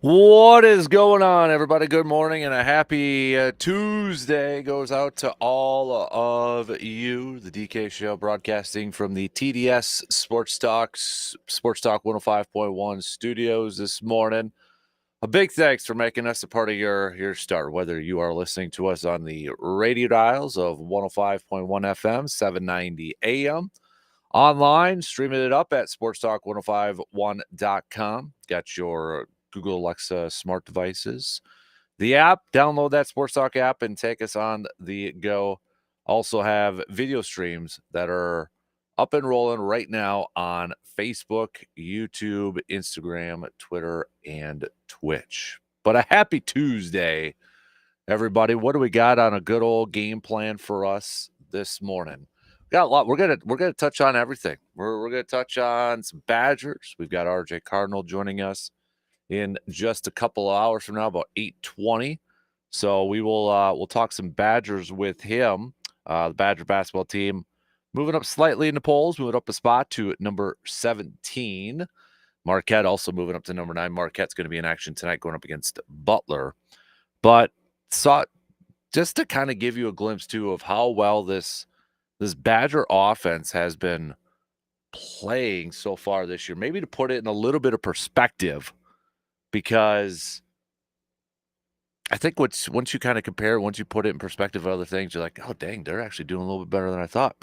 What is going on, everybody? Good morning and a happy Tuesday goes out to all of you. The DK Show broadcasting from the TDS Sports Talk 105.1 studios this morning. A big thanks for making us a part of your start, whether you are listening to us on the radio dials of 105.1 FM, 790 AM, online, streaming it up at sportstalk1051.com. Got your Google Alexa smart devices. The app, download that Sports Talk app and take us on the go. Also have video streams that are up and rolling right now on Facebook, YouTube, Instagram, Twitter, and Twitch. But a happy Tuesday, everybody. What do we got on a good old game plan for us this morning? Got a lot. We're gonna touch on everything. We're gonna touch on some Badgers. We've got RJ Cardinal joining us in just a couple of hours from now, about 8:20. So we'll talk some Badgers with him. The Badger basketball team moving up slightly in the polls, moving up a spot to number 17. Marquette also moving up to number 9. Marquette's going to be in action tonight, going up against Butler. But saw just to kind of give you a glimpse too of how well this Badger offense has been playing so far this year. Maybe to put it in a little bit of perspective, because I think once you kind of compare, once you put it in perspective of other things, you're like, oh dang, they're actually doing a little bit better than I thought.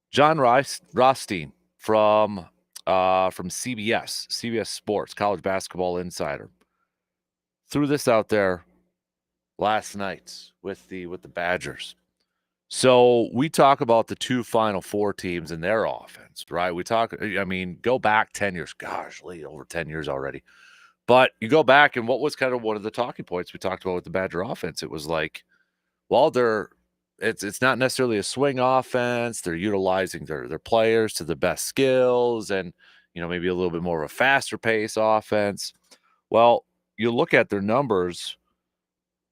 John Rothstein from CBS Sports, College Basketball Insider, threw this out there last night with the Badgers. So we talk about the two Final Four teams and their offense, right? Go back 10 years. Gosh, over 10 years already. But you go back, and what was kind of one of the talking points we talked about with the Badger offense? It was like, well, it's not necessarily a swing offense. They're utilizing their players to the best skills, and maybe a little bit more of a faster pace offense. Well, you look at their numbers.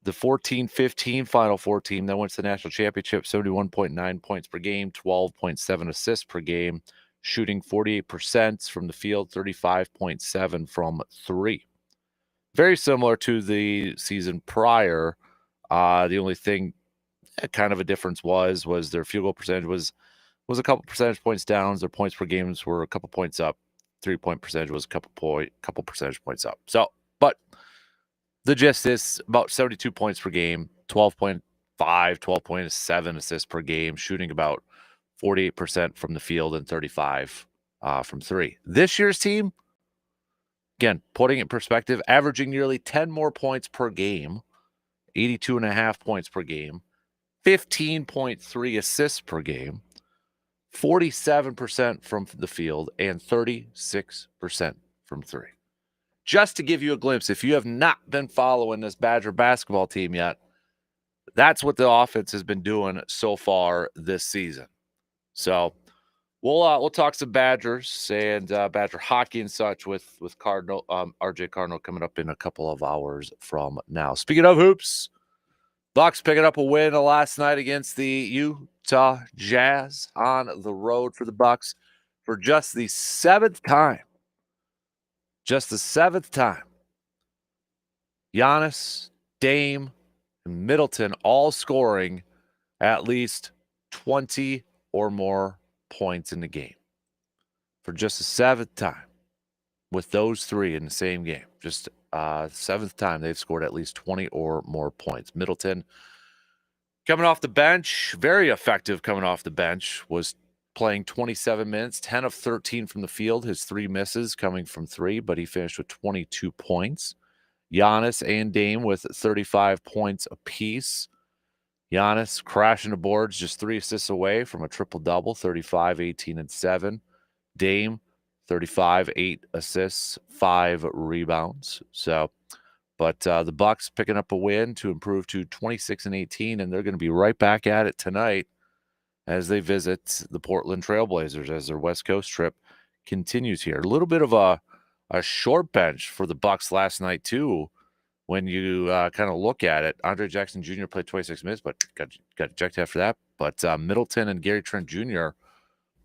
The 14-15 Final Four team that went to the national championship, 71.9 points per game, 12.7 assists per game, shooting 48% from the field, 35.7 from three. Very similar to the season prior. The only thing, kind of a difference was their field goal percentage was a couple percentage points down. Their points per games were a couple points up. 3-point percentage was a couple percentage points up. So, but the gist is about 72 points per game, 12.5, 12.7 assists per game, shooting about 48% from the field and 35 from three. This year's team, again, putting it in perspective, averaging nearly 10 more points per game, 82.5 points per game, 15.3 assists per game, 47% from the field, and 36% from three. Just to give you a glimpse, if you have not been following this Badger basketball team yet, that's what the offense has been doing so far this season. So we'll talk some Badgers and Badger hockey and such with Cardinal, RJ Cardinal, coming up in a couple of hours from now. Speaking of hoops, Bucks picking up a win last night against the Utah Jazz on the road for the Bucks for just the seventh time. Just the seventh time. Giannis, Dame, and Middleton all scoring at least 20 or more points in the game. For just the seventh time. With those three in the same game. Just seventh time they've scored at least 20 or more points. Middleton coming off the bench, very effective coming off the bench, was playing 27 minutes, 10 of 13 from the field. His 3 misses coming from 3, but he finished with 22 points. Giannis and Dame with 35 points apiece. Giannis crashing the boards, just 3 assists away from a triple-double, 35, 18, and 7. Dame, 35, 8 assists, 5 rebounds. But the Bucks picking up a win to improve to 26 and 18, and they're going to be right back at it tonight as they visit the Portland Trailblazers as their West Coast trip continues here. A little bit of a short bench for the Bucks last night too. When you kind of look at it, Andre Jackson Jr. played 26 minutes, but got ejected after that. But Middleton and Gary Trent Jr.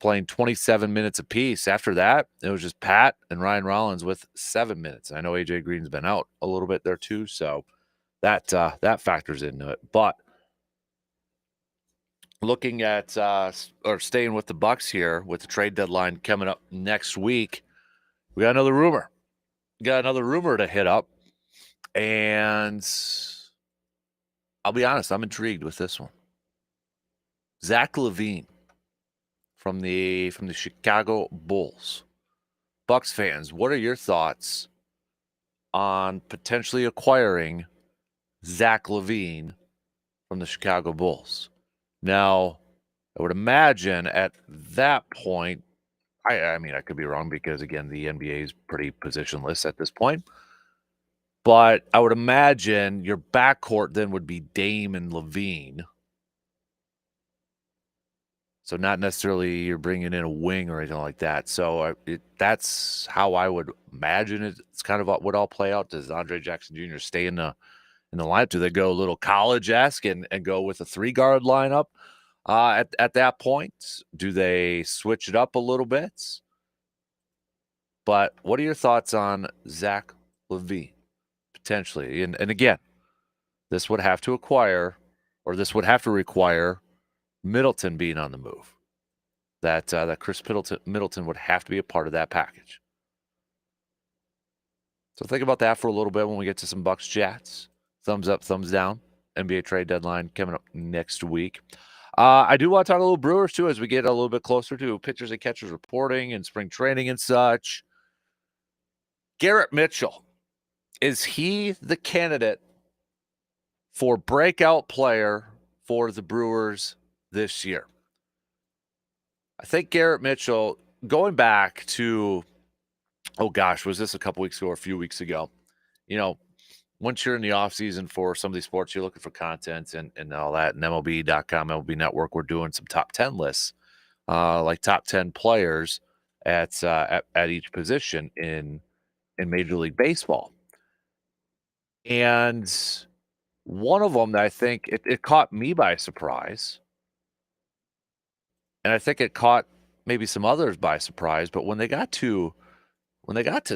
playing 27 minutes apiece. After that, it was just Pat and Ryan Rollins with 7 minutes. I know AJ Green's been out a little bit there too, so that factors into it. But looking at or staying with the Bucks here with the trade deadline coming up next week, we got another rumor. To hit up, and I'll be honest, I'm intrigued with this one. Zach LaVine from the Chicago Bulls. Bucks fans, what are your thoughts on potentially acquiring Zach LaVine from the Chicago Bulls? Now, I would imagine at that point, I mean, I could be wrong because, again, the NBA is pretty positionless at this point. But I would imagine your backcourt then would be Dame and LaVine. So not necessarily you're bringing in a wing or anything like that. So that's how I would imagine it. It's kind of what would all play out. Does Andre Jackson Jr. stay in the lineup? Do they go a little college-esque and go with a 3-guard lineup at that point? Do they switch it up a little bit? But what are your thoughts on Zach LaVine potentially? And again, this would have to require Middleton being on the move. That Chris Middleton would have to be a part of that package. So think about that for a little bit when we get to some Bucks chats. Thumbs up, thumbs down. NBA trade deadline coming up next week. I do want to talk a little Brewers too as we get a little bit closer to pitchers and catchers reporting and spring training and such. Garrett Mitchell, is he the candidate for breakout player for the Brewers this year? I think Garrett Mitchell, going back to, oh gosh, was this a couple weeks ago or a few weeks ago? You know, once you're in the offseason for some of these sports, you're looking for content and all that. And MLB.com, MLB Network, we're doing some top 10 lists, like top 10 players at each position in Major League Baseball. And one of them that I think it caught me by surprise, and I think it caught maybe some others by surprise, but when they got to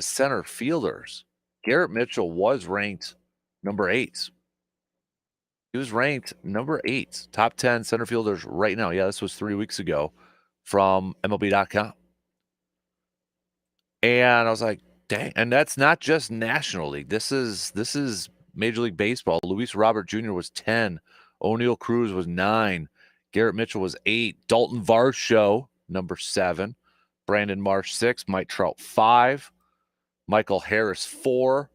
center fielders, Garrett Mitchell was ranked number 8. He was ranked number 8, top 10 center fielders right now. Yeah, this was 3 weeks ago from MLB.com. And I was like, dang. And that's not just National League. This is Major League Baseball. Luis Robert Jr. was 10. O'Neal Cruz was 9. Garrett Mitchell was 8. Dalton Varsho, number 7. Brandon Marsh, 6. Mike Trout, 5. Michael Harris, 4.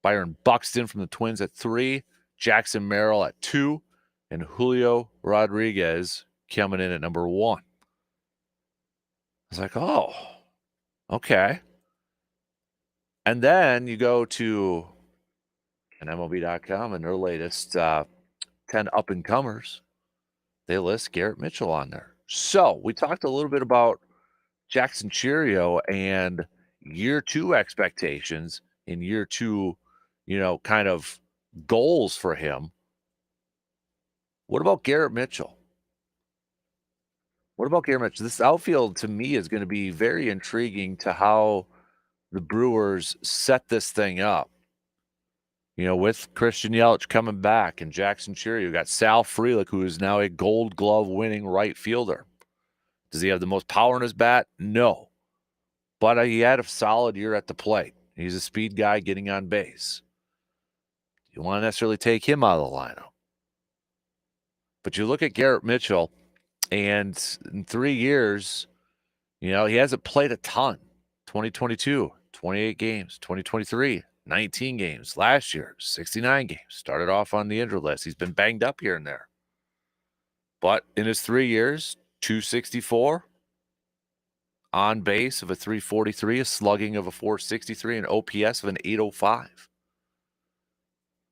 Byron Buxton from the Twins at 3. Jackson Merrill at 2. And Julio Rodriguez coming in at number 1. I was like, oh, okay. And then you go to MLB.com and their latest 10 up-and-comers. They list Garrett Mitchell on there. So we talked a little bit about Jackson Cheerio and year 2 expectations in year 2, kind of goals for him. What about Garrett Mitchell? This outfield to me is going to be very intriguing to how the Brewers set this thing up. With Christian Yelich coming back and Jackson Cheerio, you got Sal Frelick, who is now a Gold Glove winning right fielder. Does he have the most power in his bat? No. But he had a solid year at the plate. He's a speed guy getting on base. You want to necessarily take him out of the lineup. But you look at Garrett Mitchell, and in 3 years, he hasn't played a ton. 2022, 28 games. 2023, 19 games. Last year, 69 games. Started off on the injured list. He's been banged up here and there. But in his 3 years, 264, on base of a 343, a slugging of a 463, an OPS of an 805.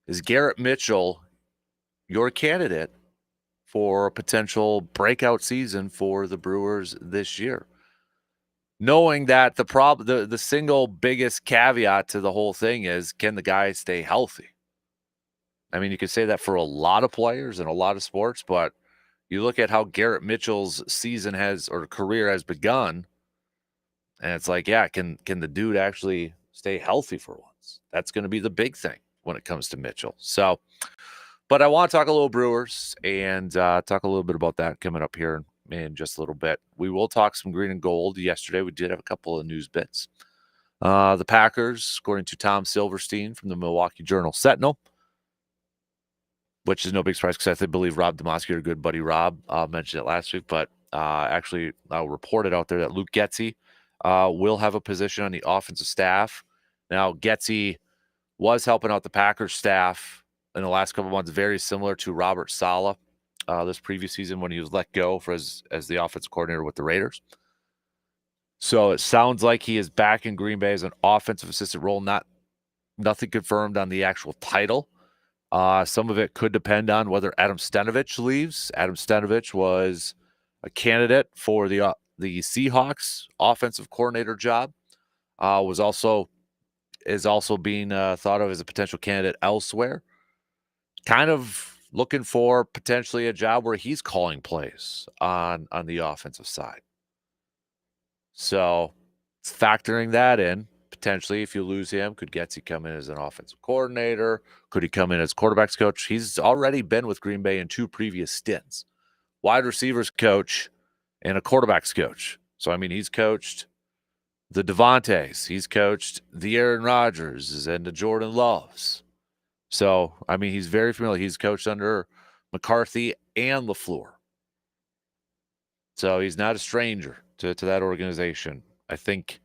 Is Garrett Mitchell your candidate for a potential breakout season for the Brewers this year? Knowing that the single biggest caveat to the whole thing is, can the guy stay healthy? I mean, you could say that for a lot of players and a lot of sports, but you look at how Garrett Mitchell's season has or career has begun, and it's like, yeah, can the dude actually stay healthy for once? That's going to be the big thing when it comes to Mitchell. So, but I want to talk a little Brewers and talk a little bit about that coming up here in just a little bit. We will talk some green and gold. Yesterday, we did have a couple of news bits. The Packers, according to Tom Silverstein from the Milwaukee Journal-Sentinel, which is no big surprise because I believe Rob Demoski, your good buddy Rob, mentioned it last week, but actually reported out there that Luke Getsy will have a position on the offensive staff. Now, Getsy was helping out the Packers staff in the last couple of months, very similar to Robert Saleh this previous season when he was let go as the offensive coordinator with the Raiders. So it sounds like he is back in Green Bay as an offensive assistant role. Nothing confirmed on the actual title. Some of it could depend on whether Adam Stenavich leaves. Adam Stenavich was a candidate for the Seahawks offensive coordinator job. Is also being thought of as a potential candidate elsewhere. Kind of looking for potentially a job where he's calling plays on the offensive side. So factoring that in, potentially if you lose him, could Getsy come in as an offensive coordinator? Could he come in as quarterbacks coach? He's already been with Green Bay in 2 previous stints. Wide receivers coach and a quarterbacks coach. So, I mean, he's coached the Devontaes. He's coached the Aaron Rodgers and the Jordan Loves. So, I mean, he's very familiar. He's coached under McCarthy and LaFleur. So he's not a stranger to that organization. I think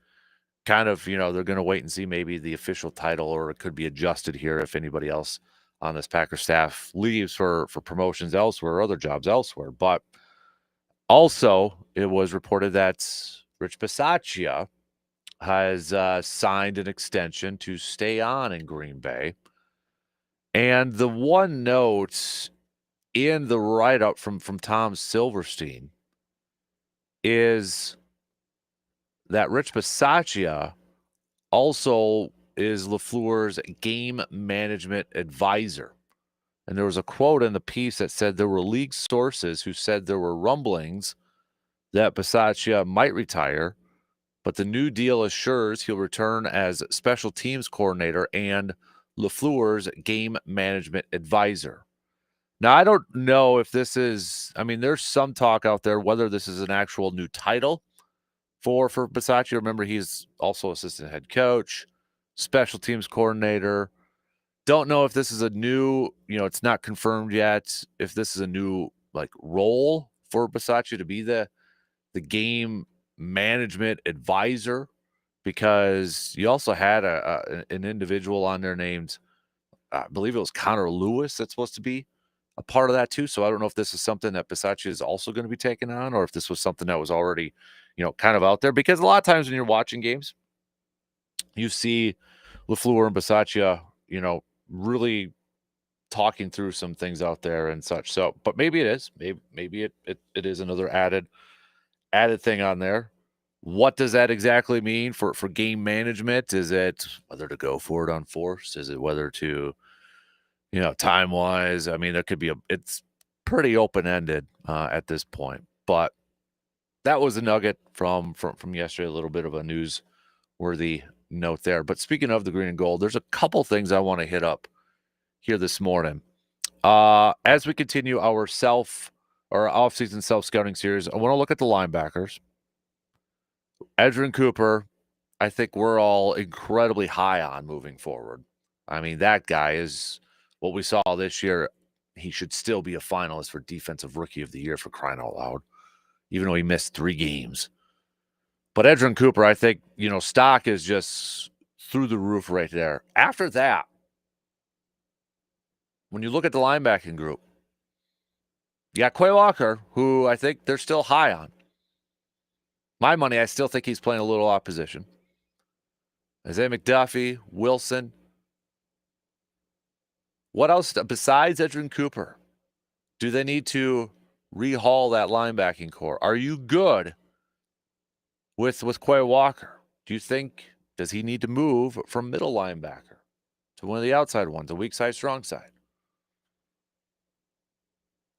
kind of, they're going to wait and see maybe the official title, or it could be adjusted here if anybody else on this Packer staff leaves for promotions elsewhere or other jobs elsewhere. But also, it was reported that Rich Bisaccia has signed an extension to stay on in Green Bay. And the one note in the write-up from Tom Silverstein is that Rich Bisaccia also is LaFleur's game management advisor. And there was a quote in the piece that said there were league sources who said there were rumblings that Bisaccia might retire, but the new deal assures he'll return as special teams coordinator and LaFleur's game management advisor. Now, I don't know if this is, I mean, there's some talk out there whether this is an actual new title for Bisaccia. Remember, he's also assistant head coach, special teams coordinator. Don't know if this is a new, it's not confirmed yet, if this is a new role for Bisaccia to be the game management advisor, because you also had an individual on there named, I believe it was Connor Lewis, that's supposed to be a part of that too. So I don't know if this is something that Bisaccia is also going to be taking on, or if this was something that was already, kind of out there. Because a lot of times when you're watching games, you see LaFleur and Bisaccia, really talking through some things out there and such. So, but maybe it is. Maybe it is another added thing on there. What does that exactly mean for game management? Is it whether to go for it on force? Is it whether to, time wise? I mean, there could be it's pretty open ended at this point. But that was a nugget from yesterday. A little bit of a newsworthy note there. But speaking of the green and gold, there's a couple things I want to hit up here this morning. As we continue our off-season self-scouting series, I want to look at the linebackers. Edgerrin Cooper, I think we're all incredibly high on moving forward. I mean, that guy is what we saw this year. He should still be a finalist for Defensive Rookie of the Year, for crying out loud, even though he missed 3 games. But Edgerrin Cooper, I think, stock is just through the roof right there. After that, when you look at the linebacking group, you got Quay Walker, who I think they're still high on. My money, I still think he's playing a little off position. Isaiah McDuffie, Wilson. What else besides Edgerrin Cooper? Do they need to rehaul that linebacking core? Are you good with Quay Walker? Do you think, does he need to move from middle linebacker to one of the outside ones, a weak side, strong side?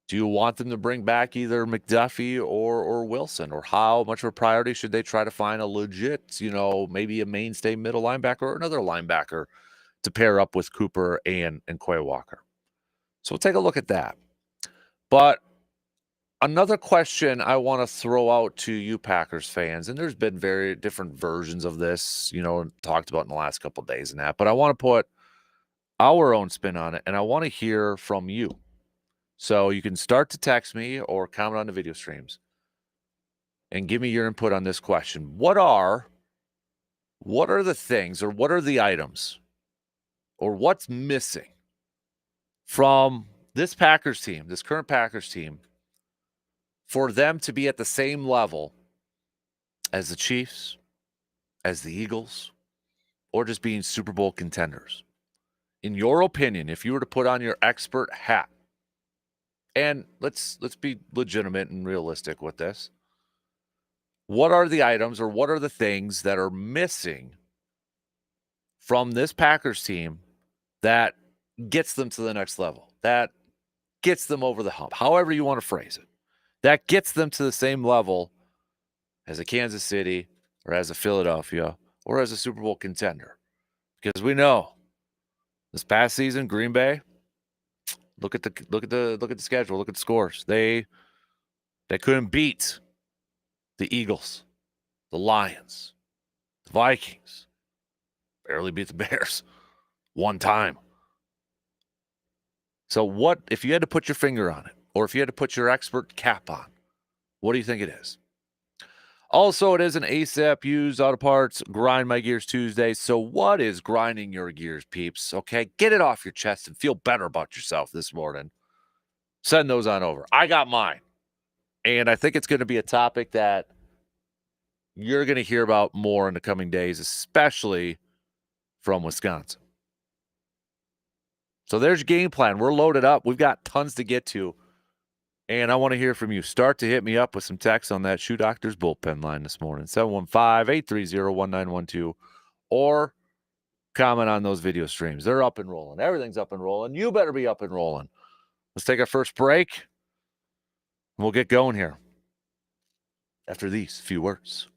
Do you want them to bring back either McDuffie or Wilson? Or how much of a priority should they try to find a legit, maybe a mainstay middle linebacker or another linebacker to pair up with Cooper and Quay Walker? So we'll take a look at that. But another question I want to throw out to you Packers fans, and there's been very different versions of this, talked about in the last couple of days and that, but I want to put our own spin on it, and I want to hear from you. So you can start to text me or comment on the video streams and give me your input on this question. What are the things or what are the items or what's missing from this Packers team, this current Packers team, for them to be at the same level as the Chiefs, as the Eagles, or just being Super Bowl contenders? In your opinion, if you were to put on your expert hat, and let's be legitimate and realistic with this, what are the items or what are the things that are missing from this Packers team that gets them to the next level, that gets them over the hump, however you want to phrase it, that gets them to the same level as a Kansas City or as a Philadelphia or as a Super Bowl contender? Because we know this past season, Green Bay, look at the schedule, look at the scores. They couldn't beat the Eagles, the Lions, the Vikings, barely beat the Bears one time. So what, if you had to put your finger on it, or if you had to put your expert cap on, what do you think it is? Also, it is an ASAP Used Auto Parts Grind My Gears Tuesday. So what is grinding your gears, peeps? Okay, get it off your chest and feel better about yourself this morning. Send those on over. I got mine. And I think it's going to be a topic that you're going to hear about more in the coming days, especially from Wisconsin. So there's your game plan. We're loaded up. We've got tons to get to. And I want to hear from you. Start to hit me up with some text on that Shoe Doctors bullpen line this morning, 715-830-1912, or comment on those video streams. They're up and rolling. Everything's up and rolling. You better be up and rolling. Let's take our first break, and we'll get going here after these few words.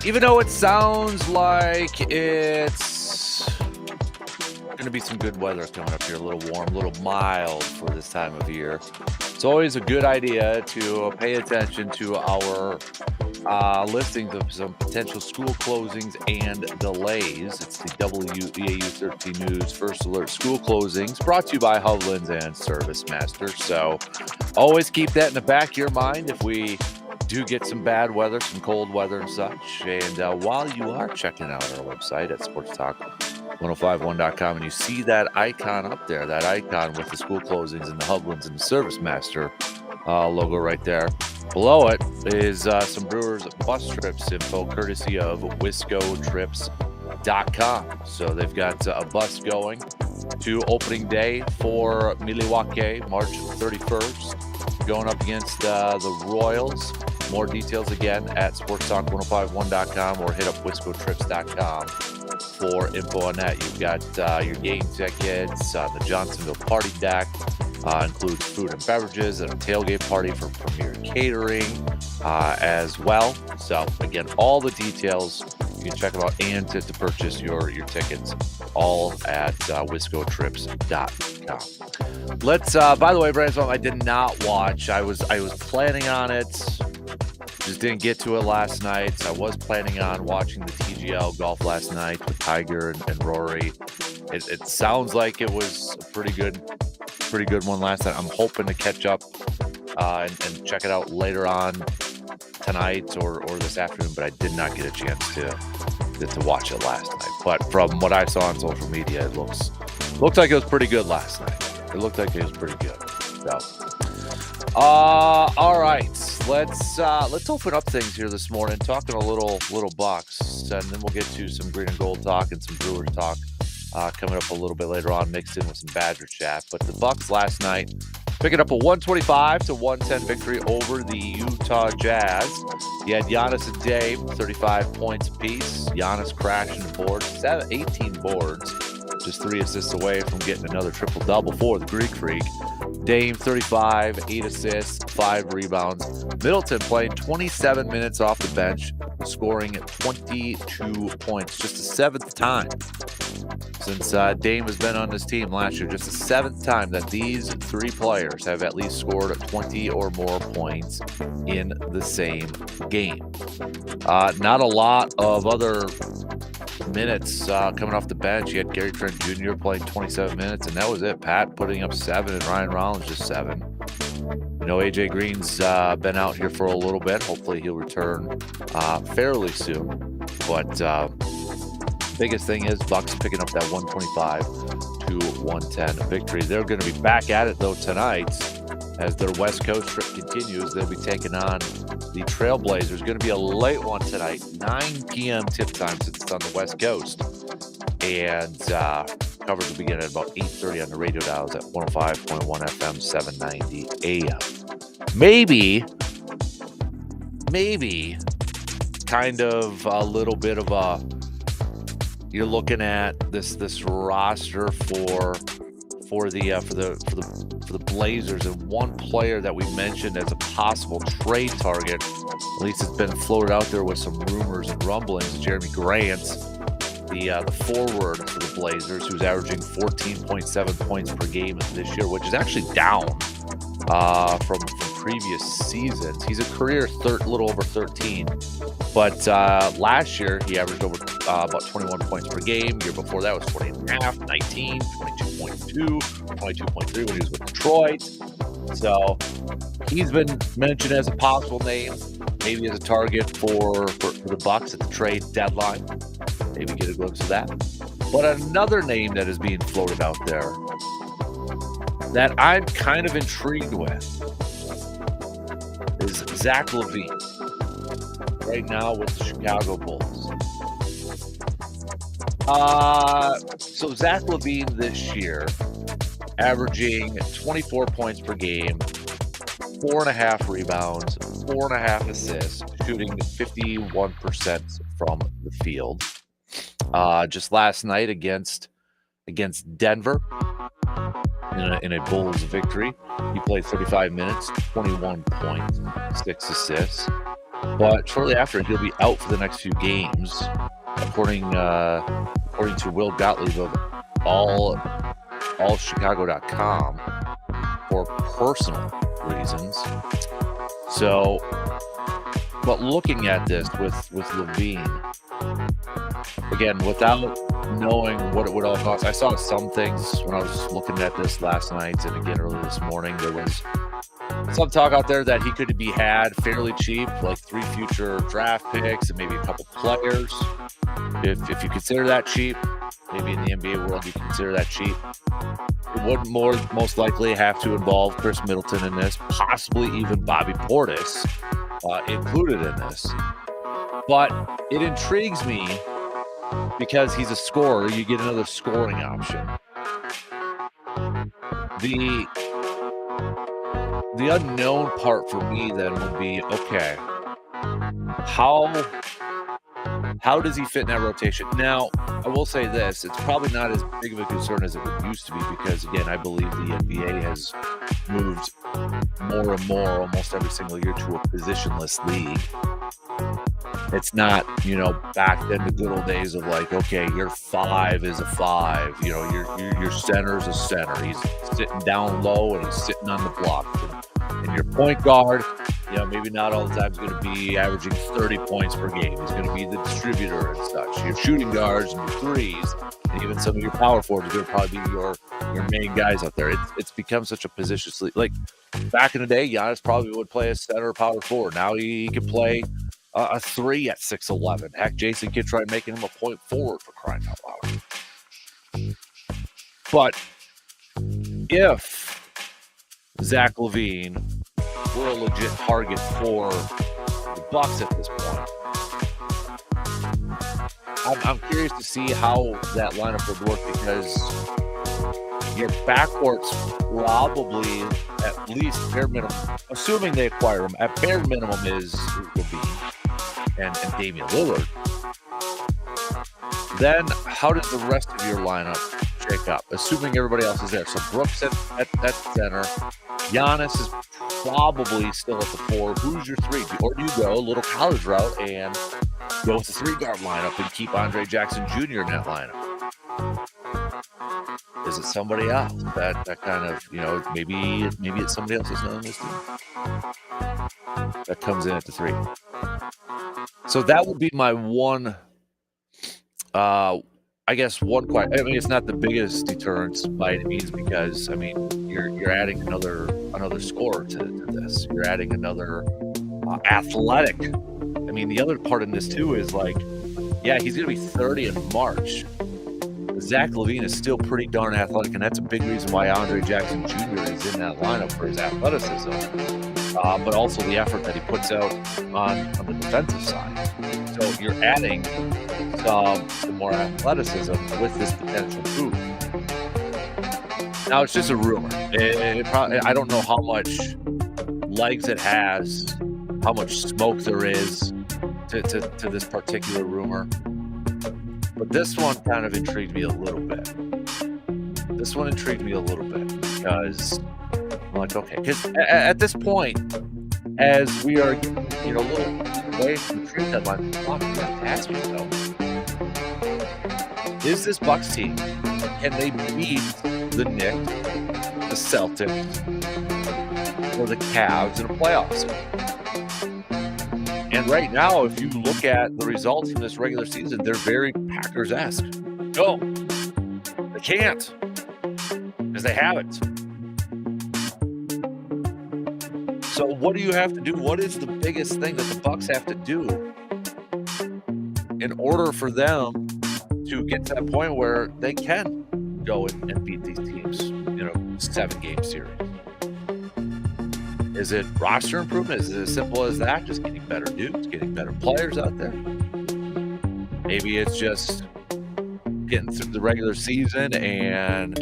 Even though it sounds like it's going to be some good weather coming up here, a little warm, a little mild for this time of year, it's always a good idea to pay attention to our listings of some potential school closings and delays. It's the WEAU 13 News First Alert School Closings, brought to you by Hovlands and ServiceMaster. So always keep that in the back of your mind if we do get some bad weather, some cold weather and such. And while you are checking out our website at sportstalk1051.com and you see that icon up there, that icon with the school closings and the Hovlands and the ServiceMaster logo right there, below it is some Brewers bus trips info courtesy of wiscotrips.com. So they've got a bus going to opening day for Milwaukee, March 31st, going up against the Royals. More details again at sportstalk1051.com or hit up wiscotrips.com for info on that. You've got your game tickets, the Johnsonville party deck, includes food and beverages and a tailgate party for Premier Catering as well. So again, all the details, you can check them out and to purchase your tickets all at wiscotrips.com. Let's by the way, Brandon, I did not watch. I was planning on it. Just didn't get to it last night. I was planning on watching the TGL golf last night with Tiger and Rory. It sounds like it was a pretty good one last night. I'm hoping to catch up and check it out later on tonight or this afternoon, but I did not get a chance to watch it last night. But from what I saw on social media, it looks like it was pretty good last night. It looked like it was pretty good. So, all right, let's open up things here this morning. Talking a little Bucks, and then we'll get to some green and gold talk and some Brewers talk coming up a little bit later on, mixed in with some Badger chat. But the Bucks last night picking up a 125-110 victory over the Utah Jazz. You had Giannis and Dame, 35 points apiece. Giannis crashing the board, 18 boards, just 3 assists away from getting another triple-double for the Greek Freak. Dame, 35, 8 assists, 5 rebounds. Middleton playing 27 minutes off the bench, scoring 22 points, just the 7th time since Dame has been on this team last year. Just the 7th time that these 3 players have at least scored 20 or more points in the same game. Not a lot of other minutes coming off the bench. You had Gary Trent Jr. playing 27 minutes, and that was it. Pat putting up 7, and Ryan Rollins just 7. You know, AJ Green's been out here for a little bit. Hopefully he'll return fairly soon. But biggest thing is Bucks picking up that 125-110 victory. They're going to be back at it, though, tonight as their West Coast trip continues. They'll be taking on the Trailblazers. Going to be a late one tonight, 9 p.m. tip time since it's on the West Coast. And coverage will begin at about 8:30 on the radio dials at 105.1 FM, 790 AM. Maybe kind of a little bit of a, you're looking at this roster for the Blazers, and one player that we mentioned as a possible trade target, at least it's been floated out there with some rumors and rumblings, Jeremy Grant, the forward for the Blazers, who's averaging 14.7 points per game this year, which is actually down from previous seasons. He's a career little over 13, but last year he averaged over about 21 points per game. Year before that was 20.5, 19, 22.2, 22.3 when he was with Detroit. So he's been mentioned as a possible name, maybe as a target for the Bucks at the trade deadline. Maybe get a glimpse of that. But another name that is being floated out there that I'm kind of intrigued with is Zach LaVine, right now with the Chicago Bulls. So Zach LaVine this year, averaging 24 points per game, 4.5 rebounds, 4.5 assists, shooting 51% from the field. Just last night against Denver in a Bulls victory, he played 35 minutes, 21 points, 6 assists. But shortly after, he'll be out for the next few games, according to Will Gottlieb of allchicago.com, for personal reasons. So, but looking at this with LaVine, again, without knowing what it would all cost, I saw some things when I was looking at this last night, and again early this morning. There was some talk out there that he could be had fairly cheap, like 3 future draft picks and maybe a couple players. If you consider that cheap, maybe in the NBA world you consider that cheap. It would most likely have to involve Chris Middleton in this, possibly even Bobby Portis included in this. But it intrigues me because he's a scorer. You get another scoring option. The unknown part for me then would be, okay, how does he fit in that rotation? Now, I will say this, it's probably not as big of a concern as it used to be because, again, I believe the NBA has moved more and more almost every single year to a positionless league. It's not, back then the good old days of like, okay, your 5 is a 5, your center's a center. He's sitting down low and he's sitting on the block. And your point guard, maybe not all the time is going to be averaging 30 points per game. He's going to be the distributor and such. Your shooting guards and your threes, and even some of your power forwards are going to probably be your main guys out there. It's become such a positionless league. Like back in the day, Giannis probably would play a center or power forward. Now he can play a 3 at 6'11". Heck, Jason Kidd tried making him a point forward for crying out loud. But if Zach LaVine were a legit target for the Bucks at this point, I'm curious to see how that lineup would work, because your backcourt's probably at least bare minimum, assuming they acquire him, at bare minimum is LaVine and Damian Lillard. Then how does the rest of your lineup shake up, assuming everybody else is there? So Brooks at center. Giannis is probably still at the 4. Who's your 3? Or do you go a little college route and go with the 3-guard lineup and keep Andre Jackson Jr. in that lineup? Is it somebody else that kind of, maybe it's somebody else that's not on this team that comes in at the 3? So that would be my one, I guess one question. I mean, it's not the biggest deterrence by any means, because you're adding another scorer to this. You're adding another athletic. I mean, the other part in this too is he's going to be 30 in March. Zach LaVine is still pretty darn athletic, and that's a big reason why Andre Jackson Jr. is in that lineup, for his athleticism, but also the effort that he puts out on the defensive side. So you're adding some more athleticism with this potential move. Now, it's just a rumor. I don't know how much legs it has, how much smoke there is to this particular rumor. But this one kind of intrigued me a little bit. Because I'm like, okay, because at this point, as we are, a little away from the trade deadline, I'm going to ask yourself, is this Bucks team, can they beat the Knicks, the Celtics, or the Cavs in a playoffs? And right now, if you look at the results from this regular season, they're very Packers-esque. No, they can't, because they haven't. So what do you have to do? What is the biggest thing that the Bucks have to do in order for them to get to that point where they can go and beat these teams, 7-game series? Is it roster improvement? Is it as simple as that? Just getting better dudes, getting better players out there? Maybe it's just getting through the regular season and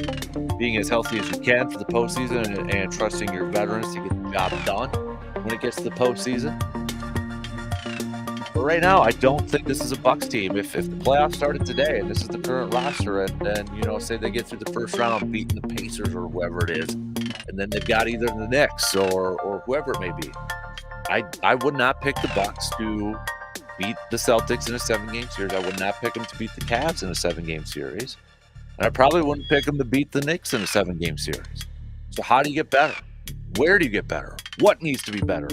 being as healthy as you can for the postseason and trusting your veterans to get the job done when it gets to the postseason. But right now, I don't think this is a Bucks team. If the playoffs started today and this is the current roster, and then, say they get through the first round beating the Pacers or whoever it is, and then they've got either the Knicks or whoever it may be, I would not pick the Bucks to beat the Celtics in a 7-game series. I would not pick them to beat the Cavs in a 7-game series. And I probably wouldn't pick them to beat the Knicks in a 7-game series. So how do you get better? Where do you get better? What needs to be better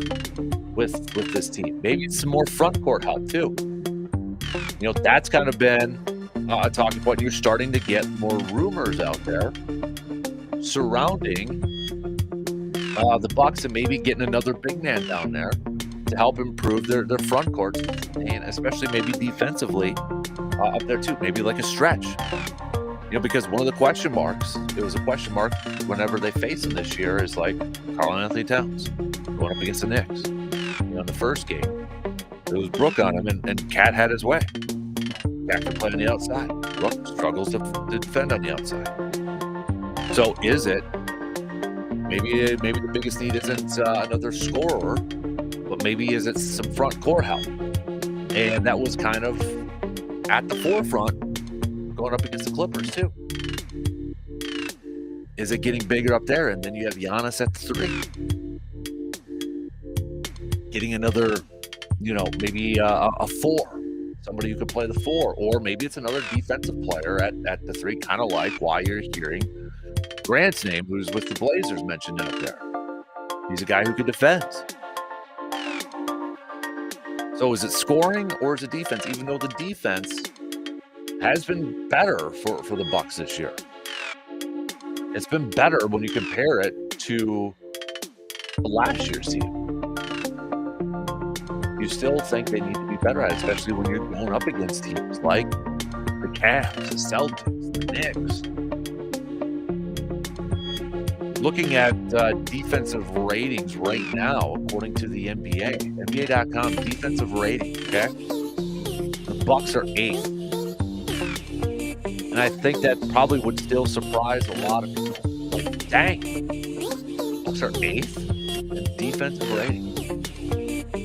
with this team? Maybe it's some more front court help too. That's kind of been a talking point. You're starting to get more rumors out there surrounding the Bucks and maybe getting another big man down there to help improve their front court, and especially maybe defensively up there too. Maybe like a stretch. Because one of the question marks, it was a question mark whenever they face him this year, is like Karl-Anthony Towns going up against the Knicks. In the first game, it was Brook on him, and Cat had his way. Cat can play on the outside. Brook struggles to defend on the outside. So is it, maybe the biggest need isn't another scorer, but maybe is it some front court help? And that was kind of at the forefront going up against the Clippers too. Is it getting bigger up there? And then you have Giannis at the 3. Getting another, maybe a 4. Somebody who could play the 4. Or maybe it's another defensive player at the 3, kind of like why you're hearing Grant's name, who's with the Blazers, mentioned out there. He's a guy who could defend. So is it scoring or is it defense? Even though the defense has been better for the Bucks this year. It's been better when you compare it to last year's team. You still think they need to be better at it, especially when you're going up against teams like the Cavs, the Celtics, the Knicks. Looking at defensive ratings right now, according to the NBA, NBA.com defensive rating, okay? The Bucks are 8th. And I think that probably would still surprise a lot of people. Like, dang, Bucks are 8th in defensive rating.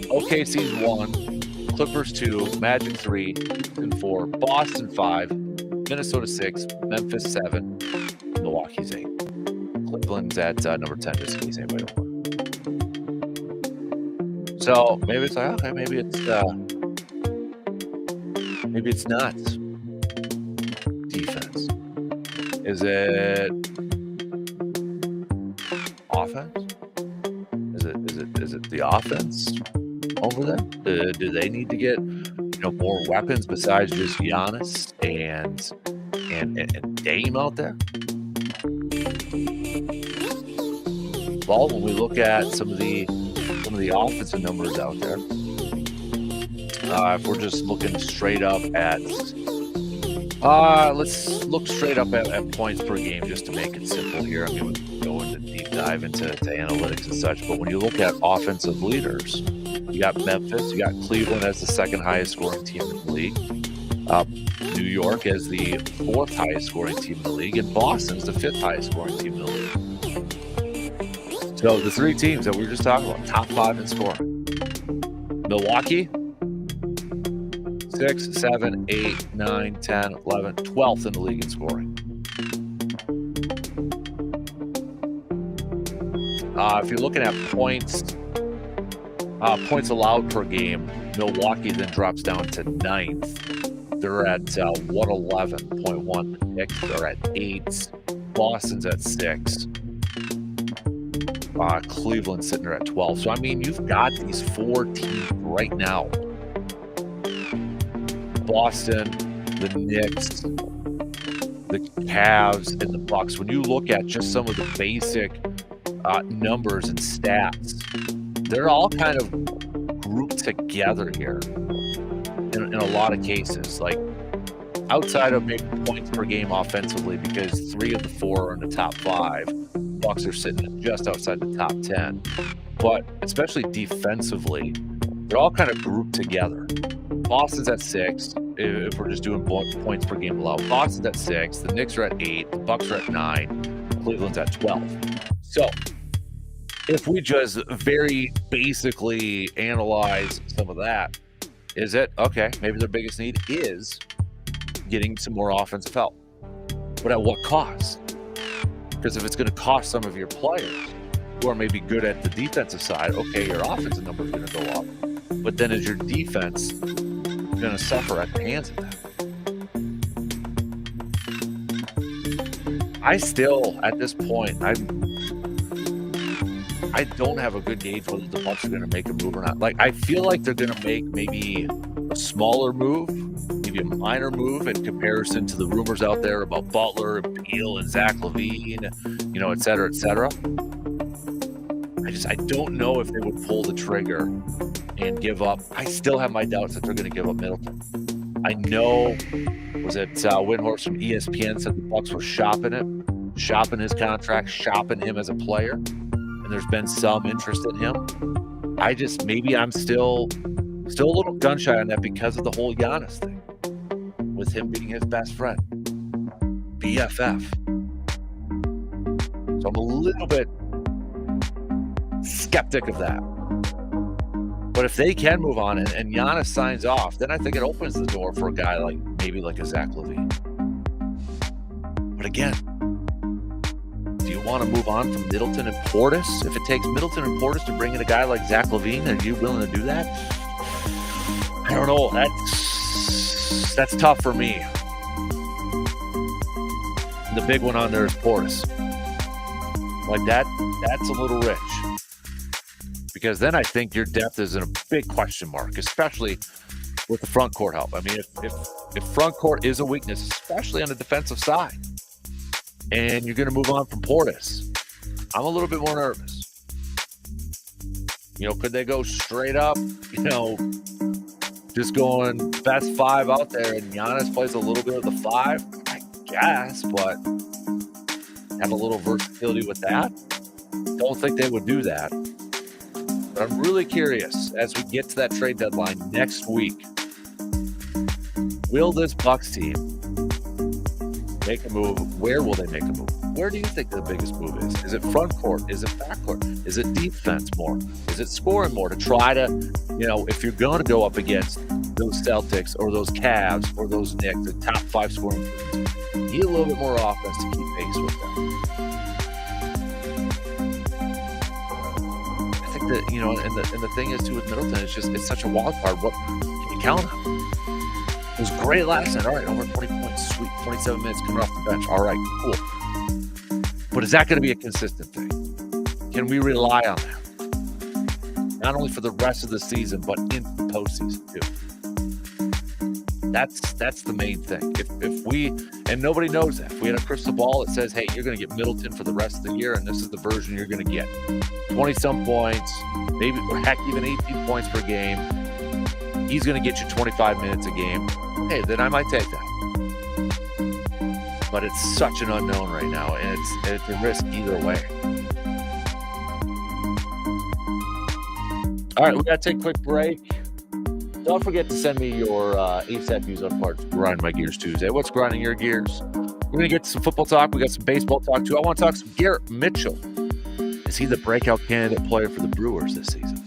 OKC's 1, Clippers 2, Magic 3, Houston 4, Boston 5, Minnesota 6, Memphis 7, Milwaukee's 8. Cleveland's at number 10, just in case anybody don't know. So maybe it's like, okay, maybe it's not defense. Is it offense? Is it the offense over there? Do they need to get more weapons besides just Giannis and Dame out there? Well, when we look at some of the offensive numbers out there, if we're just looking straight up at let's look straight up at points per game just to make it simple here. I mean, we can go into deep dive into analytics and such, but when you look at offensive leaders, you got Memphis, you got Cleveland as the second highest scoring team in the league, New York as the 4th highest scoring team in the league, and Boston is the 5th highest scoring team in the league. So the 3 teams that we were just talking about, top 5 in scoring. Milwaukee, 6, 7, 8, 9, 10, 11, 12th in the league in scoring. If you're looking at points allowed per game, Milwaukee then drops down to 9th. They're at 111.1. The Knicks are at 8. Boston's at 6. Cleveland's sitting there at 12. So, I mean, you've got these 4 teams right now. Boston, the Knicks, the Cavs, and the Bucks. When you look at just some of the basic numbers and stats, they're all kind of grouped together here in a lot of cases. Like, outside of maybe points per game offensively, because 3 of the 4 are in the top 5. Bucks are sitting just outside the top 10. But especially defensively, they're all kind of grouped together. Boston's at 6, if we're just doing points per game allowed. Boston's at 6, the Knicks are at 8, the Bucks are at 9, Cleveland's at 12. So, if we just very basically analyze some of that, is it, okay, maybe their biggest need is getting some more offensive help. But at what cost? Because if it's going to cost some of your players who are maybe good at the defensive side, okay, your offensive number is going to go up. But then is your defense going to suffer at the hands of that? I still, at this point, I don't have a good gauge whether the Bucks are going to make a move or not. Like, I feel like they're going to make maybe a smaller move, maybe a minor move in comparison to the rumors out there about Butler and Beal and Zach LaVine, et cetera, et cetera. I don't know if they would pull the trigger and give up. I still have my doubts that they're going to give up Middleton. I know, was it Windhorst from ESPN said the Bucks were shopping his contract, shopping him as a player, and there's been some interest in him. Maybe I'm still a little gun shy on that because of the whole Giannis thing, with him being his best friend, BFF. So I'm a little bit skeptic of that. But if they can move on and Giannis signs off, then I think it opens the door for a guy like a Zach LaVine. But again, do you want to move on from Middleton and Portis? If it takes Middleton and Portis to bring in a guy like Zach LaVine, are you willing to do that? I don't know. That's tough for me. And the big one on there is Portis. Like that's a little rich. Because then I think your depth is in a big question mark, especially with the front court help. I mean, if front court is a weakness, especially on the defensive side, and you're going to move on from Portis, I'm a little bit more nervous. Could they go straight up, just going best 5 out there, and Giannis plays a little bit of the 5? I guess, but have a little versatility with that. Don't think they would do that. But I'm really curious as we get to that trade deadline next week. Will this Bucs team make a move? Where will they make a move? Where do you think the biggest move is? Is it front court? Is it back court? Is it defense more? Is it scoring more to try to, if you're going to go up against those Celtics or those Cavs or those Knicks, the top 5 scoring teams, need a little bit more offense to keep pace with them. I think that, and the thing is too with Middleton, it's such a wild card. What can you count on? It was great last night. All right, over 20 points. Sweet. 27 minutes coming off the bench. All right, cool. But is that going to be a consistent thing? Can we rely on that? Not only for the rest of the season, but in the postseason too. That's the main thing. If we, and nobody knows that, if we had a crystal ball that says, hey, you're going to get Middleton for the rest of the year, and this is the version you're going to get. 20-some points, maybe, or heck, even 18 points per game. He's going to get you 25 minutes a game. Hey, then I might take that. But it's such an unknown right now, and it's a risk either way. All right, we got to take a quick break. Don't forget to send me your ASAP views on parts. Grind My Gears Tuesday. What's grinding your gears? We're going to get to some football talk. We got some baseball talk, too. I want to talk some Garrett Mitchell. Is he the breakout candidate player for the Brewers this season?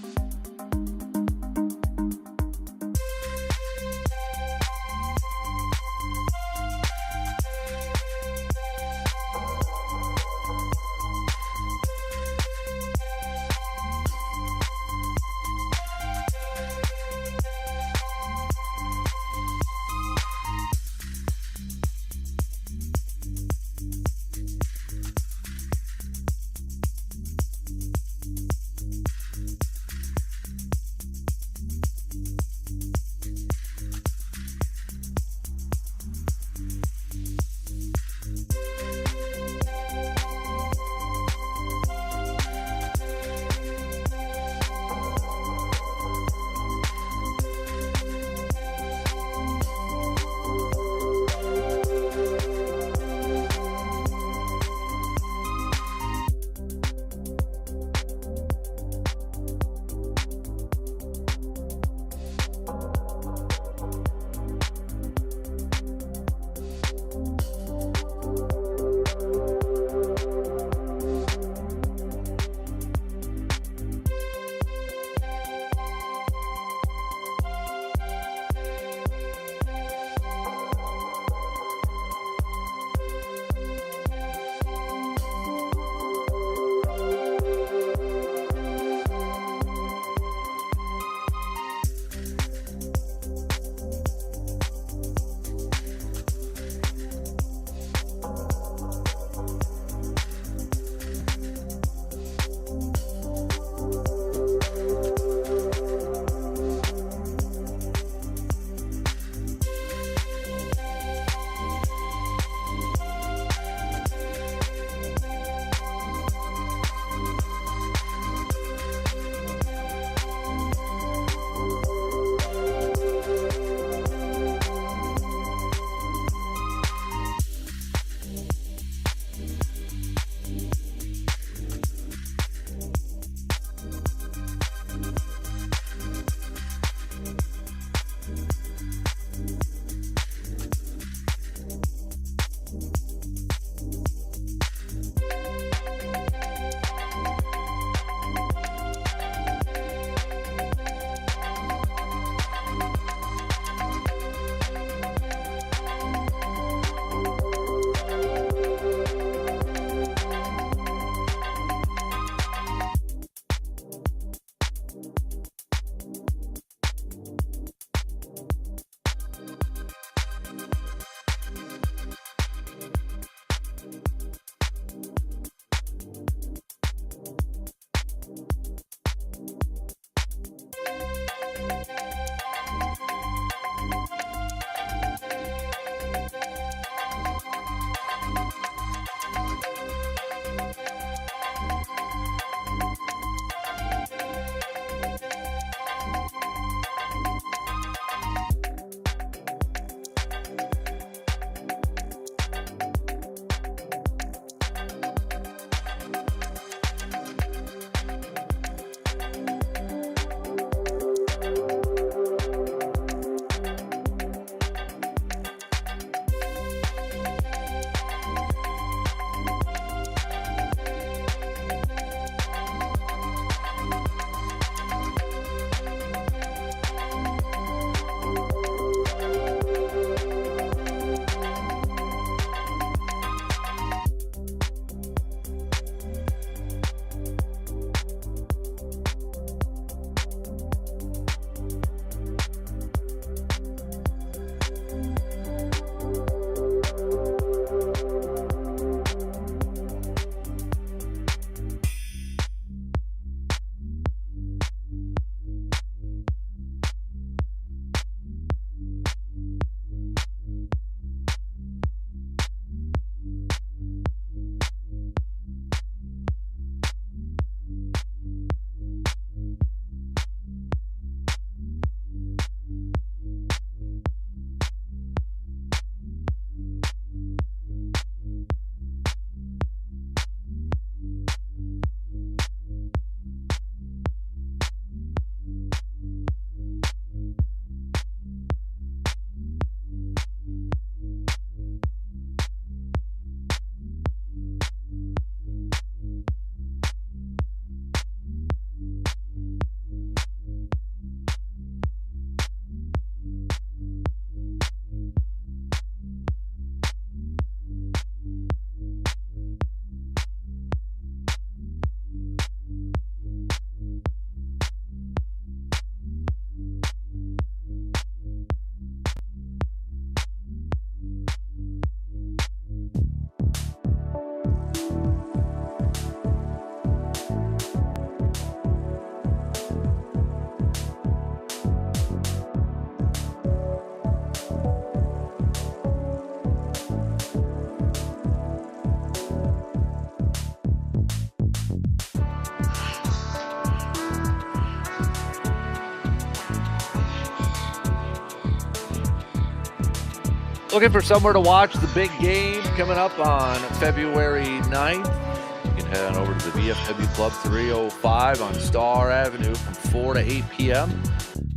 Looking for somewhere to watch the big game coming up on February 9th? You can head on over to the VFW Club 305 on Star Avenue from 4 to 8 p.m.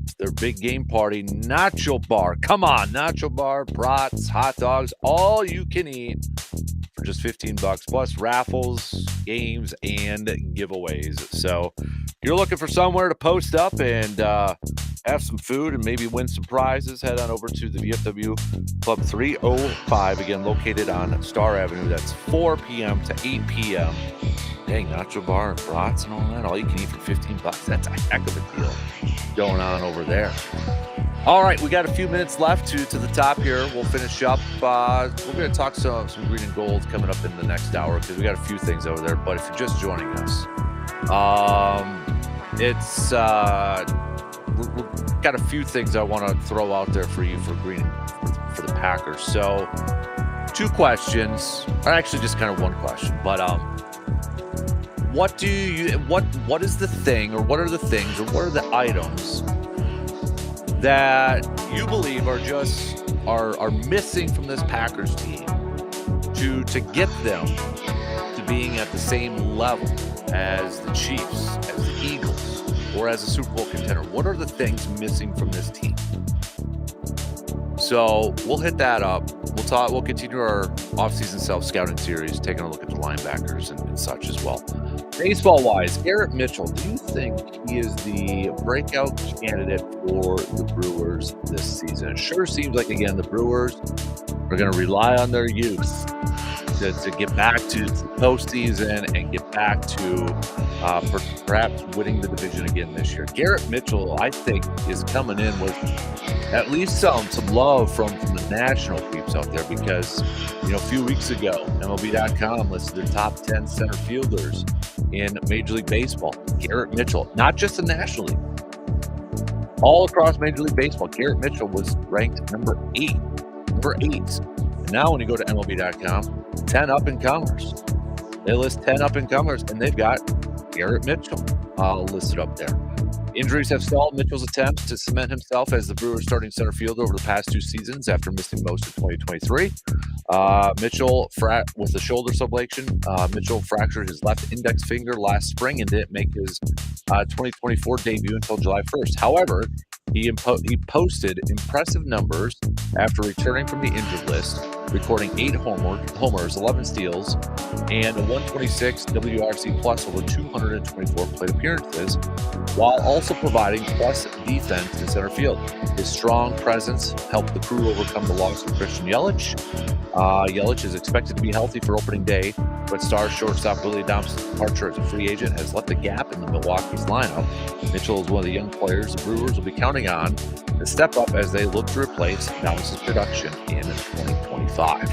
It's their big game party nacho bar. Come on, nacho bar, brats, hot dogs, all you can eat for just $15, plus raffles, games, and giveaways. So you're looking for somewhere to post up and have some food and maybe win some prizes, head on over to the VFW Club 305, again located on Star Avenue. That's 4 p.m. to 8 p.m. Dang, nacho bar and brats and all that, all you can eat for $15. That's a heck of a deal going on over there. All right, we got a few minutes left to the top here. We'll finish up. We're going to talk some green and gold coming up in the next hour because we got a few things over there. But if you're just joining us, we've got a few things I want to throw out there for you for green for the Packers. So, two questions, or actually just kind of one question. But what is the thing, or what are the things, or what are the items that you believe are missing from this Packers team to get them to being at the same level as the Chiefs, as the Eagles, or as a Super Bowl contender? What are the things missing from this team? So we'll hit that up. We'll continue our offseason self-scouting series, taking a look at the linebackers and such as well. Baseball-wise, Garrett Mitchell, do you think he is the breakout candidate for the Brewers this season? It sure seems like, again, the Brewers are going to rely on their youth to get back to the postseason and get back to perhaps winning the division again this year. Garrett Mitchell, I think, is coming in with at least some love from the national peeps out there because, a few weeks ago, MLB.com listed their top 10 center fielders in Major League Baseball. Garrett Mitchell, not just the National League, all across Major League Baseball, Garrett Mitchell was ranked number 8. And now when you go to MLB.com, 10 up-and-comers. They list 10 up-and-comers, and they've got Garrett Mitchell listed up there. Injuries have stalled Mitchell's attempts to cement himself as the Brewers' starting center fielder over the past 2 seasons after missing most of 2023. Mitchell, with a shoulder sublation, Mitchell fractured his left index finger last spring and didn't make his 2024 debut until July 1st. However, he posted impressive numbers after returning from the injured list, recording 8 homers, 11 steals, and a 126 WRC plus over 224 plate appearances, while also providing plus defense in center field. His strong presence helped the crew overcome the loss of Christian Yelich. Yelich is expected to be healthy for opening day, but star shortstop Willie Adams' departure as a free agent has left a gap in the Milwaukee's lineup. Mitchell is one of the young players the Brewers will be counting on to step up as they look to replace Adams' production in 2025.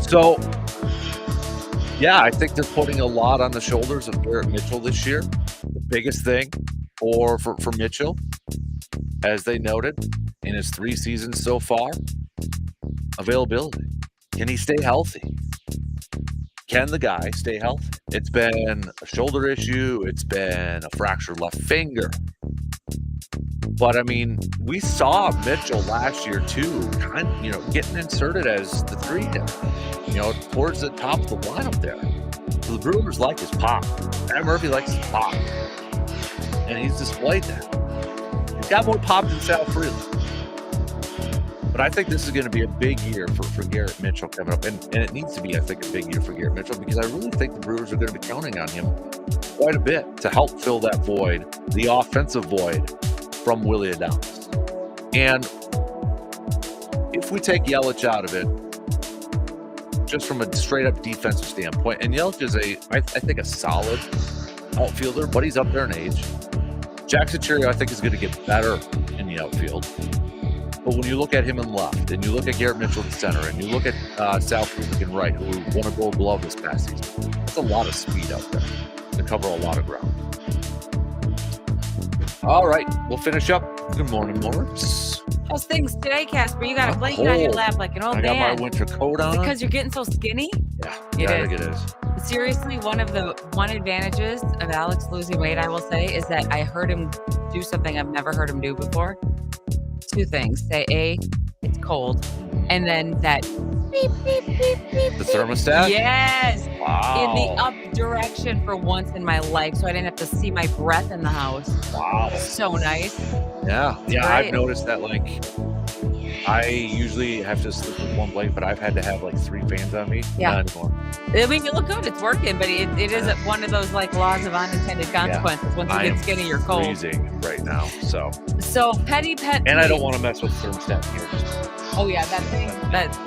So, yeah, I think they're putting a lot on the shoulders of Garrett Mitchell this year. The biggest thing for Mitchell, as they noted, in his 3 seasons so far, availability. Can he stay healthy? Can the guy stay healthy? It's been a shoulder issue. It's been a fractured left finger. But, I mean, we saw Mitchell last year, too, getting inserted as the 3 hitter, towards the top of the lineup there. So the Brewers like his pop. Matt Murphy likes his pop. And he's displayed that. He's got more pop than Sal Freely. But I think this is going to be a big year for Garrett Mitchell coming up. And it needs to be, I think, a big year for Garrett Mitchell because I really think the Brewers are going to be counting on him quite a bit to help fill that void, the offensive void from Willie Adams. And if we take Yelich out of it, just from a straight-up defensive standpoint, and Yelich is I think, a solid outfielder, but he's up there in age. Jackson Cherry, I think, is going to get better in the outfield. But when you look at him in left, and you look at Garrett Mitchell in center, and you look at Sal Freely in right, who won a Gold Glove this past season, that's a lot of speed out there to cover a lot of ground. All right, we'll finish up. Good morning, Morris. How's things today, Casper? You got a blanket on your lap like an old man. I got my winter coat on. Because you're getting so skinny? Yeah, I think it is. Seriously, one advantages of Alex losing weight, I will say, is that I heard him do something I've never heard him do before. 2 things. Say, A, it's cold. And then that beep, beep, beep, beep, The beep. thermostat? Yes. In the Wow. up direction for once in my life, so I didn't have to see my breath in the house. Wow. So nice. Yeah. Yeah, I've great. noticed that, like, I usually have to sleep with one blanket, but I've had to have, like, 3 fans on me. Yeah. Not anymore. I mean, you look good, it's working, but it is one of those, like, laws of unintended consequences. Once you I get am skinny, you're cold. freezing right now, so. So, petty pet And I don't peeve. wanna mess with the thermostat here. Oh, yeah, that thing.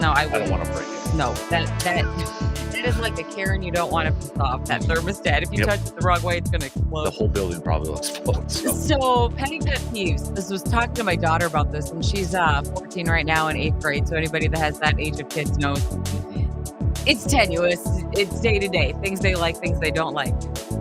No, I I don't wouldn't. wanna break it. No, that is like a Karen you don't wanna piss off, that thermostat. If you Yep. touch it the wrong way, it's gonna explode. The whole building probably will explode, so. So, petty pet peeves. This was talking to my daughter about this, and she's 14 right now in 8th grade. So anybody that has that age of kids knows it's tenuous. It's day to day. Things they like, things they don't like.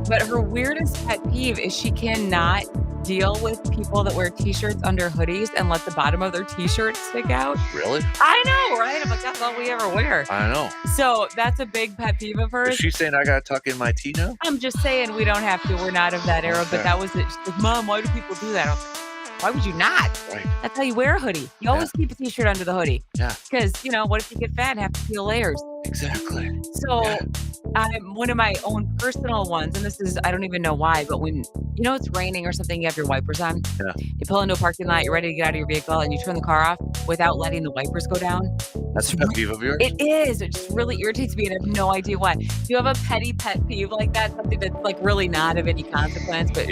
But her weirdest pet peeve is she cannot deal with people that wear t-shirts under hoodies and let the bottom of their t-shirt stick out. Really? I know, right? I'm like, that's all we ever wear. I know. So that's a big pet peeve of Is hers. she saying I gotta tuck in my tee now? I'm just saying we don't have to. We're not of that era, but Okay. that was it. She's like, Mom, why do people do that? I was like, why would you not? Right. That's how you wear a hoodie. You always keep a t-shirt under the hoodie. Yeah. Because, what if you get fat and have to peel layers? Exactly. So Yeah. one of my own personal ones, and this is, I don't even know why, but when, it's raining or something, you have your wipers on. Yeah. You pull into a parking lot, you're ready to get out of your vehicle, and you turn the car off without letting the wipers go down. That's a pet peeve of yours? It is. It just really irritates me, and I have no idea why. Do you have a petty pet peeve like that? Something that's like really not of any consequence, but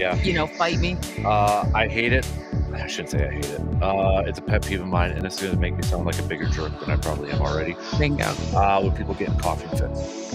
fight me? I hate it. I shouldn't say I hate it. It's a pet peeve of mine, and it's gonna make me sound like a bigger jerk than I probably am already. Bingo. When people get in coughing fits.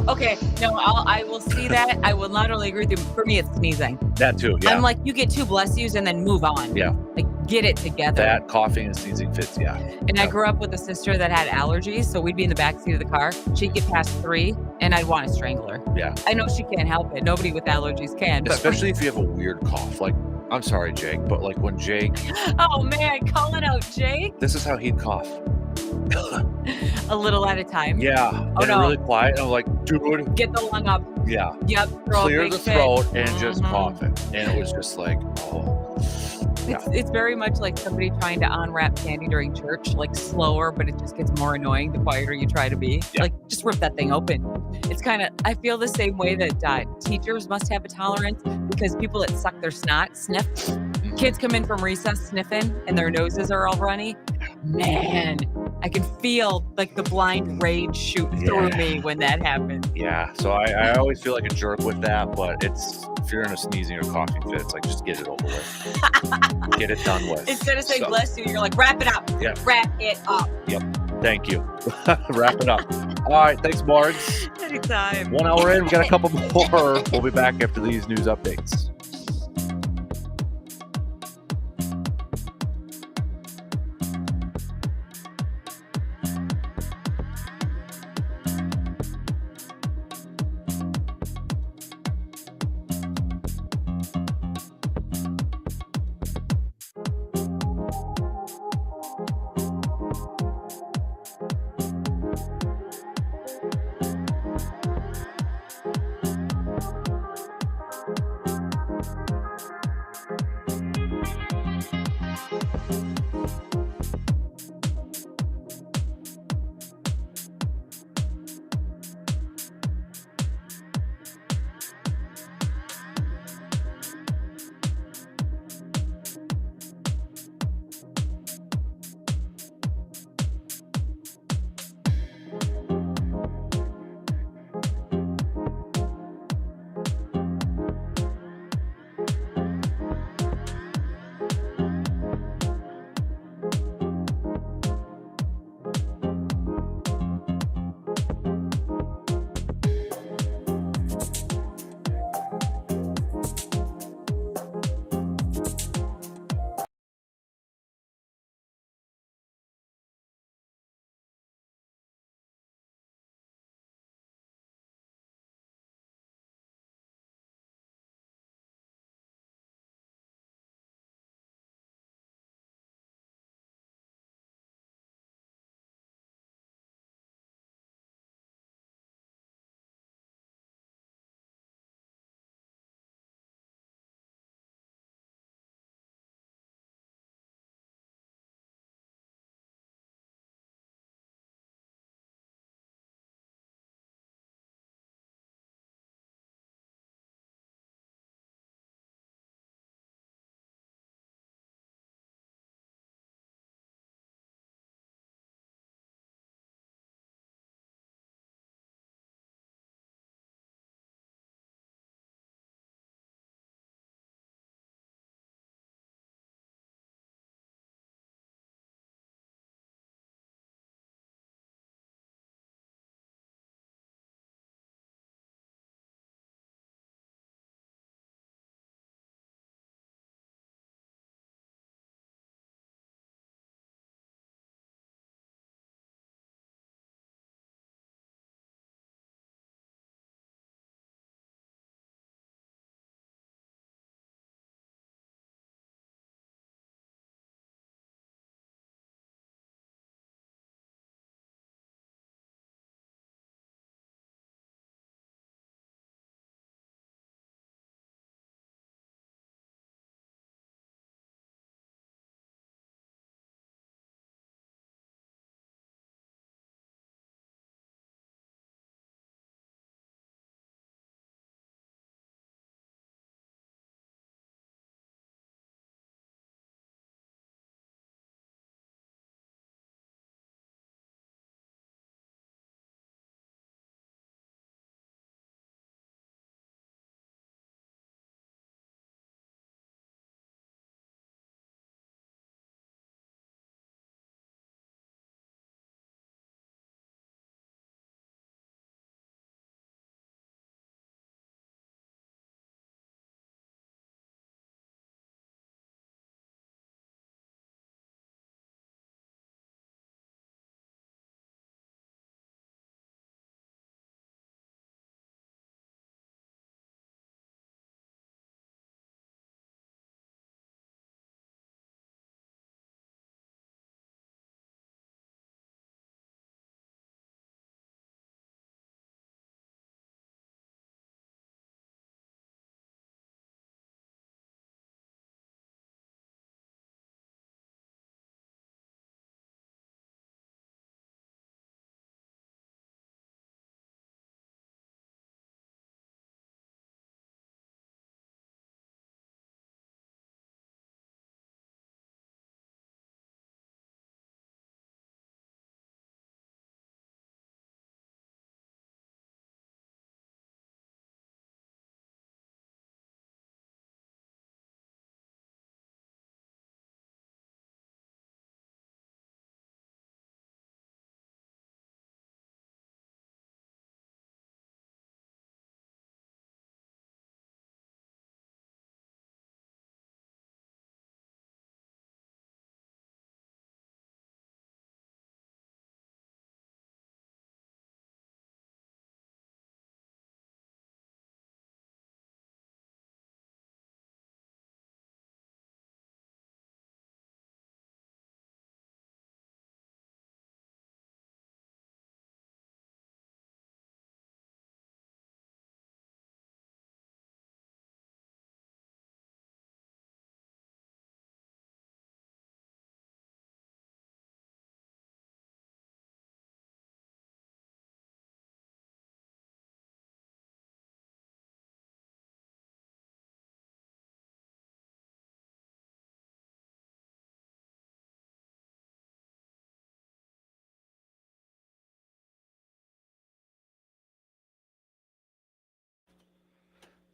Okay, no, I will see that. I will not only agree with you. For me, it's sneezing. That too, yeah. I'm like, you get 2 bless yous and then move on. Yeah. Like, get it together. That coughing and sneezing fits, yeah. And I grew up with a sister that had allergies, so we'd be in the backseat of the car. She'd get past 3, and I'd want to strangle her. Yeah. I know she can't help it. Nobody with allergies can. But Especially if you have a weird cough. Like, I'm sorry, Jake, but like when Jake, oh man, calling out Jake this is how he'd cough. a little at a time. Yeah. Oh, and no. really quiet. And I'm like, dude. Get the lung up. Yeah. Yep. Throw a Clear big the fit. throat and just Mhm. cough it. And it was just like, oh. Yeah. It's very much like somebody trying to unwrap candy during church, like slower, but it just gets more annoying the quieter you try to be. Yeah. Like, just rip that thing open. It's kind of, I feel the same way that teachers must have a tolerance because people that suck their snot sniff. Kids come in from recess sniffing and their noses are all runny. Man, I can feel like the blind rage shoot through me when that happens. Yeah. So I always feel like a jerk with that, but it's, if you're in a sneezing or coughing fit, it's like, just get it over with. Get it done with. Instead of saying So, bless you, you're like, wrap it up. Yeah. Wrap it up. Thank you. Wrap it up. All right. Thanks, Margs. Anytime. 1 hour in, we got a couple more. We'll be back after these news updates.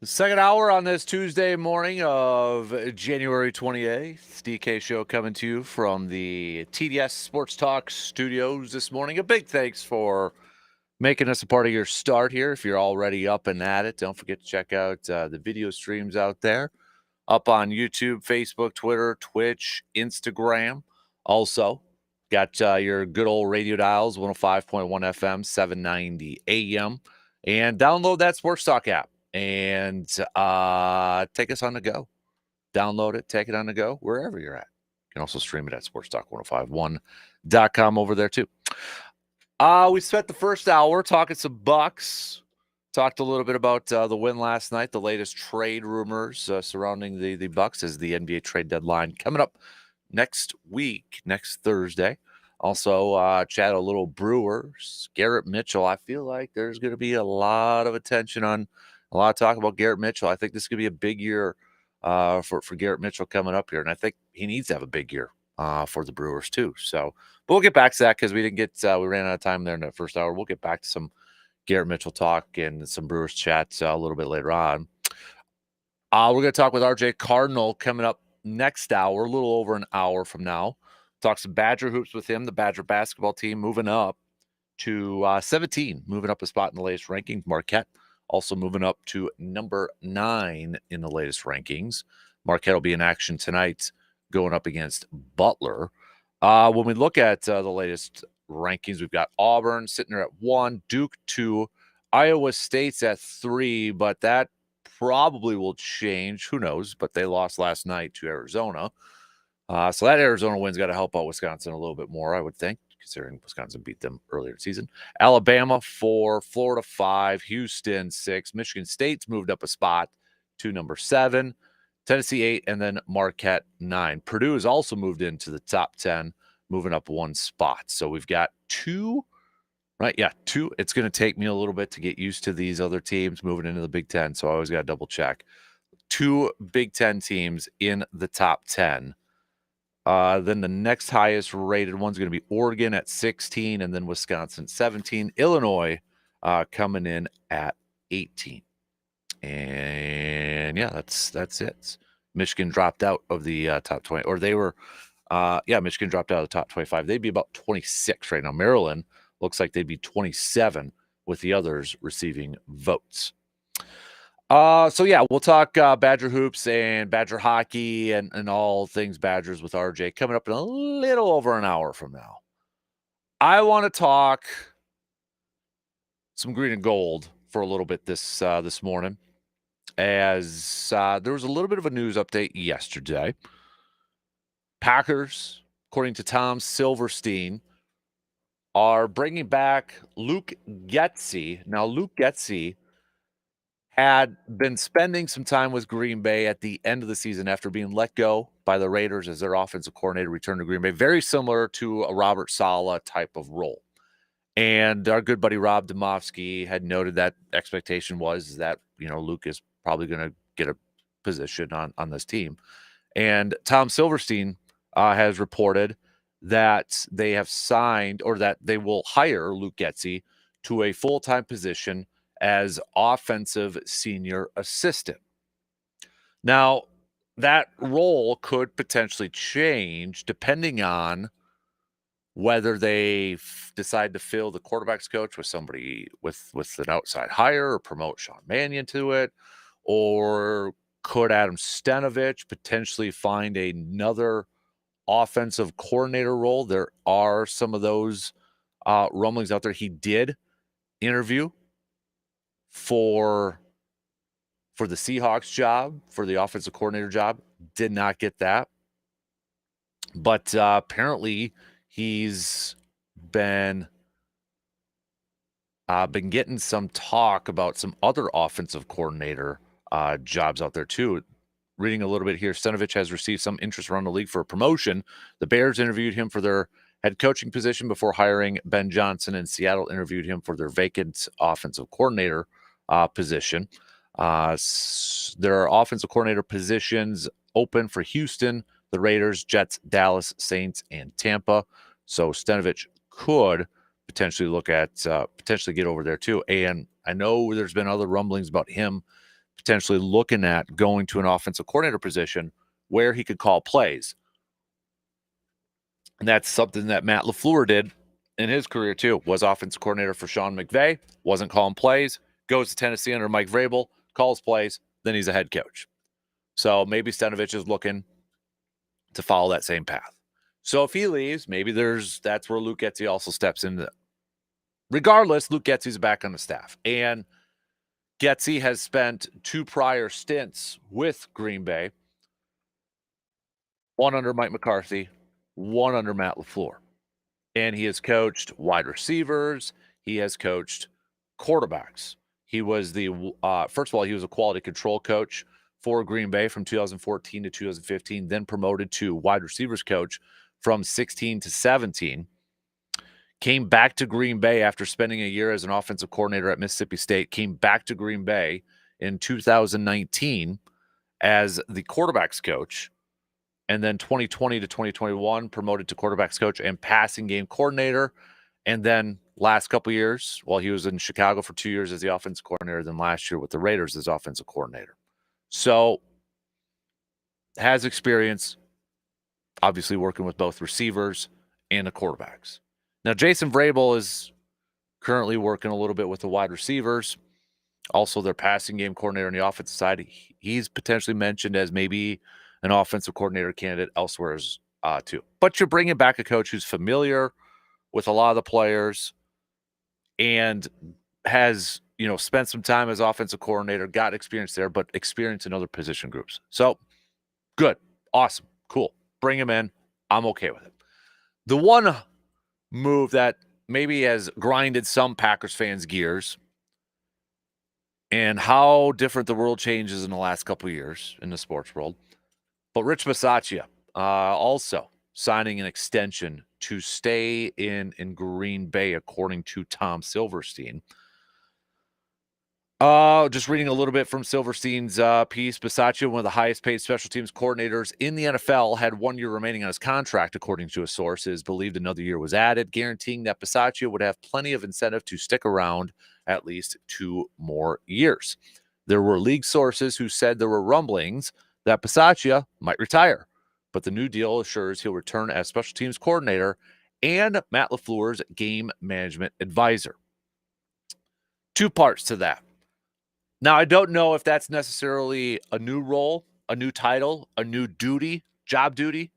The second hour on this Tuesday morning of January 28th. DK Show coming to you from the TDS Sports Talk studios this morning. A big thanks for making us a part of your start here. If you're already up and at it, don't forget to check out the video streams out there. Up on YouTube, Facebook, Twitter, Twitch, Instagram. Also, got your good old radio dials, 105.1 FM, 790 AM. And download that Sports Talk app and take us on the go. Download it, take it on the go, wherever you're at. You can also stream it at sportstalk1051.com over there, too. We spent the first hour talking some Bucks. Talked a little bit about the win last night, the latest trade rumors surrounding the Bucks as the NBA trade deadline coming up next week, next Thursday. Also, chat a little Brewers. Garrett Mitchell. I feel like there's going to be a lot of attention on a lot of talk about Garrett Mitchell. I think this could be a big year for Garrett Mitchell coming up here, and I think he needs to have a big year for the Brewers too. So, but we'll get back to that because we didn't get we ran out of time there in the first hour. We'll get back to some Garrett Mitchell talk and some Brewers chat a little bit later on. We're going to talk with RJ Cardinal coming up next hour, a little over an hour from now. Talk some Badger hoops with him, the Badger basketball team moving up to 17, moving up a spot in the latest rankings. Marquette also moving up to number 9 in the latest rankings. Marquette will be in action tonight going up against Butler. When we look at the latest rankings, we've got Auburn sitting there at 1, Duke 2, Iowa State's at 3, but that probably will change. Who knows? But they lost last night to Arizona. So that Arizona win's got to help out Wisconsin a little bit more, I would think, considering Wisconsin beat them earlier this season. Alabama 4, Florida 5, Houston 6, Michigan State's moved up a spot to number 7, Tennessee 8, and then Marquette 9. Purdue has also moved into the top 10, moving up 1 spot. So we've got 2, right? Yeah, 2. It's going to take me a little bit to get used to these other teams moving into the Big Ten, so I always got to double check. 2 Big Ten teams in the top 10. Then the next highest rated one's going to be Oregon at 16, and then Wisconsin 17. Illinois coming in at 18. And yeah, that's it. Michigan dropped out of the top 20, or they were, Michigan dropped out of the top 25. They'd be about 26 right now. Maryland looks like they'd be 27 with the others receiving votes. So yeah, we'll talk Badger hoops and Badger hockey and all things Badgers with RJ coming up in a little over an hour from now. I want to talk some green and gold for a little bit this morning, as there was a little bit of a news update yesterday. Packers, according to Tom Silverstein, are bringing back Luke Getsy. Now, Luke Getsy had been spending some time with Green Bay at the end of the season after being let go by the Raiders as their offensive coordinator returned to Green Bay, very similar to a Robert Saleh type of role. And our good buddy Rob Domofsky had noted that expectation was that, Luke is probably going to get a position on this team. And Tom Silverstein has reported that they have signed, or that they will hire Luke Getsy to a full-time position as offensive senior assistant. Now, that role could potentially change depending on whether they decide to fill the quarterback's coach with somebody with an outside hire, or promote Sean Mannion to it, or could Adam Stenovich potentially find another offensive coordinator role? There are some of those rumblings out there. He did interview for the Seahawks job, for the offensive coordinator job, did not get that. But apparently he's been getting some talk about some other offensive coordinator jobs out there too. Reading a little bit here, Stenovich has received some interest around the league for a promotion. The Bears interviewed him for their head coaching position before hiring Ben Johnson, and Seattle interviewed him for their vacant offensive coordinator position. There are offensive coordinator positions open for Houston, the Raiders, Jets, Dallas, Saints, and Tampa. So Stenovich could potentially look at potentially get over there too. And I know there's been other rumblings about him potentially looking at going to an offensive coordinator position where he could call plays. And that's something that Matt LaFleur did in his career too. Was offensive coordinator for Sean McVay, wasn't calling plays, goes to Tennessee under Mike Vrabel, calls plays, then he's a head coach. So maybe Stenovich is looking to follow that same path. So if he leaves, maybe that's where Luke Getsy also steps into. Regardless, Luke Getsy's back on the staff. And Getsy has spent 2 prior stints with Green Bay, one under Mike McCarthy, one under Matt LaFleur. And he has coached wide receivers. He has coached quarterbacks. He was first of all, he was a quality control coach for Green Bay from 2014 to 2015, then promoted to wide receivers coach from 16 to 17. Came back to Green Bay after spending a year as an offensive coordinator at Mississippi State, came back to Green Bay in 2019 as the quarterbacks coach, and then 2020 to 2021 promoted to quarterbacks coach and passing game coordinator. And then last couple years, while he was in Chicago for 2 years as the offensive coordinator, then last year with the Raiders as offensive coordinator. So has experience, obviously working with both receivers and the quarterbacks. Now, Jason Vrabel is currently working a little bit with the wide receivers, also their passing game coordinator on the offensive side. He's potentially mentioned as maybe an offensive coordinator candidate elsewhere too. But you're bringing back a coach who's familiar with a lot of the players and has, spent some time as offensive coordinator, got experience there, but experience in other position groups. So good, awesome, cool. Bring him in. I'm okay with it. The one move that maybe has grinded some Packers fans' gears, and how different the world changes in the last couple of years in the sports world. But Rich Bisaccia also signing an extension to stay in Green Bay, according to Tom Silverstein. Just reading a little bit from Silverstein's piece. Bisaccia, one of the highest paid special teams coordinators in the NFL, had 1 year remaining on his contract, according to a source. It is believed another year was added, guaranteeing that Bisaccia would have plenty of incentive to stick around at least 2 more years. There were league sources who said there were rumblings that Bisaccia might retire, but the new deal assures he'll return as special teams coordinator and Matt LaFleur's game management advisor. 2 parts to that. Now, I don't know if that's necessarily a new role, a new title, a new job duty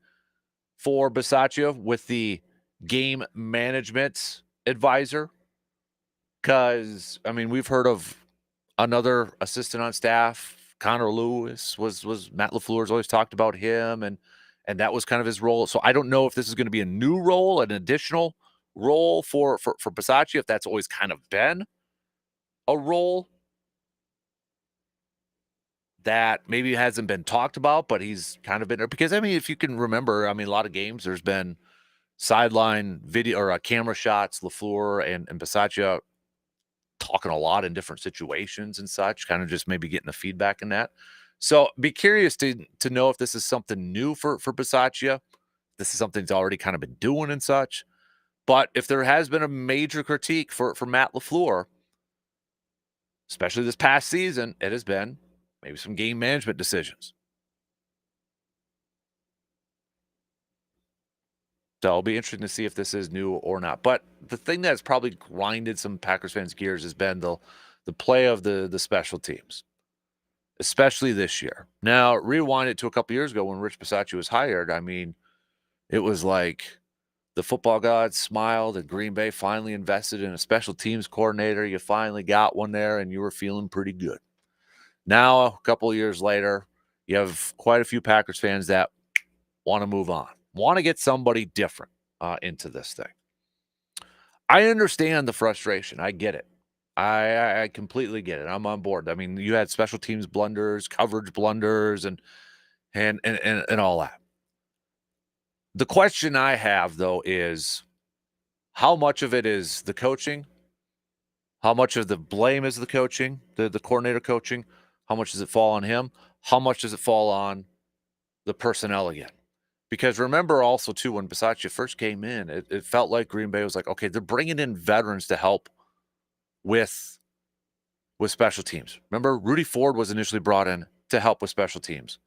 for Bisaccia with the game management advisor. Because, we've heard of another assistant on staff, Connor Lewis, was Matt LaFleur's always talked about him, and that was kind of his role. So I don't know if this is going to be a new role, an additional role for Bisaccia, if that's always kind of been a role that maybe hasn't been talked about, but he's kind of been there. Because, if you can remember, a lot of games, there's been sideline video or camera shots, LaFleur and Bisaccia talking a lot in different situations and such, kind of just maybe getting the feedback in that. So be curious to know if this is something new for Bisaccia. This is something he's already kind of been doing and such. But if there has been a major critique for Matt LaFleur, especially this past season, it has been maybe some game management decisions. So it'll be interesting to see if this is new or not. But the thing that's probably grinded some Packers fans' gears has been the play of the special teams, especially this year. Now, rewind it to a couple years ago when Rich Bisaccia was hired. It was like the football gods smiled and Green Bay finally invested in a special teams coordinator. You finally got one there and you were feeling pretty good. Now, a couple of years later, you have quite a few Packers fans that want to move on, want to get somebody different into this thing. I understand the frustration. I get it. I completely get it. I'm on board. You had special teams blunders, coverage blunders, and all that. The question I have, though, is how much of it is the coaching? How much of the blame is the coaching, the coordinator coaching? How much does it fall on him? How much does it fall on the personnel again? Because remember also, too, when Bisaccia first came in, it felt like Green Bay was like, okay, they're bringing in veterans to help with with special teams. Remember, Rudy Ford was initially brought in to help with special teams.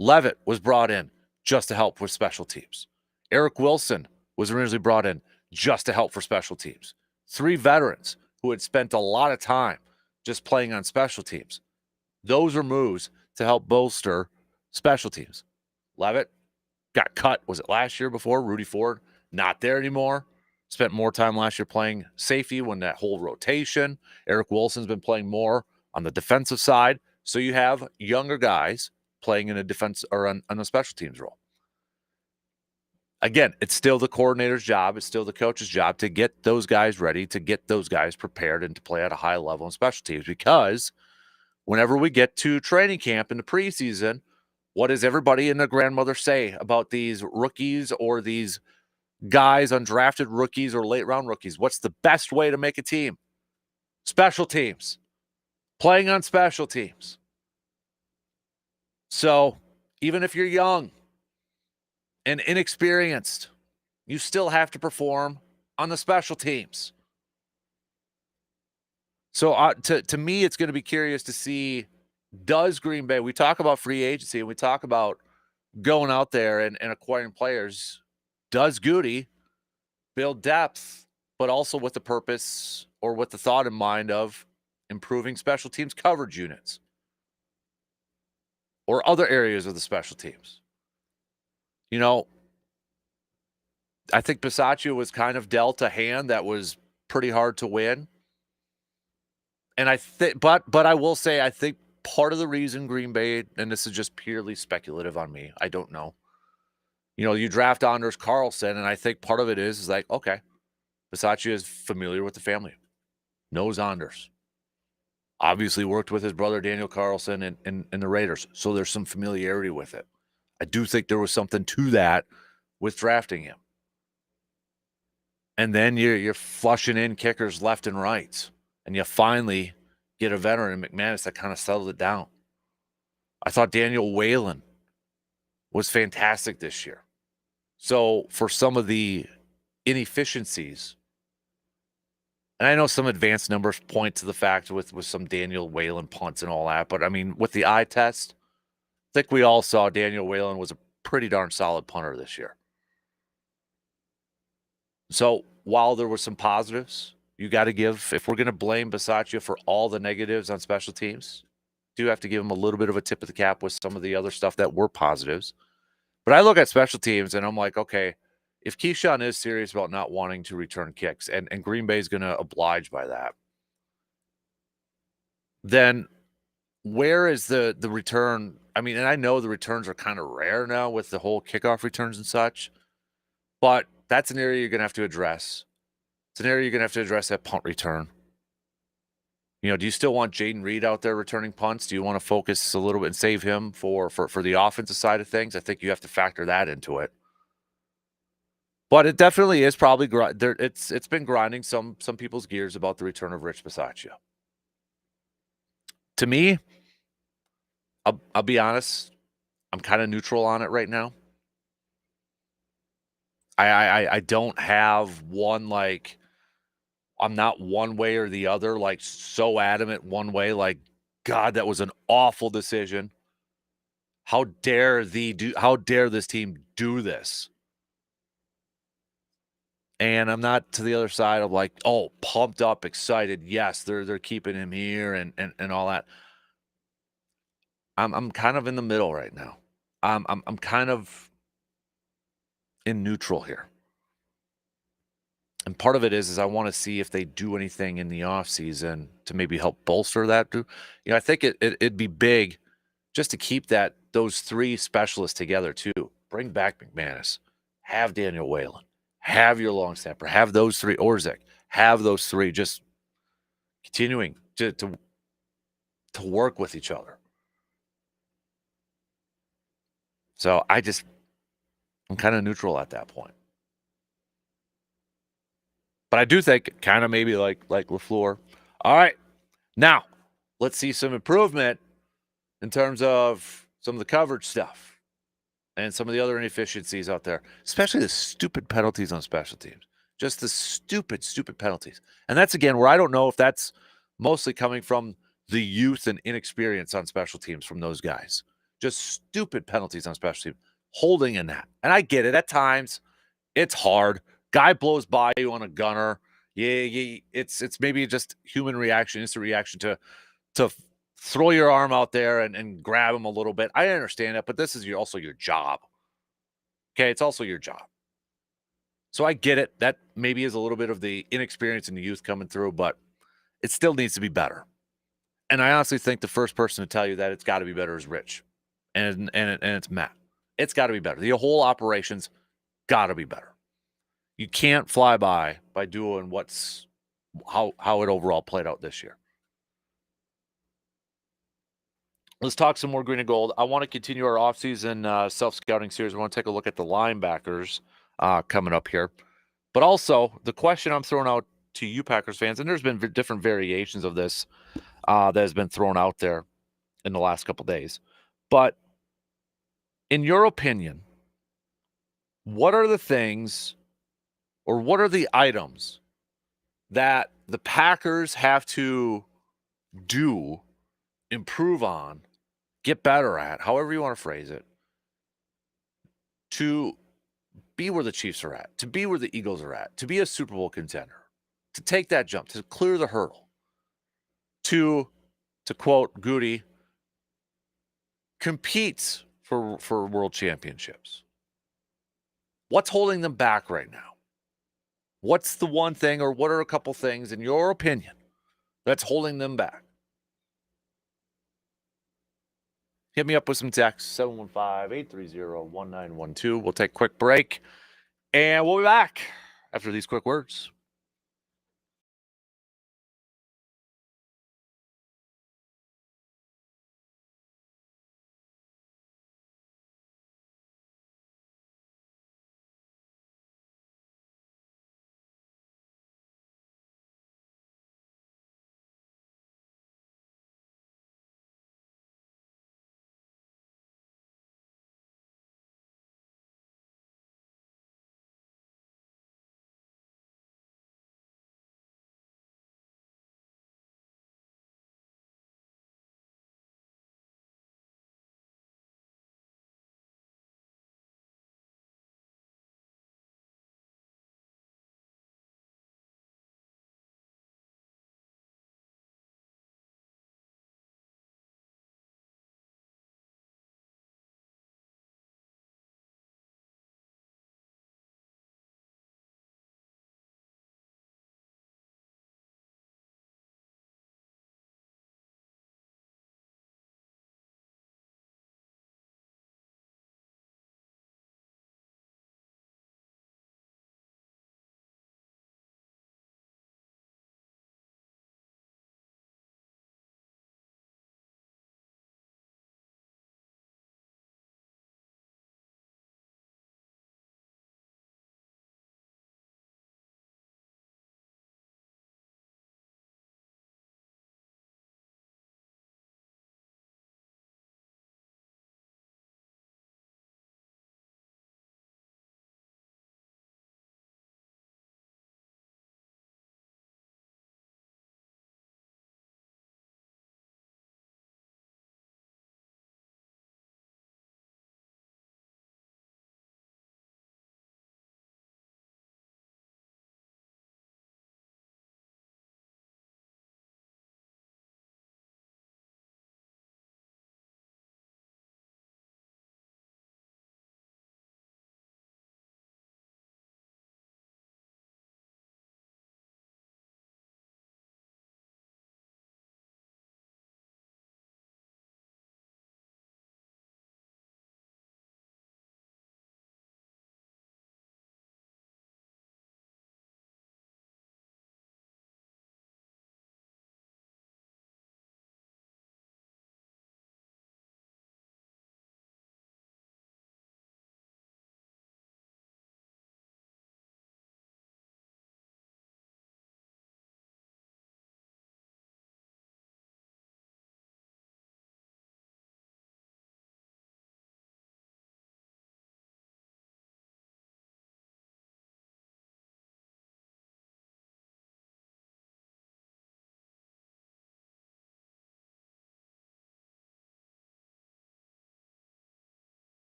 Levitt was brought in just to help with special teams. Eric Wilson was originally brought in just to help for special teams. 3 veterans who had spent a lot of time just playing on special teams. Those are moves to help bolster special teams. Levitt got cut, was it last year before? Rudy Ford, not there anymore. Spent more time last year playing safety when that whole rotation. Eric Wilson's been playing more on the defensive side. So you have younger guys playing in a defense or on a special teams role. Again, it's still the coordinator's job. It's still the coach's job to get those guys ready, to get those guys prepared and to play at a high level in special teams. Because whenever we get to training camp in the preseason, what does everybody and their grandmother say about these rookies or these guys, undrafted rookies or late round rookies? What's the best way to make a team? Special teams. Playing on special teams. So even if you're young and inexperienced, you still have to perform on the special teams. So to me, it's going to be curious to see, does Green Bay, we talk about free agency and we talk about going out there and acquiring players, does Goody build depth, but also with the purpose or with the thought in mind of improving special teams coverage units or other areas of the special teams? You know, I think Bisaccia was kind of dealt a hand that was pretty hard to win. And I think, but I will say, I think part of the reason Green Bay, and this is just purely speculative on me, I don't know. You know, you draft Anders Carlson, and I think part of it is like, okay, Bisaccia is familiar with the family, knows Anders. Obviously worked with his brother Daniel Carlson in the Raiders, so there's some familiarity with it. I do think there was something to that with drafting him. And then you're flushing in kickers left and right, and you finally get a veteran in McManus that kind of settled it down. I thought Daniel Whalen was fantastic this year. So for some of the inefficiencies, and I know some advanced numbers point to the fact with some Daniel Whalen punts and all that, but I mean, with the eye test, I think we all saw Daniel Whalen was a pretty darn solid punter this year. So while there were some positives, you got to give, if we're going to blame Bisaccia for all the negatives on special teams, do have to give him a little bit of a tip of the cap with some of the other stuff that were positives. But I look at special teams and I'm like, okay, if Keyshawn is serious about not wanting to return kicks and Green Bay is going to oblige by that, then where is the return? I mean, and I know the returns are kind of rare now with the whole kickoff returns and such, but that's an area you're going to have to address. It's an area you're going to have to address that punt return. You know, do you still want Jaden Reed out there returning punts? Do you want to focus a little bit and save him for the offensive side of things? I think you have to factor that into it. But it definitely is probably it's been grinding some people's gears about the return of Rich Bisaccia. To me, I'll be honest, I'm kind of neutral on it right now. I don't have one, like, I'm not one way or the other, like so adamant one way, like, God, that was an awful decision. How dare this team do this? And I'm not to the other side of like, oh, pumped up, excited. Yes, they're keeping him here and all that. I'm kind of in the middle right now. I'm kind of in neutral here. And part of it is I want to see if they do anything in the offseason to maybe help bolster that. You know, I think it'd be big just to keep those 3 specialists together too. Bring back McManus, have Daniel Whalen, have your long snapper, have those 3, Orzik, have those 3 just continuing to work with each other. So I'm kind of neutral at that point. But I do think kind of maybe like LaFleur. All right, now let's see some improvement in terms of some of the coverage stuff and some of the other inefficiencies out there, especially the stupid penalties on special teams. Just the stupid penalties. And that's, again, where I don't know if that's mostly coming from the youth and inexperience on special teams from those guys. Just stupid penalties on special teams, holding in that. And I get it at times. It's hard. Guy blows by you on a gunner. Yeah, it's maybe just human reaction. It's a reaction to throw your arm out there and grab him a little bit. I understand that, but this is also your job. Okay, it's also your job. So I get it. That maybe is a little bit of the inexperience and the youth coming through, but it still needs to be better. And I honestly think the first person to tell you that it's got to be better is Rich, and it's Matt. It's got to be better. The whole operations got to be better. You can't fly by doing how it overall played out this year. Let's talk some more green and gold. I want to continue our offseason self-scouting series. I want to take a look at the linebackers coming up here. But also, the question I'm throwing out to you Packers fans, and there's been different variations of this that has been thrown out there in the last couple days. But in your opinion, what are the things or what are the items that the Packers have to do, improve on, get better at, however you want to phrase it, to be where the Chiefs are at, to be where the Eagles are at, to be a Super Bowl contender, to take that jump, to clear the hurdle, to quote Goody, compete for world championships? What's holding them back right now? What's the one thing, or what are a couple things, in your opinion, that's holding them back? Hit me up with some text, 715-830-1912. We'll take a quick break, and we'll be back after these quick words.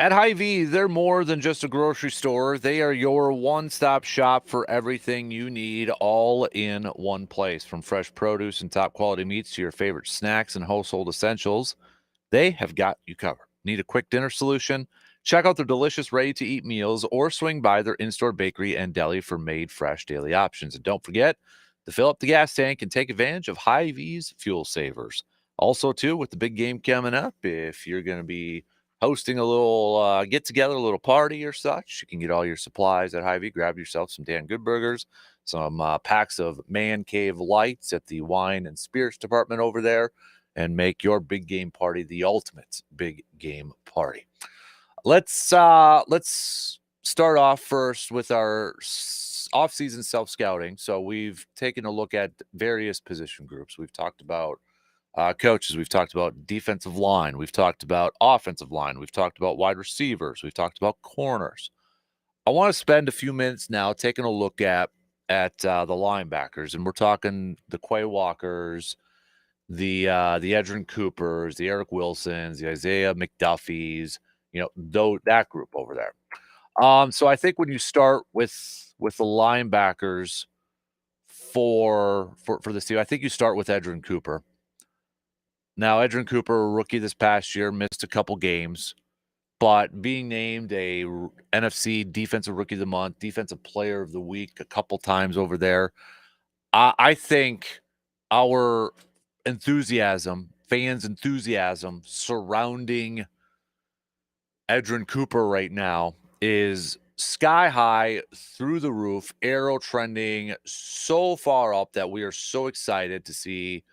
At Hy-Vee, they're more than just a grocery store. They are your one-stop shop for everything you need, all in one place. From fresh produce and top-quality meats to your favorite snacks and household essentials, they have got you covered. Need a quick dinner solution? Check out their delicious ready-to-eat meals or swing by their in-store bakery and deli for made fresh daily options. And don't forget to fill up the gas tank and take advantage of Hy-Vee's fuel savers. Also, too, with the big game coming up, if you're going to be hosting a little get together, a little party or such, you can get all your supplies at Hy-Vee. Grab yourself some Dan Good Burgers, some packs of Man Cave Lights at the wine and spirits department over there, and make your big game party the ultimate big game party. Let's start off first with our off-season self-scouting. So we've taken a look at various position groups. We've talked about coaches. We've talked about defensive line. We've talked about offensive line. We've talked about wide receivers. We've talked about corners. I want to spend a few minutes now taking a look at the linebackers, and we're talking the Quay Walkers, the Edgerrin Coopers, the Eric Wilsons, the Isaiah McDuffies, that group over there. So I think when you start with the linebackers for this team, I think you start with Edgerrin Cooper. Now, Edgerrin Cooper, a rookie this past year, missed a couple games, but being named a NFC Defensive Rookie of the Month, Defensive Player of the Week a couple times over there, I think our fans' enthusiasm surrounding Edgerrin Cooper right now is sky high, through the roof, arrow trending so far up that we are so excited to see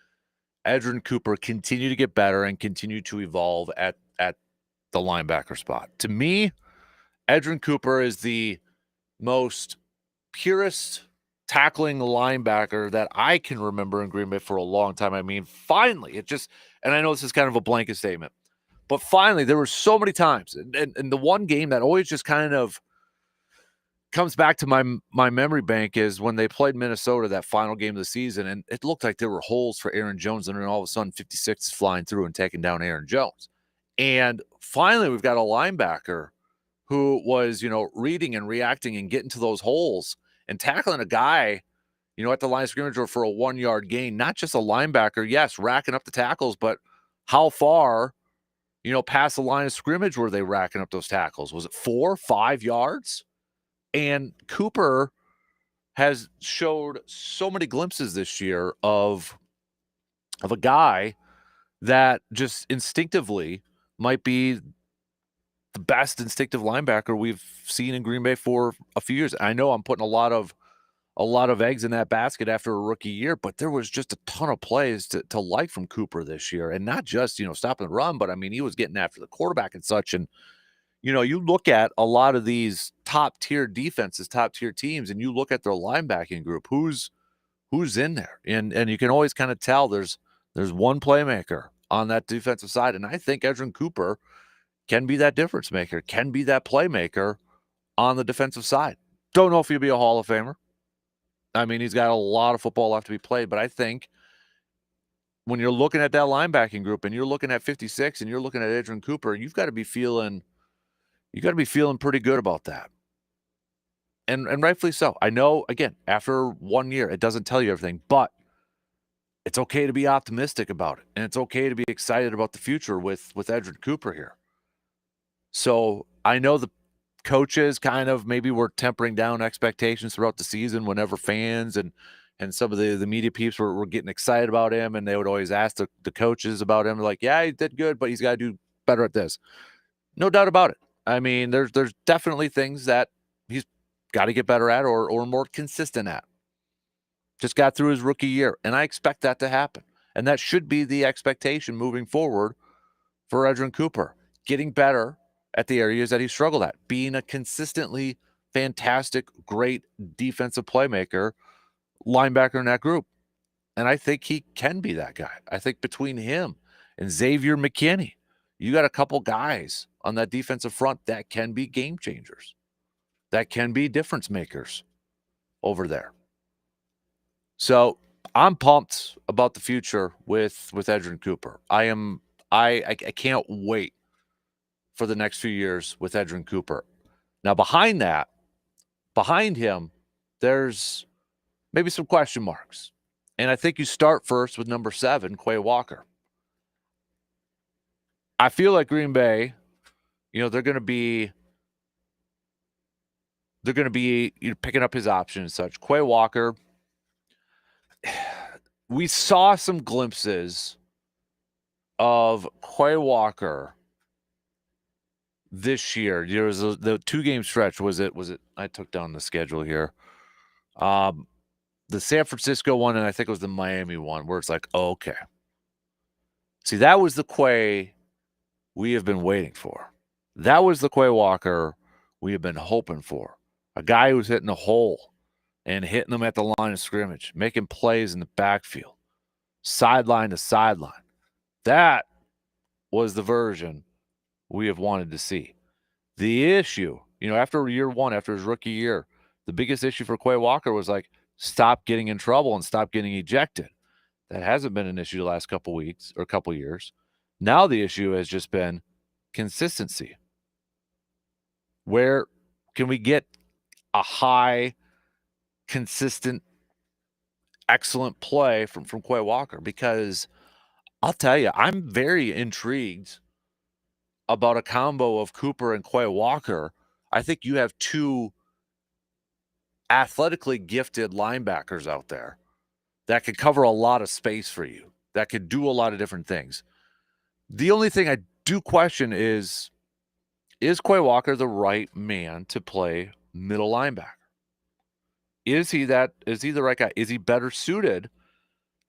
Edgerrin Cooper continue to get better and continue to evolve at the linebacker spot. To me, Edgerrin Cooper is the most purest tackling linebacker that I can remember in Green Bay for a long time. I mean, finally, and I know this is kind of a blanket statement, but finally, there were so many times, and the one game that always just kind of comes back to my memory bank is when they played Minnesota, that final game of the season, and it looked like there were holes for Aaron Jones, and then all of a sudden 56 is flying through and taking down Aaron Jones. And finally, we've got a linebacker who was, reading and reacting and getting to those holes and tackling a guy, at the line of scrimmage for a 1-yard gain. Not just a linebacker, yes, racking up the tackles, but how far, past the line of scrimmage were they racking up those tackles? Was it 4, 5 yards? And Cooper has showed so many glimpses this year of a guy that just instinctively might be the best instinctive linebacker we've seen in Green Bay for a few years. I know I'm putting a lot of eggs in that basket after a rookie year, but there was just a ton of plays to like from Cooper this year, and not just, stopping the run, but I mean, he was getting after the quarterback and such. And you look at a lot of these top-tier defenses, top-tier teams, and you look at their linebacking group, who's in there. And you can always kind of tell there's one playmaker on that defensive side, and I think Edgerrin Cooper can be that difference maker, can be that playmaker on the defensive side. Don't know if he'll be a Hall of Famer. I mean, he's got a lot of football left to be played, but I think when you're looking at that linebacking group and you're looking at 56 and you're looking at Edgerrin Cooper, you've got to be feeling pretty good about that. And rightfully so. I know, again, after 1 year, it doesn't tell you everything, but it's okay to be optimistic about it. And it's okay to be excited about the future with Edgerrin Cooper here. So I know the coaches kind of maybe were tempering down expectations throughout the season whenever fans and some of the media peeps were getting excited about him, and they would always ask the coaches about him, like, yeah, he did good, but he's got to do better at this. No doubt about it. I mean, there's definitely things that he's got to get better at or more consistent at. Just got through his rookie year, and I expect that to happen. And that should be the expectation moving forward for Edgerrin Cooper, getting better at the areas that he struggled at, being a consistently fantastic, great defensive playmaker, linebacker in that group. And I think he can be that guy. I think between him and Xavier McKinney, you got a couple guys on that defensive front that can be game changers, that can be difference makers over there. So I'm pumped about the future with Edgerrin Cooper. I can't wait for the next few years with Edgerrin Cooper. Now, behind him, there's maybe some question marks. And I think you start first with number 7, Quay Walker. I feel like Green Bay, they're going to be picking up his option and such. Quay Walker, we saw some glimpses of Quay Walker this year. There was the 2-game stretch. Was it? I took down the schedule here. The San Francisco one, and I think it was the Miami one, where it's like, oh, okay. See, that was the Quay we have been waiting for. That was the Quay Walker we have been hoping for. A guy who's hitting a hole and hitting them at the line of scrimmage, making plays in the backfield, sideline to sideline. That was the version we have wanted to see. The issue, after year one, after his rookie year, the biggest issue for Quay Walker was like, stop getting in trouble and stop getting ejected. That hasn't been an issue the last couple weeks or couple years. Now the issue has just been consistency. Where can we get a high, consistent, excellent play from Quay Walker? Because I'll tell you, I'm very intrigued about a combo of Cooper and Quay Walker. I think you have 2 athletically gifted linebackers out there that could cover a lot of space for you, that could do a lot of different things. The only thing I do question is Quay Walker the right man to play middle linebacker? Is he the right guy? Is he better suited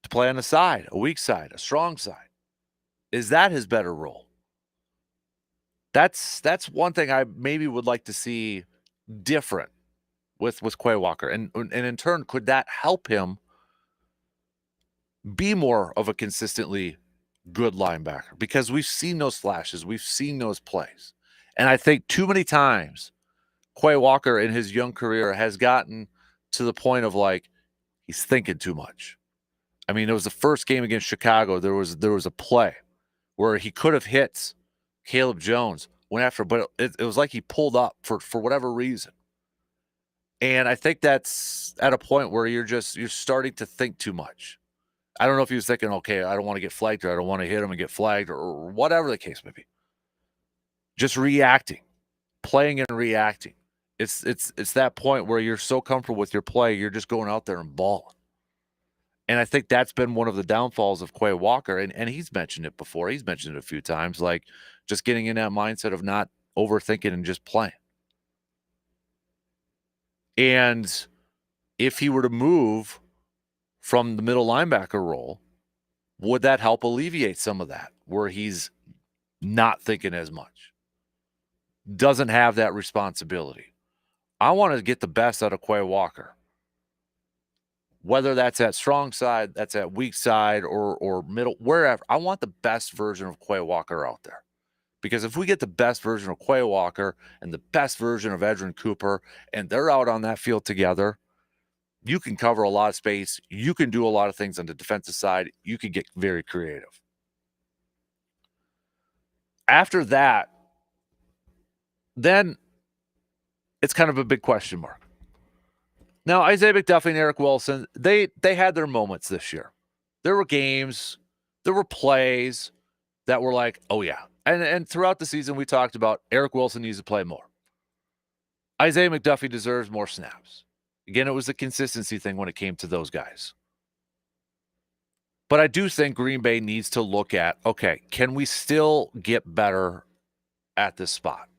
to play on the side, a weak side, a strong side? Is that his better role? That's one thing I maybe would like to see different with Quay Walker. And in turn, could that help him be more of a consistently good linebacker? Because we've seen those flashes. We've seen those plays. And I think too many times Quay Walker in his young career has gotten to the point of like, he's thinking too much. I mean, it was the first game against Chicago. There was a play where he could have hit Caleb Jones, went after, but it was like he pulled up for whatever reason. And I think that's at a point where you're starting to think too much. I don't know if he was thinking, okay, I don't want to get flagged, or I don't want to hit him and get flagged, or whatever the case may be. Just reacting, playing and reacting. It's that point where you're so comfortable with your play, you're just going out there and balling. And I think that's been one of the downfalls of Quay Walker, and he's mentioned it before. He's mentioned it a few times, like just getting in that mindset of not overthinking and just playing. And if he were to move from the middle linebacker role, would that help alleviate some of that, where he's not thinking as much, doesn't have that responsibility? I want to get the best out of Quay Walker. Whether that's at strong side, that's at weak side, or middle, wherever. I want the best version of Quay Walker out there. Because if we get the best version of Quay Walker and the best version of Edgerrin Cooper, and they're out on that field together, you can cover a lot of space. You can do a lot of things on the defensive side. You can get very creative. After that, then it's kind of a big question mark. Now, Isaiah McDuffie and Eric Wilson, they had their moments this year. There were games, there were plays that were like, oh yeah. And throughout the season, we talked about Eric Wilson needs to play more. Isaiah McDuffie deserves more snaps. Again, it was a consistency thing when it came to those guys. But I do think Green Bay needs to look at, okay, can we still get better at this spot?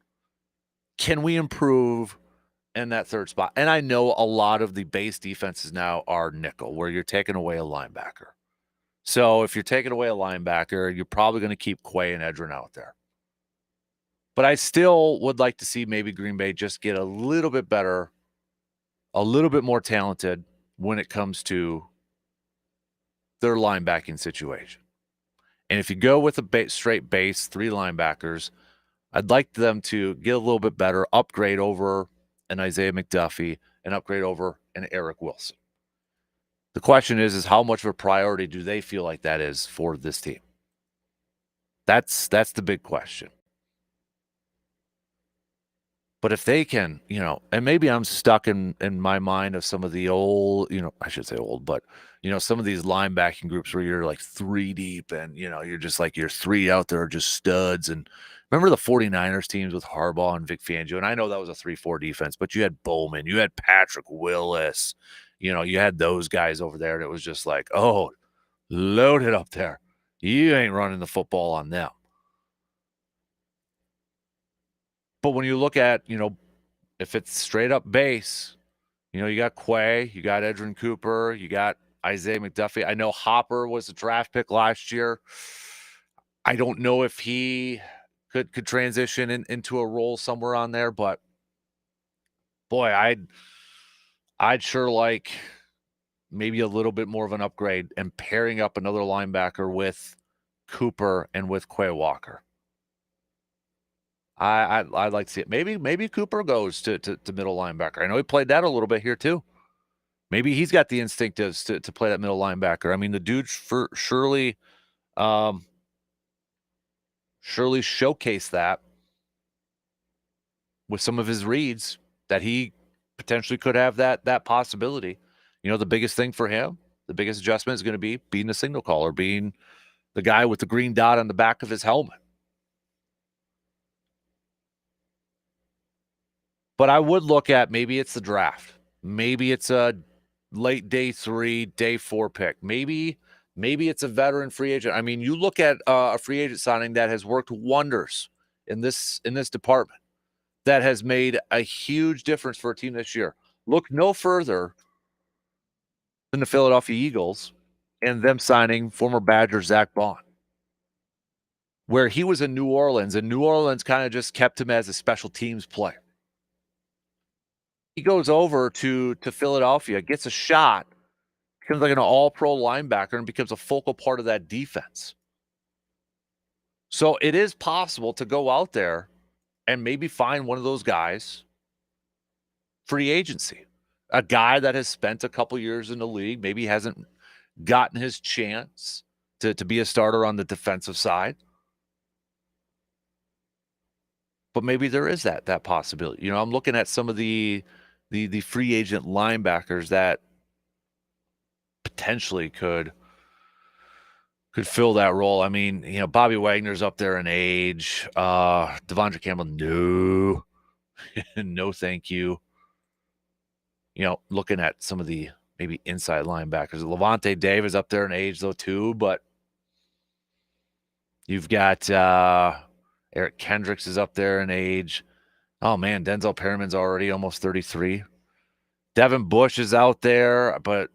Can we improve in that third spot? And I know a lot of the base defenses now are nickel, where you're taking away a linebacker. So if you're taking away a linebacker, you're probably going to keep Quay and Edgerrin out there. But I still would like to see maybe Green Bay just get a little bit better, a little bit more talented when it comes to their linebacking situation. And if you go with a straight base, 3 linebackers, I'd like them to get a little bit better, upgrade over an Isaiah McDuffie, and upgrade over an Eric Wilson. The question is how much of a priority do they feel like that is for this team? That's the big question. But if they can, and maybe I'm stuck in my mind of some of the old, I should say old, but some of these linebacking groups where you're like 3 deep and you're just like your 3 out there are just studs. And remember the 49ers teams with Harbaugh and Vic Fangio? And I know that was a 3-4 defense, but you had Bowman, you had Patrick Willis, you had those guys over there, and it was just like, oh, load it up there. You ain't running the football on them. But when you look at, if it's straight up base, you got Quay, you got Edrin Cooper, you got Isaiah McDuffie. I know Hopper was a draft pick last year. I don't know if he could transition into a role somewhere on there, but boy, I'd sure like maybe a little bit more of an upgrade and pairing up another linebacker with Cooper and with Quay Walker. I'd like to see it. Maybe Cooper goes to middle linebacker. I know he played that a little bit here too. Maybe he's got the instinctives to play that middle linebacker. I mean, the dude surely showcased that with some of his reads that he potentially could have that possibility. The biggest thing for him, the biggest adjustment is going to be being the signal caller, being the guy with the green dot on the back of his helmet. But I would look at maybe it's the draft. Maybe it's a late day 3, day 4 pick. Maybe it's a veteran free agent. I mean, you look at a free agent signing that has worked wonders in this department, that has made a huge difference for a team this year. Look no further than the Philadelphia Eagles and them signing former Badger Zach Bond, where he was in New Orleans, and New Orleans kind of just kept him as a special teams player. He goes over to Philadelphia, gets a shot, becomes like an all-pro linebacker, and becomes a focal part of that defense. So it is possible to go out there and maybe find one of those guys free agency. A guy that has spent a couple years in the league, maybe hasn't gotten his chance to be a starter on the defensive side. But maybe there is that possibility. I'm looking at some of the free agent linebackers that potentially could fill that role. I mean, Bobby Wagner's up there in age. Devondre Campbell, no. No, thank you. Looking at some of the maybe inside linebackers. Levante Davis up there in age, though, too. But you've got Eric Kendricks is up there in age. Oh, man, Denzel Perriman's already almost 33. Devin Bush is out there, but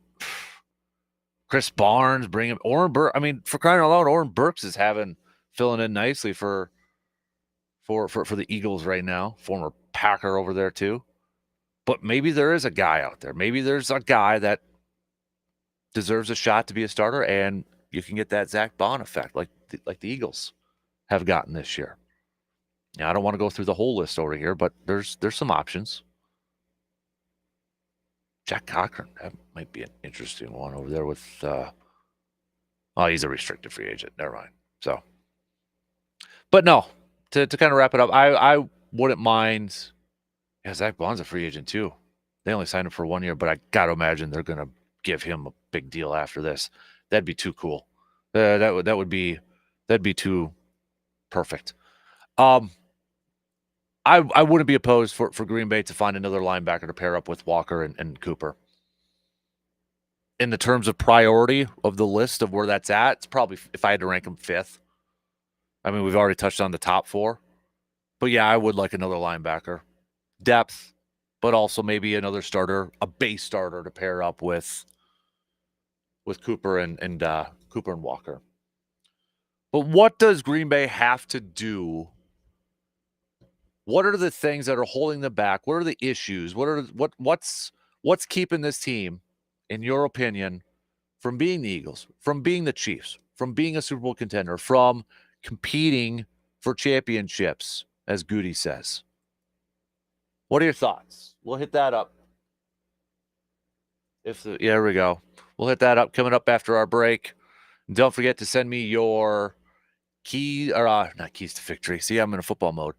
Chris Barnes, bring him. Oren Burke, I mean, for crying out loud, Oren Burks is filling in nicely for the Eagles right now. Former Packer over there, too. But maybe there is a guy out there. Maybe there's a guy that deserves a shot to be a starter, and you can get that Zach Bond effect like the Eagles have gotten this year. Now, I don't want to go through the whole list over here, but there's some options. Jack Cochran, that might be an interesting one over there with he's a restricted free agent. Never mind. So, but no, to kind of wrap it up, I wouldn't mind. Yeah, Zach Bond's a free agent too. They only signed him for 1 year, but I got to imagine they're going to give him a big deal after this. That'd be too cool. That'd be too perfect. I wouldn't be opposed for Green Bay to find another linebacker to pair up with Walker and Cooper. In the terms of priority of the list of where that's at, it's probably, if I had to rank them, 5th. I mean, we've already touched on the top 4. But yeah, I would like another linebacker. Depth, but also maybe another starter, a base starter to pair up with Cooper and Cooper and Walker. But what does Green Bay have to do? What are the things that are holding them back? What are the issues? What's keeping this team, in your opinion, from being the Eagles, from being the Chiefs, from being a Super Bowl contender, from competing for championships, as Goody says? What are your thoughts? We'll hit that up. There we go. We'll hit that up coming up after our break. And don't forget to send me your not keys to victory. See, I'm in a football mode.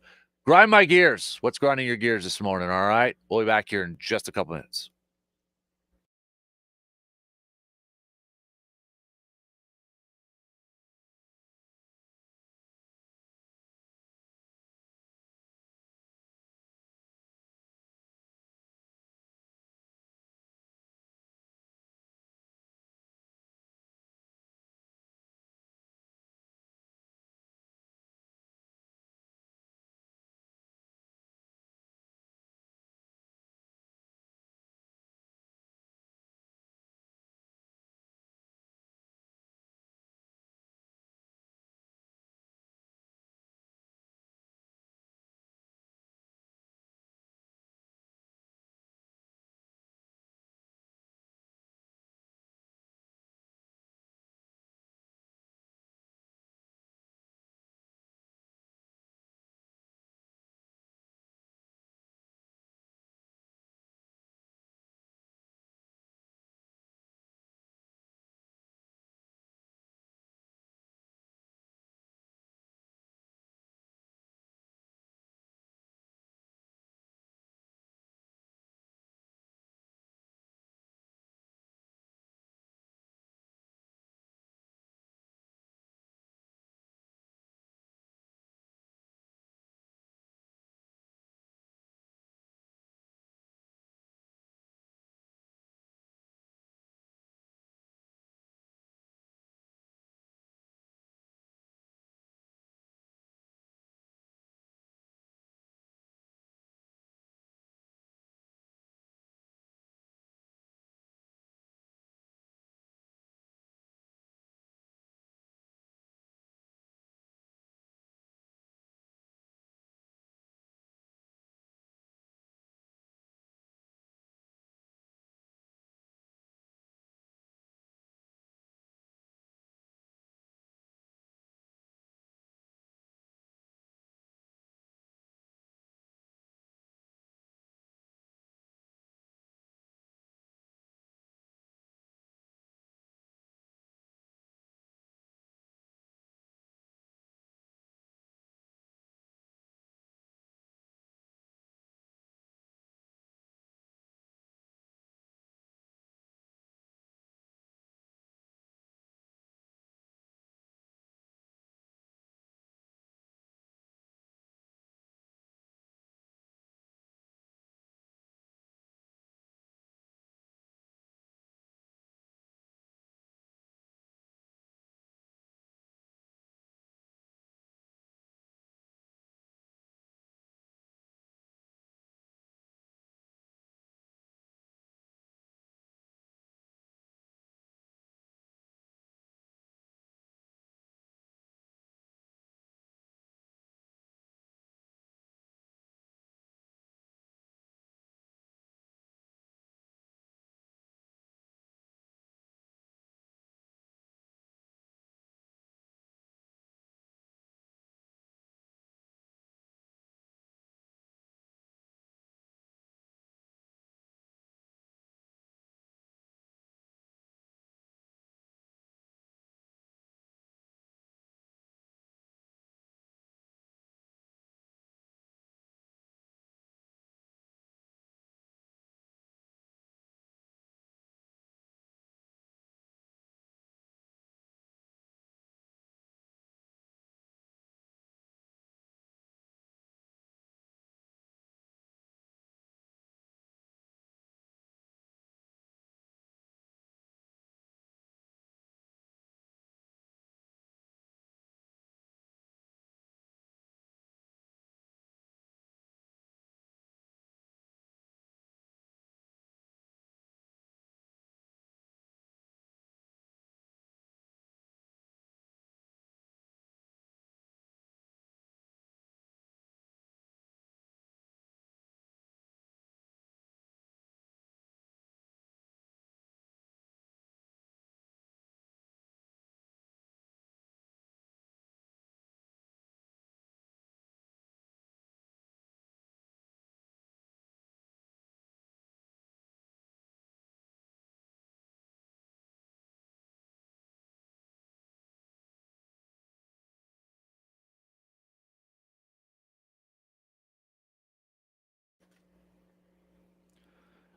Grind my gears. What's grinding your gears this morning? All right. We'll be back here in just a couple minutes.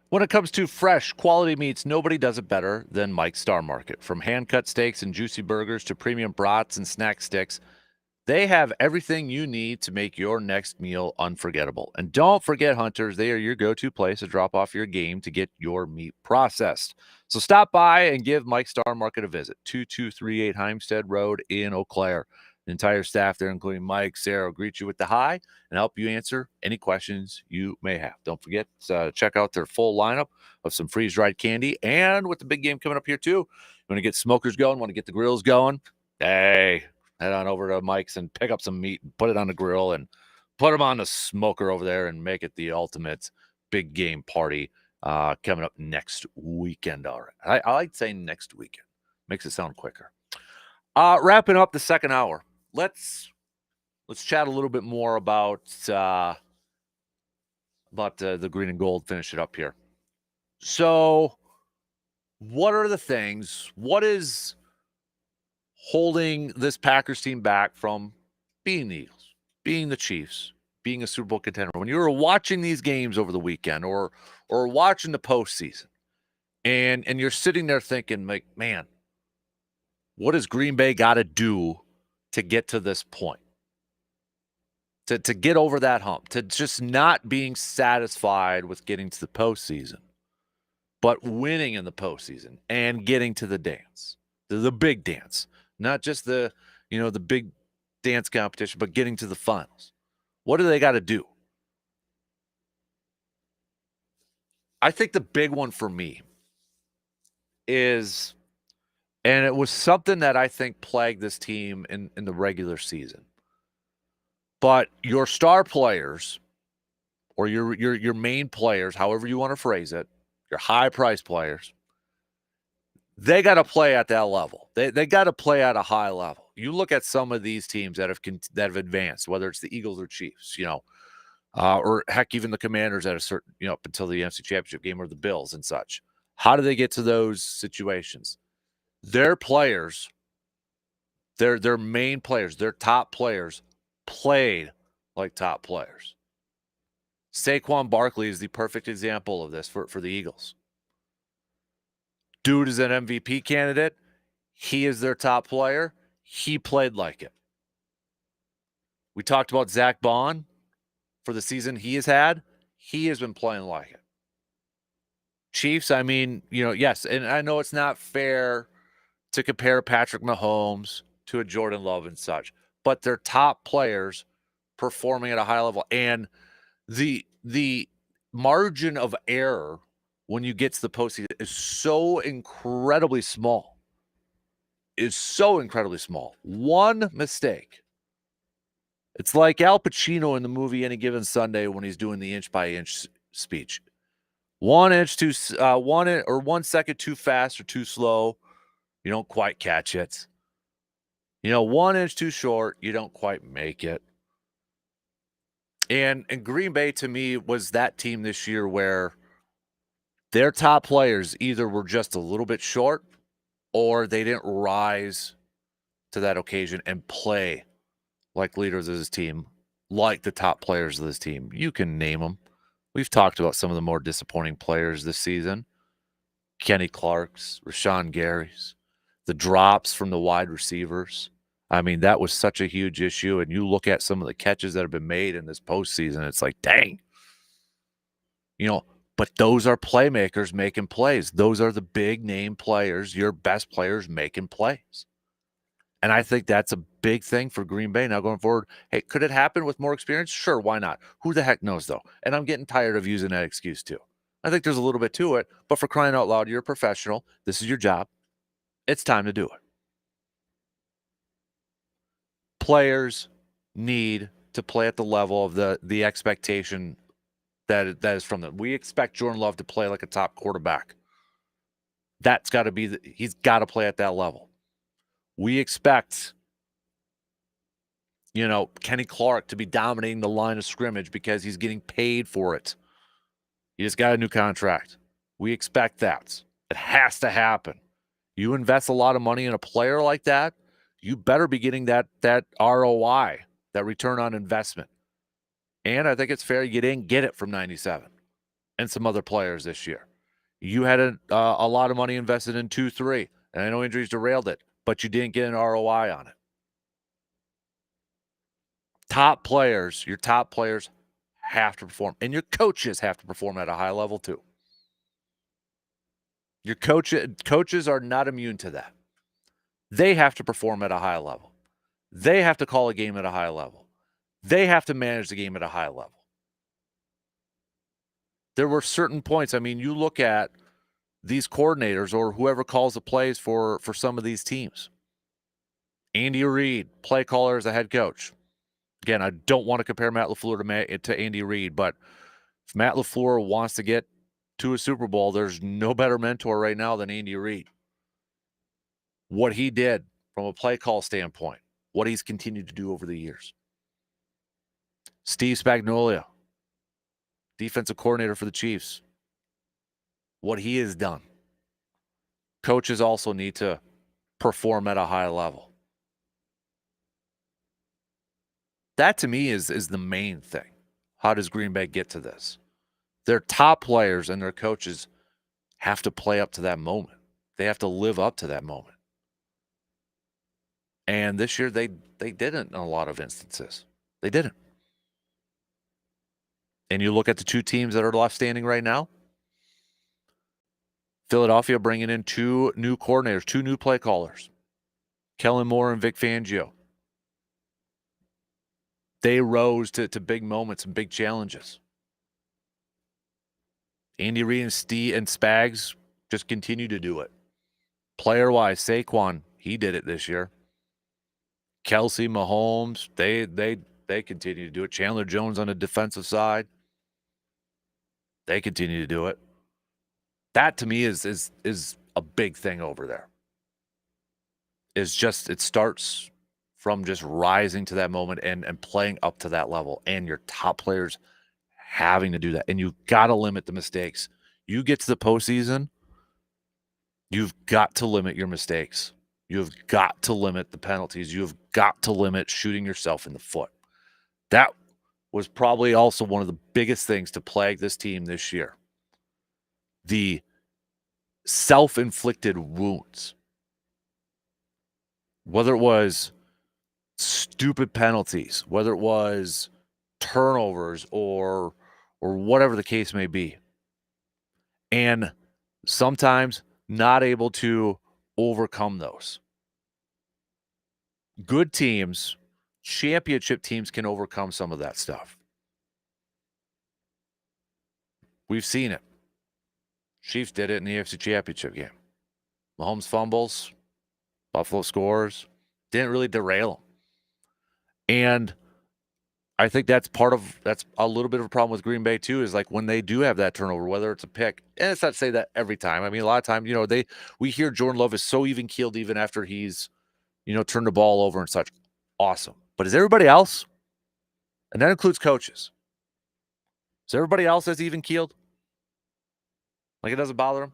When it comes to fresh, quality meats, nobody does it better than Mike's Star Market. From hand-cut steaks and juicy burgers to premium brats and snack sticks, they have everything you need to make your next meal unforgettable. And don't forget, hunters, they are your go-to place to drop off your game to get your meat processed. So stop by and give Mike Star Market a visit, 2238 Heimstead Road in Eau Claire. The entire staff there, including Mike, Sarah, will greet you with the hi and help you answer any questions you may have. Don't forget to check out their full lineup of some freeze-dried candy. And with the big game coming up here too, you want to get smokers going, want to get the grills going, hey, head on over to Mike's and pick up some meat and put it on the grill and put them on the smoker over there and make it the ultimate big game party coming up next weekend. All right. I like saying next weekend. Makes it sound quicker. Wrapping up the second hour. Let's chat a little bit more about the green and gold. Finish it up here. So what are the things? What is holding this Packers team back from being the Eagles, being the Chiefs, being a Super Bowl contender? When you were watching these games over the weekend or watching the postseason, and you're sitting there thinking, like, man, what does Green Bay got to do to get to this point? To get over that hump, to just not being satisfied with getting to the postseason, but winning in the postseason and getting to the dance, the big dance. Not just the big dance competition, but getting to the finals. What do they got to do? I think the big one for me is, and it was something that I think plagued this team in the regular season, but your star players or your main players, however you want to phrase it, your high price players, they got to play at that level. They got to play at a high level. You look at some of these teams that have advanced, whether it's the Eagles or Chiefs, or heck, even the Commanders at a certain, up until the NFC Championship game, or the Bills and such. How do they get to those situations? Their players, their main players, their top players played like top players. Saquon Barkley is the perfect example of this for the Eagles. Dude is an MVP candidate. He is their top player. He played like it. We talked about Zach Bond for the season he has had. He has been playing like it. Chiefs, I mean, yes, and I know it's not fair to compare Patrick Mahomes to a Jordan Love and such, but their top players performing at a high level, and the margin of error when you get to the postseason is so incredibly small. One mistake. It's like Al Pacino in the movie Any Given Sunday when he's doing the inch by inch speech. 1 second too fast or too slow, you don't quite catch it. 1 inch too short, you don't quite make it. And Green Bay, to me, was that team this year where their top players either were just a little bit short or they didn't rise to that occasion and play like leaders of this team, like the top players of this team. You can name them. We've talked about some of the more disappointing players this season. Kenny Clark's, Rashawn Gary's, the drops from the wide receivers. I mean, that was such a huge issue. And you look at some of the catches that have been made in this postseason, it's like, dang. But those are playmakers making plays. Those are the big name players, your best players making plays. And I think that's a big thing for Green Bay now going forward. Hey, could it happen with more experience? Sure, why not? Who the heck knows, though? And I'm getting tired of using that excuse, too. I think there's a little bit to it, but for crying out loud, you're a professional. This is your job. It's time to do it. Players need to play at the level of the expectation that is from them. We expect Jordan Love to play like a top quarterback. That's got to be he's got to play at that level. We expect, Kenny Clark to be dominating the line of scrimmage because he's getting paid for it. He just got a new contract. We expect that. It has to happen. You invest a lot of money in a player like that, you better be getting that ROI, that return on investment. And I think it's fair you didn't get it from 97. and some other players this year. You had a lot of money invested in 2-3, and I know injuries derailed it, but you didn't get an ROI on it. Your top players have to perform, and your coaches have to perform at a high level too. Your coaches are not immune to that. They have to perform at a high level. They have to call a game at a high level. They have to manage the game at a high level. There were certain points. I mean, you look at these coordinators or whoever calls the plays for some of these teams. Andy Reid, play caller as a head coach. Again, I don't want to compare Matt LaFleur to Andy Reid, but if Matt LaFleur wants to get to a Super Bowl, there's no better mentor right now than Andy Reid. What he did from a play call standpoint, what he's continued to do over the years. Steve Spagnuolo, defensive coordinator for the Chiefs, what he has done. Coaches also need to perform at a high level. That to me is the main thing. How does Green Bay get to this? Their top players and their coaches have to play up to that moment. They have to live up to that moment. And this year they didn't in a lot of instances. They didn't. And you look at the two teams that are left standing right now. Philadelphia bringing in two new coordinators, two new play callers. Kellen Moore and Vic Fangio. They rose to big moments and big challenges. Andy Reid and Steve and Spags just continue to do it. Player-wise, Saquon, he did it this year. Kelsey, Mahomes, they continue to do it. Chandler Jones on the defensive side, they continue to do it. That to me is a big thing over there. It starts from just rising to that moment and playing up to that level, and your top players having to do that. And you've got to limit the mistakes. You get to the postseason, you've got to limit your mistakes. You've got to limit the penalties. You've got to limit shooting yourself in the foot. That was probably also one of the biggest things to plague this team this year. The self-inflicted wounds. Whether it was stupid penalties, whether it was turnovers or whatever the case may be. And sometimes not able to overcome those. Good teams, championship teams can overcome some of that stuff. We've seen it. Chiefs did it in the AFC Championship game. Mahomes fumbles, Buffalo scores, didn't really derail them. And I think that's a little bit of a problem with Green Bay too, is like when they do have that turnover, whether it's a pick, and it's not to say that every time. I mean, a lot of times, we hear Jordan Love is so even keeled even after he's, turned the ball over and such. Awesome. But is everybody else? And that includes coaches. Is everybody else as even keeled? Like it doesn't bother them?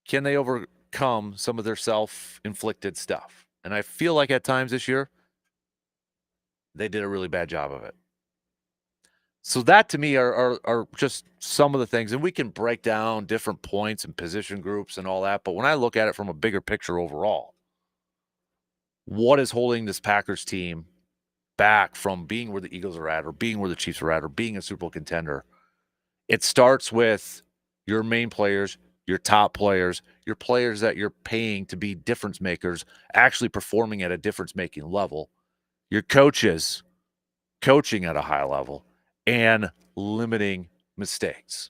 Can they overcome some of their self-inflicted stuff? And I feel like at times this year, they did a really bad job of it. So that to me are just some of the things. And we can break down different points and position groups and all that. But when I look at it from a bigger picture overall, what is holding this Packers team back from being where the Eagles are at or being where the Chiefs are at or being a Super Bowl contender? It starts with your main players, your top players, your players that you're paying to be difference makers, actually performing at a difference-making level. Your coaches coaching at a high level and limiting mistakes.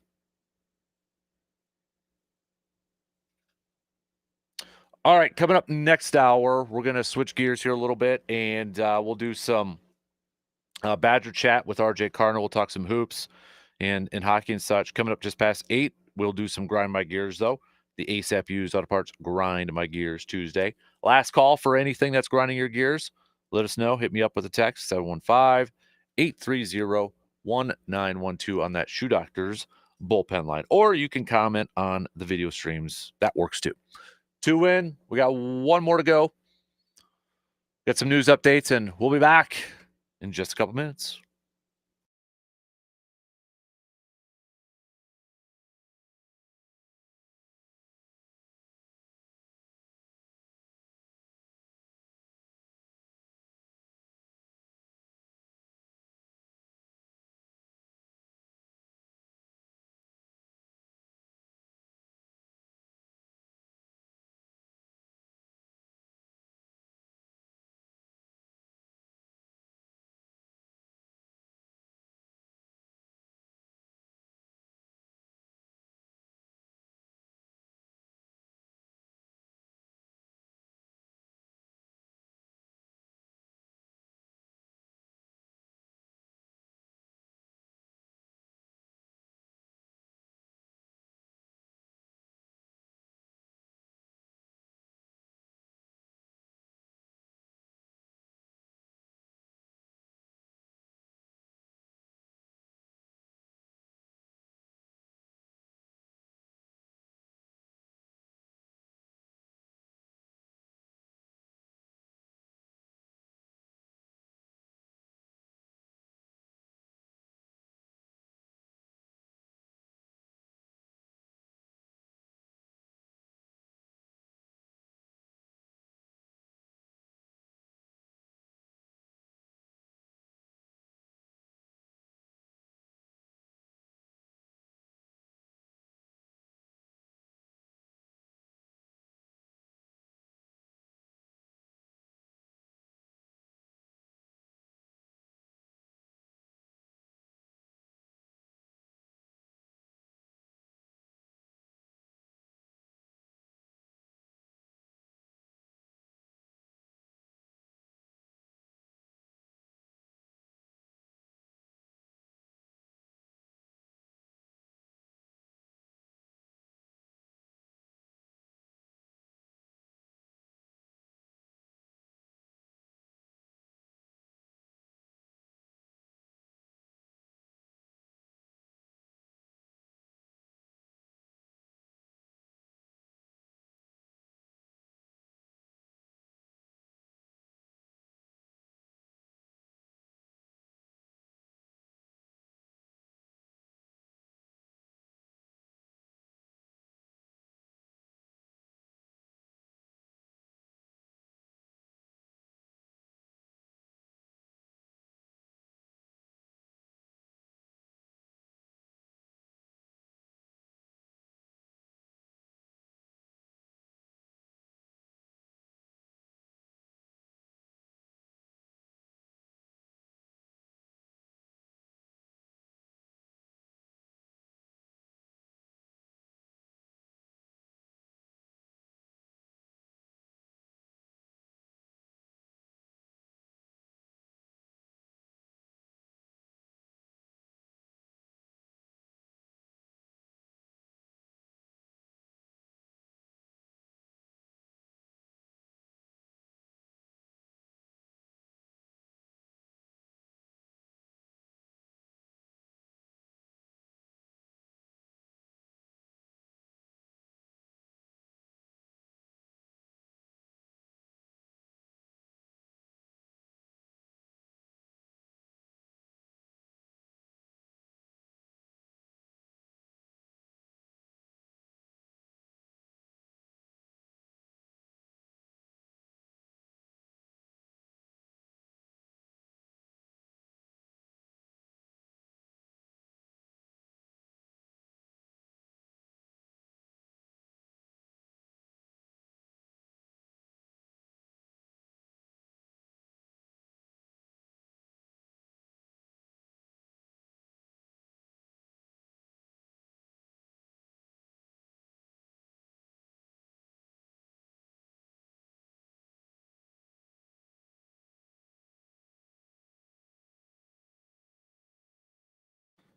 All right, coming up next hour, we're going to switch gears here a little bit, and we'll do some Badger chat with RJ Carner. We'll talk some hoops and hockey and such. Coming up just past 8, we'll do some Grind My Gears, though. The ASAP Used Auto Parts Grind My Gears Tuesday. Last call for anything that's grinding your gears. Let us know. Hit me up with a text, 715-830-1912 on that Shoe Doctors bullpen line. Or you can comment on the video streams. That works too. 2 win. We got 1 more to go. Got some news updates, and we'll be back in just a couple minutes.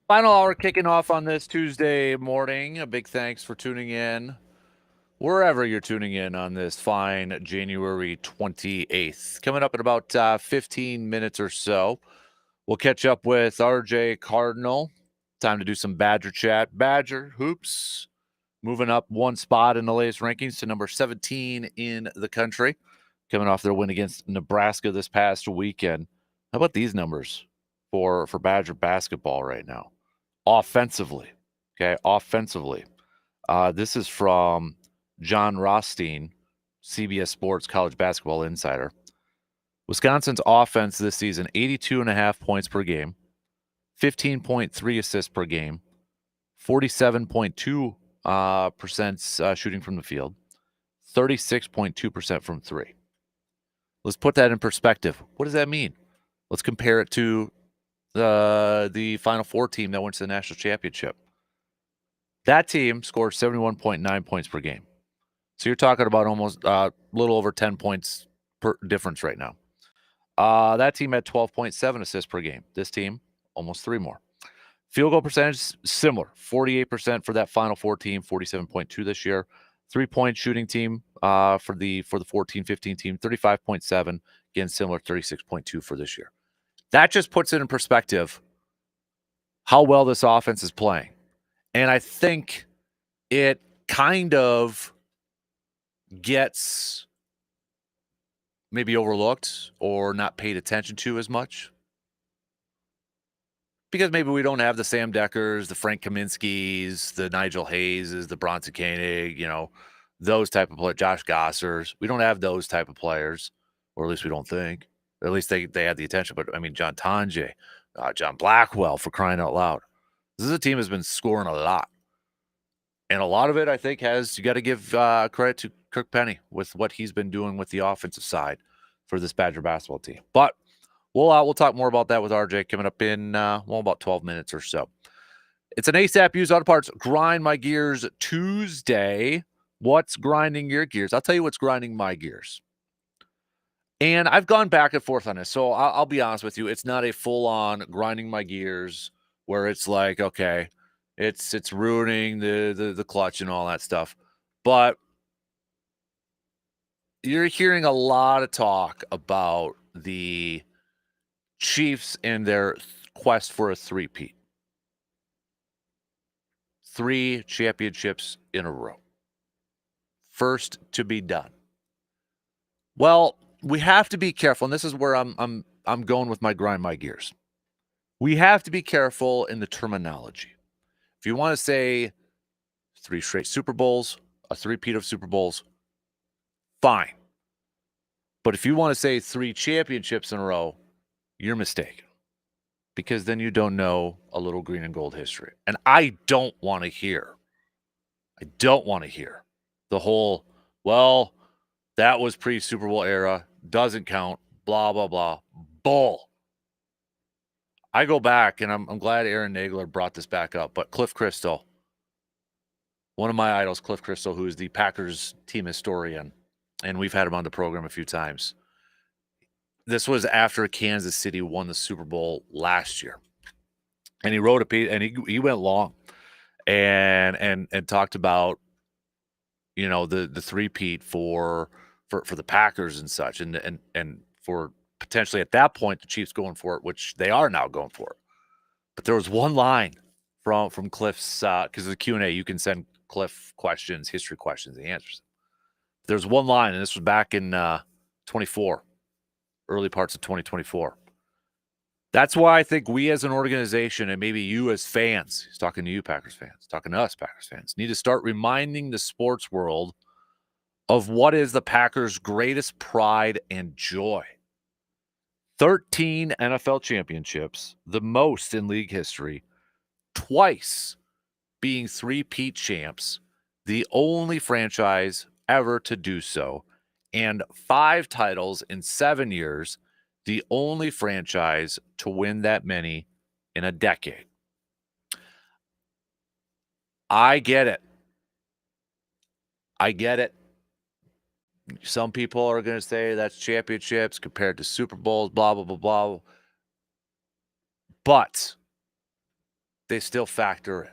Final hour kicking off on this Tuesday morning. A big thanks for tuning in, wherever you're tuning in on this fine January 28th. Coming up in about 15 minutes or so, we'll catch up with RJ Cardinal. Time to do some Badger chat. Badger hoops moving up one spot in the latest rankings to number 17 in the country, coming off their win against Nebraska this past weekend. How about these numbers for Badger basketball right now? Offensively, okay, offensively. This is from John Rothstein, CBS Sports College Basketball Insider. Wisconsin's offense this season, 82.5 points per game, 15.3 assists per game, 47.2 percent shooting from the field, 36.2% from three. Let's put that in perspective. What does that mean? Let's compare it to the Final Four team that went to the national championship. That team scored 71.9 points per game. So you're talking about almost a little over 10 points per difference right now. That team had 12.7 assists per game. This team, almost 3 more. Field goal percentage, similar. 48% for that Final Four team, 47.2 this year. 3-point shooting team for the 14-15 team, 35.7. Again, similar, 36.2 for this year. That just puts it in perspective how well this offense is playing. And I think it kind of gets maybe overlooked or not paid attention to as much, because maybe we don't have the Sam Deckers, the Frank Kaminsky's, the Nigel Hayeses, the Bronson Koenig, those type of players, Josh Gossers. We don't have those type of players, or at least we don't think. Or at least they had the attention. But, I mean, John Tonje, John Blackwell, for crying out loud. This is a team that's been scoring a lot. And a lot of it, I think, you got to give credit to Kirk Penny with what he's been doing with the offensive side for this Badger basketball team. But we'll talk more about that with RJ coming up in, about 12 minutes or so. It's an ASAP Used Auto Parts Grind My Gears Tuesday. What's grinding your gears? I'll tell you what's grinding my gears. And I've gone back and forth on this, so I'll be honest with you. It's not a full-on grinding my gears where it's like, okay, it's ruining the clutch and all that stuff. But you're hearing a lot of talk about the Chiefs and their quest for a three-peat. 3 championships in a row. First to be done. Well, we have to be careful, and this is where I'm going with my grind my gears. We have to be careful in the terminology. If you want to say 3 straight Super Bowls, a three-peat of Super Bowls, fine. But if you want to say 3 championships in a row, you're mistaken. Because then you don't know a little green and gold history. And I don't want to hear the whole, well, that was pre-Super Bowl era, doesn't count, blah, blah, blah. Bull. I go back, and I'm glad Aaron Nagler brought this back up, but Cliff Christo, one of my idols, Cliff Christo, who is the Packers team historian, and we've had him on the program a few times. This was after Kansas City won the Super Bowl last year. And he wrote a piece, and he went long and talked about, the three-peat for the Packers and such, and for potentially at that point the Chiefs going for it, which they are now going for it. But there was one line from Cliff's, because of the Q&A, you can send Cliff questions, history questions, he answers them. There's one line, and this was back in 24, early parts of 2024. That's why I think we as an organization, and maybe you as fans, he's talking to you Packers fans, talking to us Packers fans, need to start reminding the sports world of what is the Packers' greatest pride and joy. 13 NFL championships, the most in league history, twice being three-peat champs, the only franchise ever to do so, and 5 titles in 7 years, the only franchise to win that many in a decade. I get it. Some people are going to say that's championships compared to Super Bowls, blah, blah, blah, blah. But they still factor in.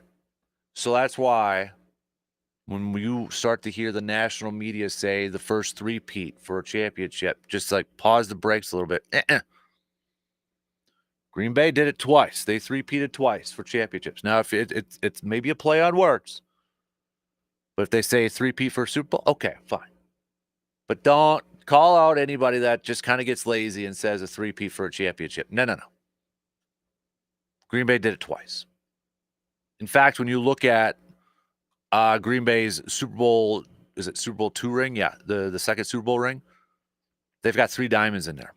So that's why when you start to hear the national media say the first three-peat for a championship, just like pause the brakes a little bit. Green Bay did it twice. They three-peated twice for championships. Now, if it's maybe a play on words, but if they say three-peat for a Super Bowl, okay, fine. But don't call out anybody that just kind of gets lazy and says a three-peat for a championship. No. Green Bay did it twice. In fact, when you look at Green Bay's Super Bowl, is it Super Bowl II ring? Yeah, the second Super Bowl ring. They've got 3 diamonds in there.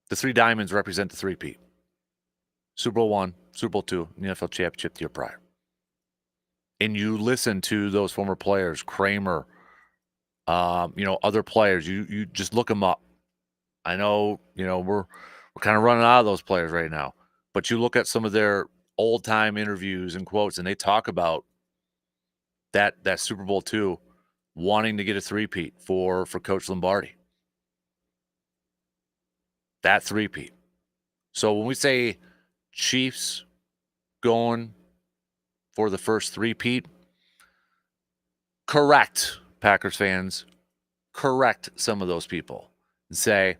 The 3 diamonds represent the three-peat. Super Bowl I, Super Bowl II, and the NFL championship the year prior. And you listen to those former players, Kramer, other players. You just look them up. I know, we're kind of running out of those players right now, but you look at some of their old time interviews and quotes, and they talk about that Super Bowl II wanting to get a three-peat for Coach Lombardi. That three-peat. So when we say Chiefs going for the first three-peat, correct, Packers fans, correct some of those people and say,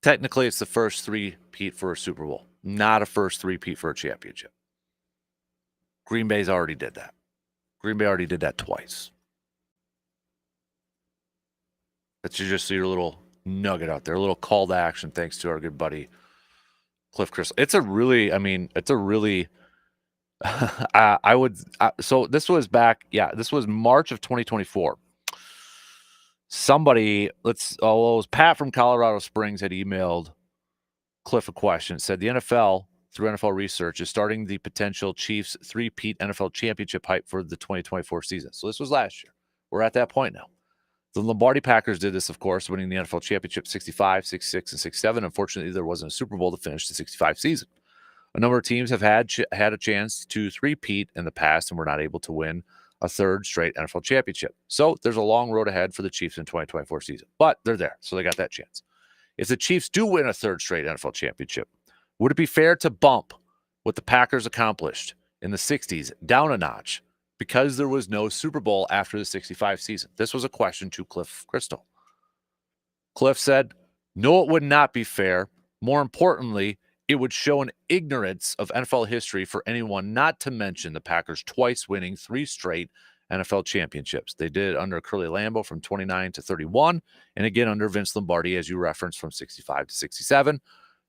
technically it's the first three-peat for a Super Bowl, not a first three-peat for a championship. Green Bay's already did that. Green Bay already did that twice. That's just your little nugget out there, a little call to action thanks to our good buddy Cliff Crystal. It's a really so this was this was March of 2024. Somebody, it was Pat from Colorado Springs had emailed Cliff a question. It said the NFL, through NFL research, is starting the potential Chiefs three-peat NFL championship hype for the 2024 season. So this was last year. We're at that point now. The Lombardi Packers did this, of course, winning the NFL championship 65, 66, and 67. Unfortunately, there wasn't a Super Bowl to finish the 65 season. A number of teams have had a chance to three-peat in the past and were not able to win a third straight NFL championship. So there's a long road ahead for the Chiefs in 2024 season. But they're there, so they got that chance. If the Chiefs do win a third straight NFL championship, would it be fair to bump what the Packers accomplished in the 60s down a notch because there was no Super Bowl after the 65 season? This was a question to Cliff Crystal. Cliff said, no, it would not be fair. More importantly, it would show an ignorance of NFL history for anyone not to mention the Packers twice winning 3 straight NFL championships. They did it under Curly Lambeau from 29 to 31, and again under Vince Lombardi, as you referenced, from 65 to 67.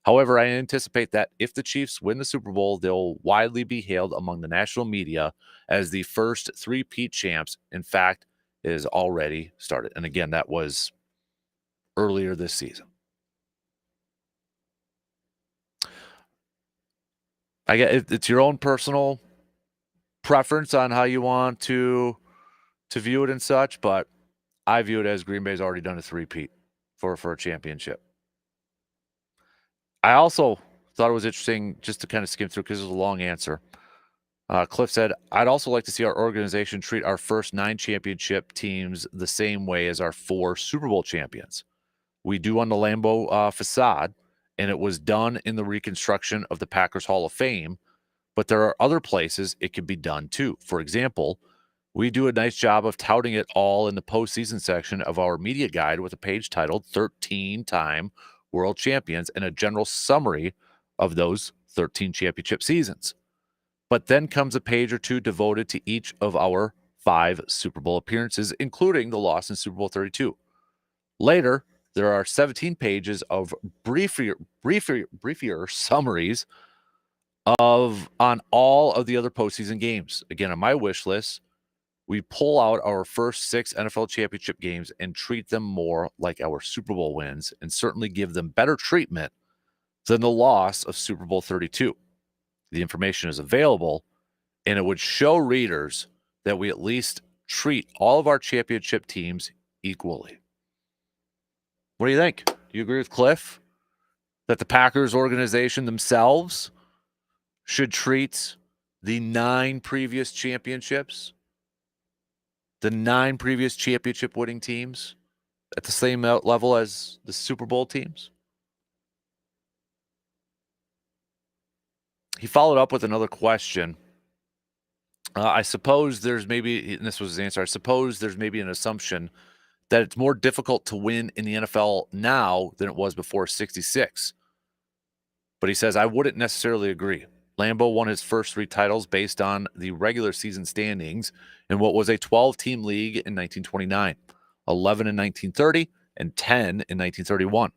However, I anticipate that if the Chiefs win the Super Bowl, they'll widely be hailed among the national media as the first three-peat champs. In fact, it has already started. And again, that was earlier this season. I get it's your own personal preference on how you want to view it and such, but I view it as Green Bay's already done a three-peat for a championship. I also thought it was interesting just to kind of skim through because it was a long answer. Cliff said, I'd also like to see our organization treat our first 9 championship teams the same way as our 4 Super Bowl champions. We do on the Lambeau facade, and it was done in the reconstruction of the Packers Hall of Fame, but there are other places it could be done too. For example, we do a nice job of touting it all in the postseason section of our media guide with a page titled 13-time World Champions and a general summary of those 13 championship seasons. But then comes a page or two devoted to each of our 5 Super Bowl appearances, including the loss in Super Bowl 32. Later, there are 17 pages of briefer summaries on all of the other postseason games. Again, on my wish list, we pull out our first 6 NFL championship games and treat them more like our Super Bowl wins and certainly give them better treatment than the loss of Super Bowl 32. The information is available, and it would show readers that we at least treat all of our championship teams equally. What do you think? Do you agree with Cliff that the Packers organization themselves should treat the 9 previous championships, the 9 previous championship winning teams, at the same level as the Super Bowl teams? he followed up with another question. I suppose there's maybe, and this was his answer, I suppose there's maybe an assumption that it's more difficult to win in the NFL now than it was before 66. But he says, I wouldn't necessarily agree. Lambeau won his first 3 titles based on the regular season standings in what was a 12-team league in 1929, 11 in 1930, and 10 in 1931.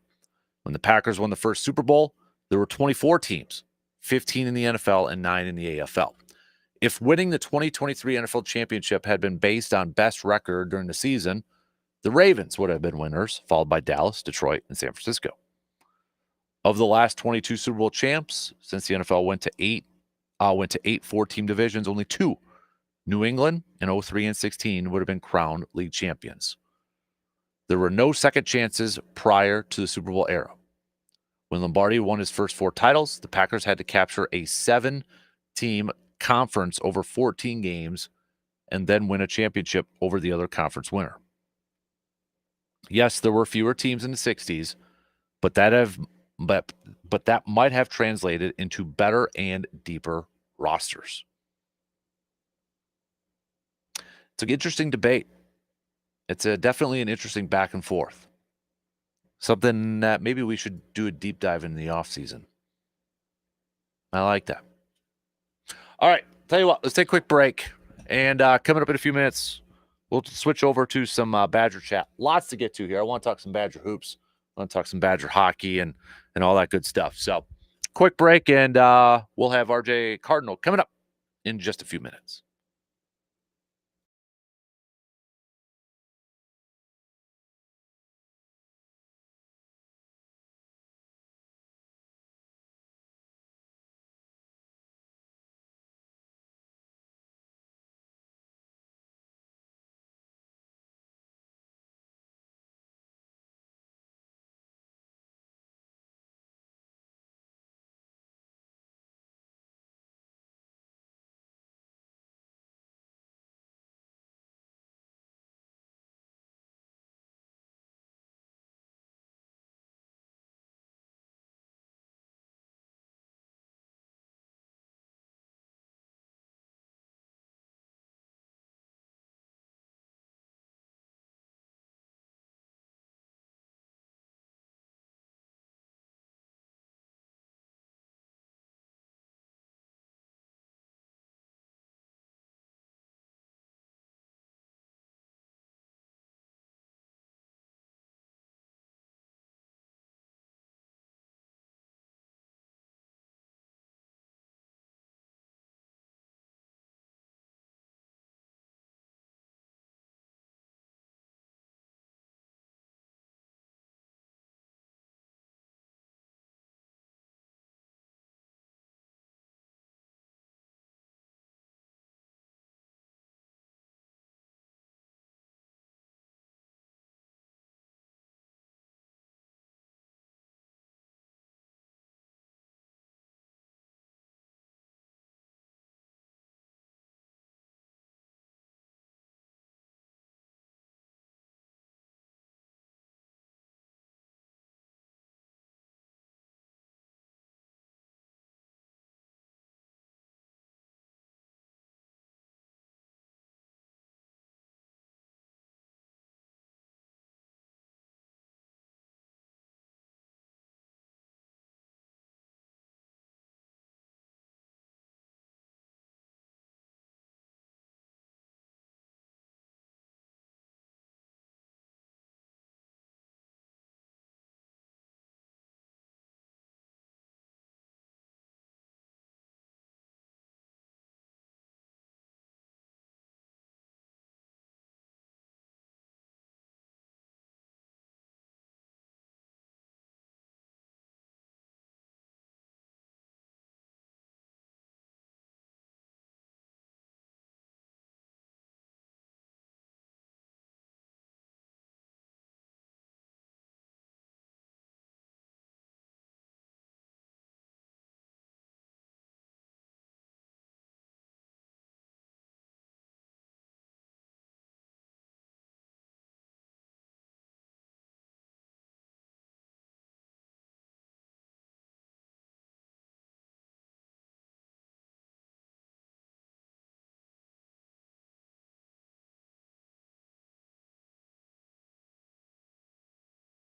When the Packers won the first Super Bowl, there were 24 teams, 15 in the NFL and 9 in the AFL. If winning the 2023 NFL championship had been based on best record during the season, the Ravens would have been winners, followed by Dallas, Detroit, and San Francisco. Of the last 22 Super Bowl champs, since the NFL went to 8 4-team divisions, only 2, New England in 03 and 16, would have been crowned league champions. There were no second chances prior to the Super Bowl era. When Lombardi won his first 4 titles, the Packers had to capture a 7-team conference over 14 games and then win a championship over the other conference winner. Yes, there were fewer teams in the 60s, but that might have translated into better and deeper rosters. It's an interesting debate. It's definitely an interesting back and forth. Something that maybe we should do a deep dive in the offseason. I like that. All right, tell you what, let's take a quick break. And coming up in a few minutes, we'll switch over to some Badger chat. Lots to get to here. I want to talk some Badger hoops. I want to talk some Badger hockey and all that good stuff. So quick break, and we'll have RJ Cardinal coming up in just a few minutes.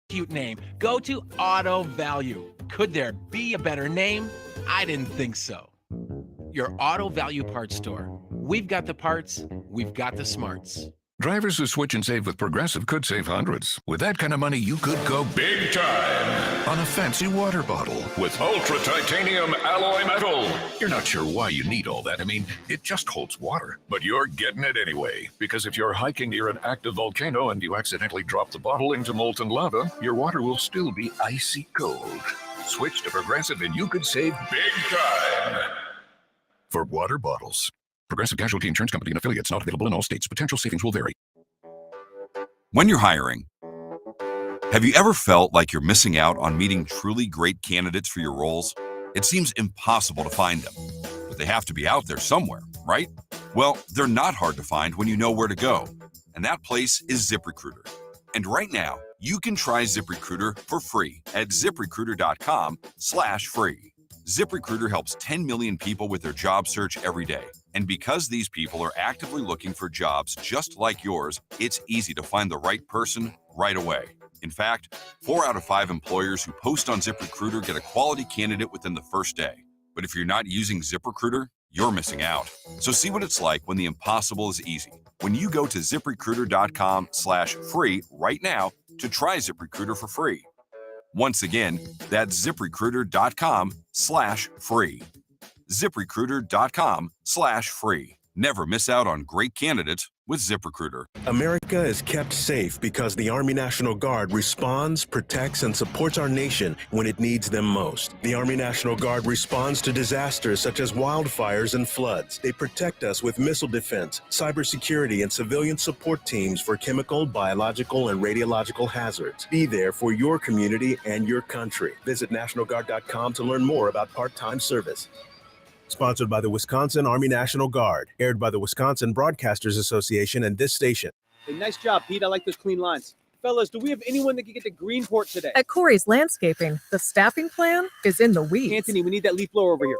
Cute name. Go to Auto Value. Could there be a better name? I didn't think so. Your Auto Value parts store. We've got the parts, we've got the smarts. Drivers who switch and save with Progressive could save hundreds. With that kind of money, you could go big time on a fancy water bottle with ultra titanium alloy metal. You're not sure why you need all that. I mean, it just holds water, but you're getting it anyway. Because if you're hiking near an active volcano and you accidentally drop the bottle into molten lava, your water will still be icy cold. Switch to Progressive and you could save big time for water bottles. Progressive Casualty Insurance Company and affiliates, not available in all states. Potential savings will vary. When you're hiring, have you ever felt like you're missing out on meeting truly great candidates for your roles? It seems impossible to find them, but they have to be out there somewhere, right? Well, they're not hard to find when you know where to go, and that place is ZipRecruiter. And right now, you can try ZipRecruiter for free at ZipRecruiter.com/free. ZipRecruiter helps 10 million people with their job search every day. And because these people are actively looking for jobs just like yours, it's easy to find the right person right away. In fact, 4 out of 5 employers who post on ZipRecruiter get a quality candidate within the first day. But if you're not using ZipRecruiter, you're missing out. So see what it's like when the impossible is easy. When you go to ZipRecruiter.com/free right now to try ZipRecruiter for free. Once again, that's ZipRecruiter.com/free. ZipRecruiter.com/free. Never miss out on great candidates with ZipRecruiter. America is kept safe because the Army National Guard responds, protects, and supports our nation when it needs them most. The Army National Guard responds to disasters such as wildfires and floods. They protect us with missile defense, cybersecurity, and civilian support teams for chemical, biological, and radiological hazards. Be there for your community and your country. Visit NationalGuard.com to learn more about part-time service. Sponsored by the Wisconsin Army National Guard. Aired by the Wisconsin Broadcasters Association and this station. Hey, nice job, Pete. I like those clean lines. Fellas, do we have anyone that can get to Greenport today? At Corey's Landscaping, the staffing plan is in the weeds. Anthony, we need that leaf blower over here.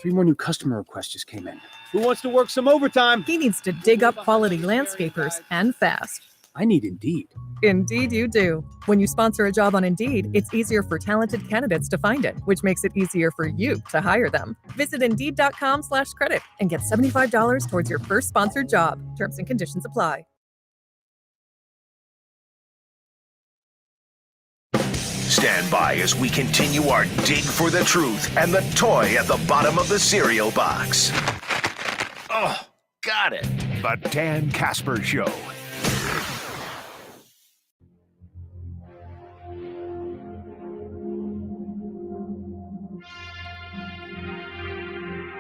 3 more new customer requests just came in. Who wants to work some overtime? He needs to dig up quality landscapers and fast. I need Indeed. Indeed you do. When you sponsor a job on Indeed, it's easier for talented candidates to find it, which makes it easier for you to hire them. Visit Indeed.com/credit and get $75 towards your first sponsored job. Terms and conditions apply. Stand by as we continue our dig for the truth and the toy at the bottom of the cereal box. Oh, got it. The Dan Casper Show.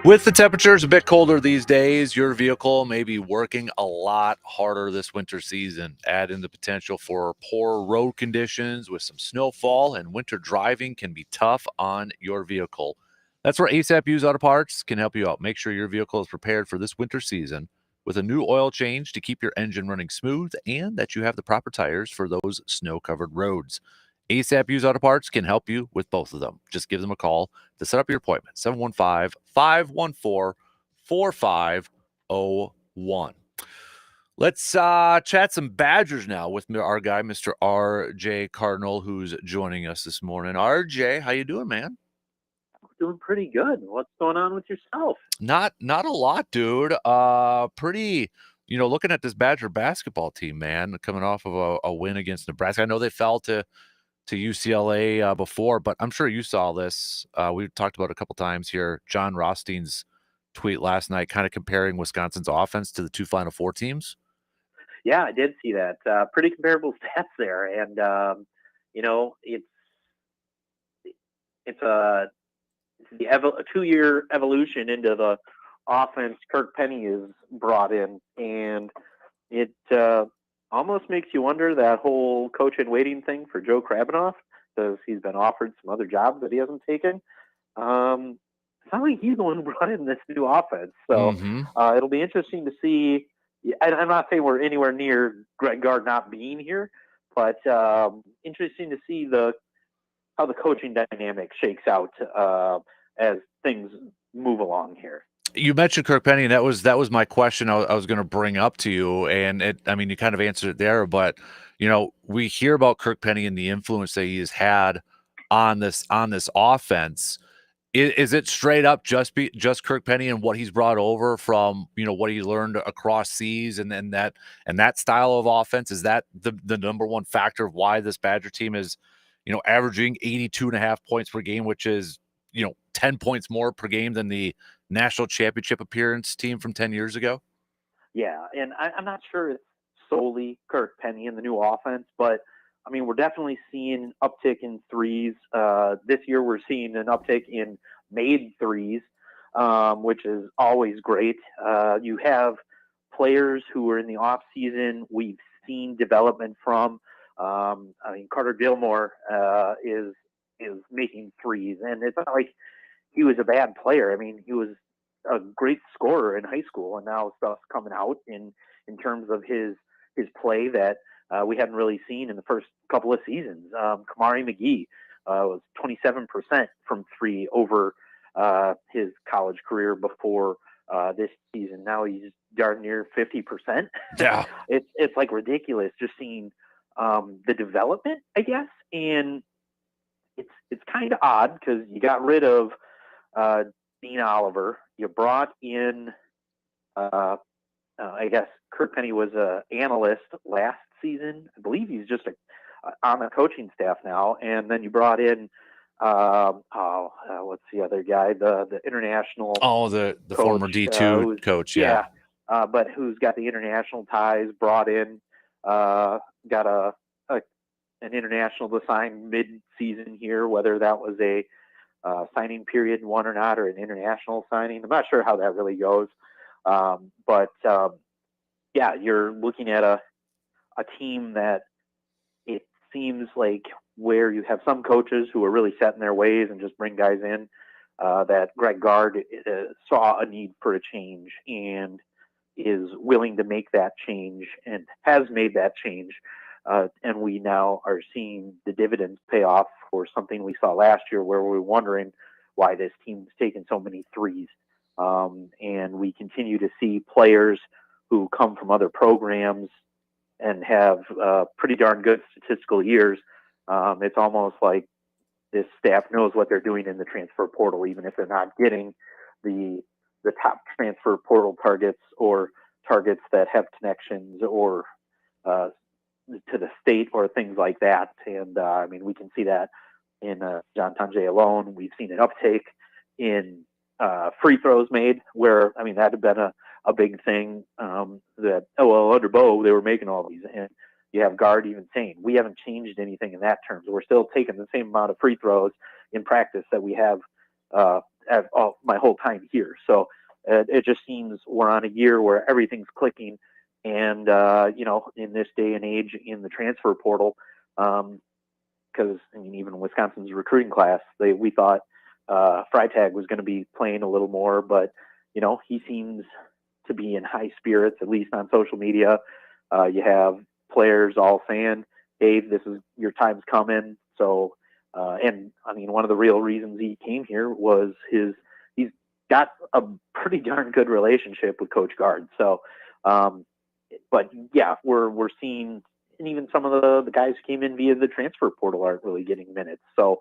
With the temperatures a bit colder these days, your vehicle may be working a lot harder this winter season. Add in the potential for poor road conditions with some snowfall, and winter driving can be tough on your vehicle. That's where ASAP Used Auto Parts can help you out. Make sure your vehicle is prepared for this winter season with a new oil change to keep your engine running smooth and that you have the proper tires for those snow-covered roads. ASAP Used Auto Parts can help you with both of them. Just give them a call to set up your appointment, 715-514-4501. Let's chat some Badgers now with our guy, Mr. RJ Cardinal, who's joining us this morning. RJ, how you doing, man? Doing pretty good. What's going on with yourself? Not a lot, dude. Pretty, looking at this Badger basketball team, man, coming off of a win against Nebraska. I know they fell to UCLA before, but I'm sure you saw this. We've talked about it a couple times here. John Rothstein's tweet last night kind of comparing Wisconsin's offense to the 2 Final Four teams. Yeah, I did see that. Pretty comparable stats there. And, it's a 2-year evolution into the offense Kirk Penny is brought in. And it almost makes you wonder that whole coach in waiting thing for Joe Krabbenhoff, because he's been offered some other jobs that he hasn't taken. It's not like he's the one who brought in this new offense. So it'll be interesting to see. I'm not saying we're anywhere near Greg Gard not being here, but interesting to see how the coaching dynamic shakes out as things move along here. You mentioned Kirk Penny, and that was my question I was going to bring up to you, and I mean, you kind of answered it there, but we hear about Kirk Penny and the influence that he has had on this offense. Is it straight up just Kirk Penny and what he's brought over from what he learned across seas and then that style of offense? Is that the number one factor of why this Badger team is averaging 82.5 points per game, which is 10 points more per game than the national championship appearance team from 10 years ago? Yeah, and I'm not sure it's solely Kirk Penny in the new offense, but I mean, we're definitely seeing uptick in threes. This year, we're seeing an uptick in made threes, which is always great. You have players who are in the off season. We've seen development from. I mean, Carter Gilmore is making threes, and it's not like he was a bad player. I mean, he was a great scorer in high school, and now stuff's coming out in terms of his play that we hadn't really seen in the first couple of seasons. Kamari McGee was 27% from three over his college career before this season. Now he's darn near 50%. Yeah. It's like ridiculous just seeing the development, I guess. And it's kind of odd because you got rid of Dean Oliver. You brought in, I guess Kirk Penny was an analyst last season. I believe he's just on the coaching staff now. And then you brought in, what's the other guy? The international. Oh, the coach, former D2 coach. Yeah. But who's got the international ties? Brought in, got an international to sign mid-season here, whether that was a signing period one or not, or an international signing. I'm not sure how that really goes. But you're looking at a team that it seems like where you have some coaches who are really set in their ways and just bring guys in, that Greg Gard saw a need for a change and is willing to make that change and has made that change. And we now are seeing the dividends pay off for something we saw last year where we were wondering why this team's taken so many threes. And we continue to see players who come from other programs and have pretty darn good statistical years. It's almost like this staff knows what they're doing in the transfer portal, even if they're not getting the top transfer portal targets or targets that have connections or to the state or things like that. And I mean, we can see that in John Tanjay alone. We've seen an uptake in free throws made, where I mean that had been a big thing. Under Bo they were making all these, and you have Gard even saying we haven't changed anything in that terms. We're still taking the same amount of free throws in practice that we have my whole time here. So it just seems we're on a year where everything's clicking. And, in this day and age in the transfer portal, because, I mean, even Wisconsin's recruiting class, we thought Freitag was going to be playing a little more, but, he seems to be in high spirits, at least on social media. You have players all saying, hey, this is your time's coming. So, and, I mean, one of the real reasons he came here was he's got a pretty darn good relationship with Coach Gard. So, but yeah, we're seeing, and even some of the guys who came in via the transfer portal aren't really getting minutes. So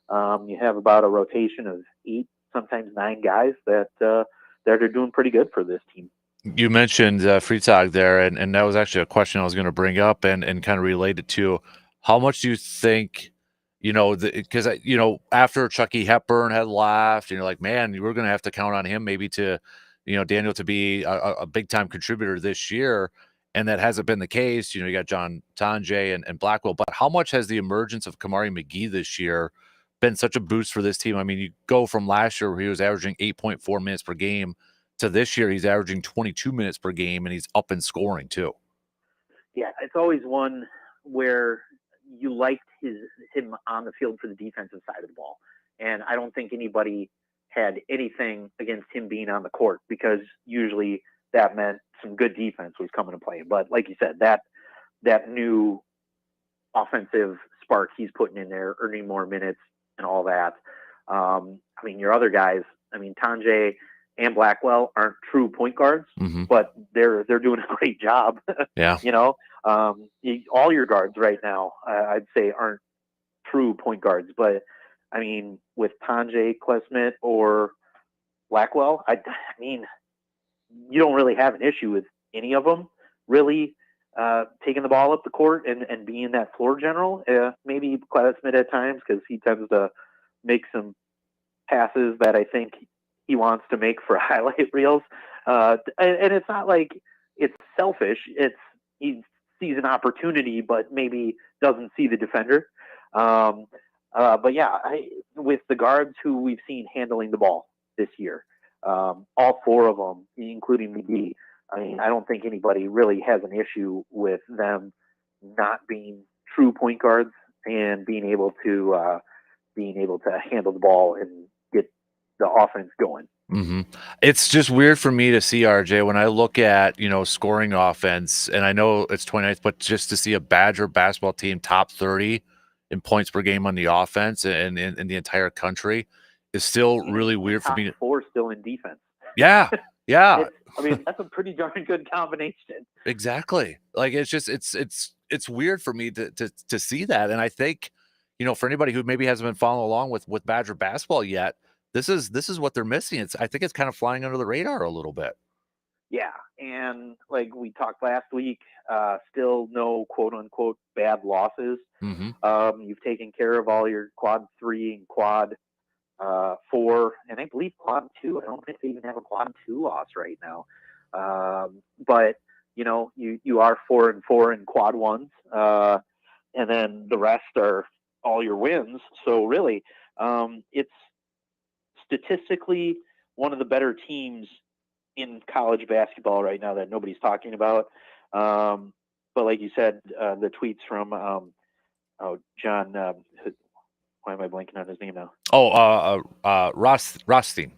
you have about a rotation of 8, sometimes 9 guys that are doing pretty good for this team. You mentioned Freitag there, and that was actually a question I was going to bring up and kind of related to how much do you think, because after Chucky Hepburn had left, and you're like, man, you were going to have to count on him maybe to, Daniel to be a big time contributor this year, and that hasn't been the case. You got John Tanjay and Blackwell, but how much has the emergence of Kamari McGee this year been such a boost for this team? I mean, you go from last year where he was averaging 8.4 minutes per game to this year he's averaging 22 minutes per game, and he's up in scoring too. Yeah, it's always one where you liked him on the field for the defensive side of the ball, and I don't think anybody had anything against him being on the court, because usually that meant some good defense was coming to play. But like you said, that new offensive spark he's putting in there, earning more minutes and all that. I mean, your other guys, I mean, Tanjay and Blackwell aren't true point guards, but they're doing a great job. Yeah. All your guards right now, I'd say, aren't true point guards. But I mean, with Tanjay, Klesmit, or Blackwell, I mean, you don't really have an issue with any of them really taking the ball up the court and being that floor general. Maybe Klesmit at times, because he tends to make some passes that I think he wants to make for highlight reels. And it's not like it's selfish. He sees an opportunity, but maybe doesn't see the defender. But yeah, with the guards who we've seen handling the ball this year, all four of them, including McGee, I mean, I don't think anybody really has an issue with them not being true point guards and being able to handle the ball and get the offense going. It's just weird for me to see, RJ, when I look at, scoring offense, and I know it's 29th, but just to see a Badger basketball team top 30 in points per game on the offense and in the entire country is still really weird for me. Top four still in defense. Yeah. I mean, that's a pretty darn good combination. Exactly. Like, it's just it's weird for me to see that. And I think, for anybody who maybe hasn't been following along with Badger basketball yet, this is what they're missing. I think it's kind of flying under the radar a little bit. Yeah, and like we talked last week, still no quote unquote bad losses. You've taken care of all your quad 3 and quad 4, and I believe quad 2. I don't think they even have a quad 2 loss right now. But you are 4-4 in quad 1s, and then the rest are all your wins. So really, it's statistically one of the better teams in college basketball right now that nobody's talking about. But like you said, the tweets from John, why am I blanking on his name now? Rothstein.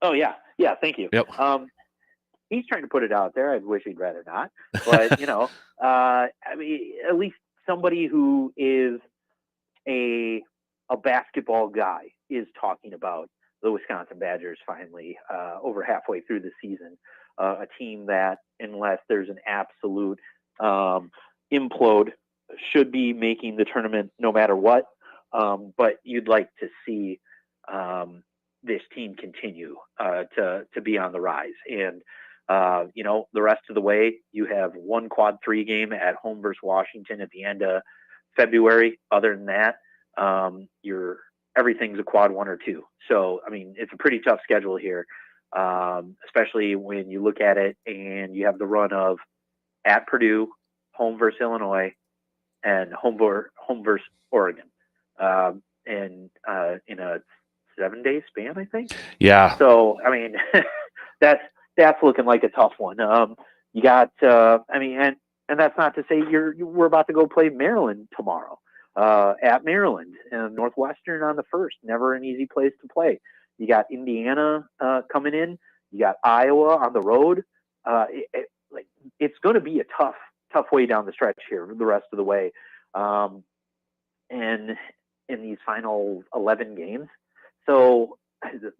Oh yeah, thank you. Yep. He's trying to put it out there. I wish he'd rather not, but I mean, at least somebody who is a basketball guy is talking about the Wisconsin Badgers finally over halfway through the season. A team that, unless there's an absolute implode, should be making the tournament no matter what. But you'd like to see this team continue to be on the rise. And, the rest of the way, you have one quad 3 game at home versus Washington at the end of February. Other than that, everything's a quad 1 or 2. So, I mean, it's a pretty tough schedule here, especially when you look at it and you have the run of at Purdue, home versus Illinois, and home versus Oregon, and in a 7-day span, I think. Yeah. So, I mean, that's looking like a tough one. You got, and that's not to say we're about to go play Maryland tomorrow. At Maryland and Northwestern on the 1st, never an easy place to play. You got Indiana coming in. You got Iowa on the road. It's going to be a tough way down the stretch here the rest of the way. And in these final 11 games, so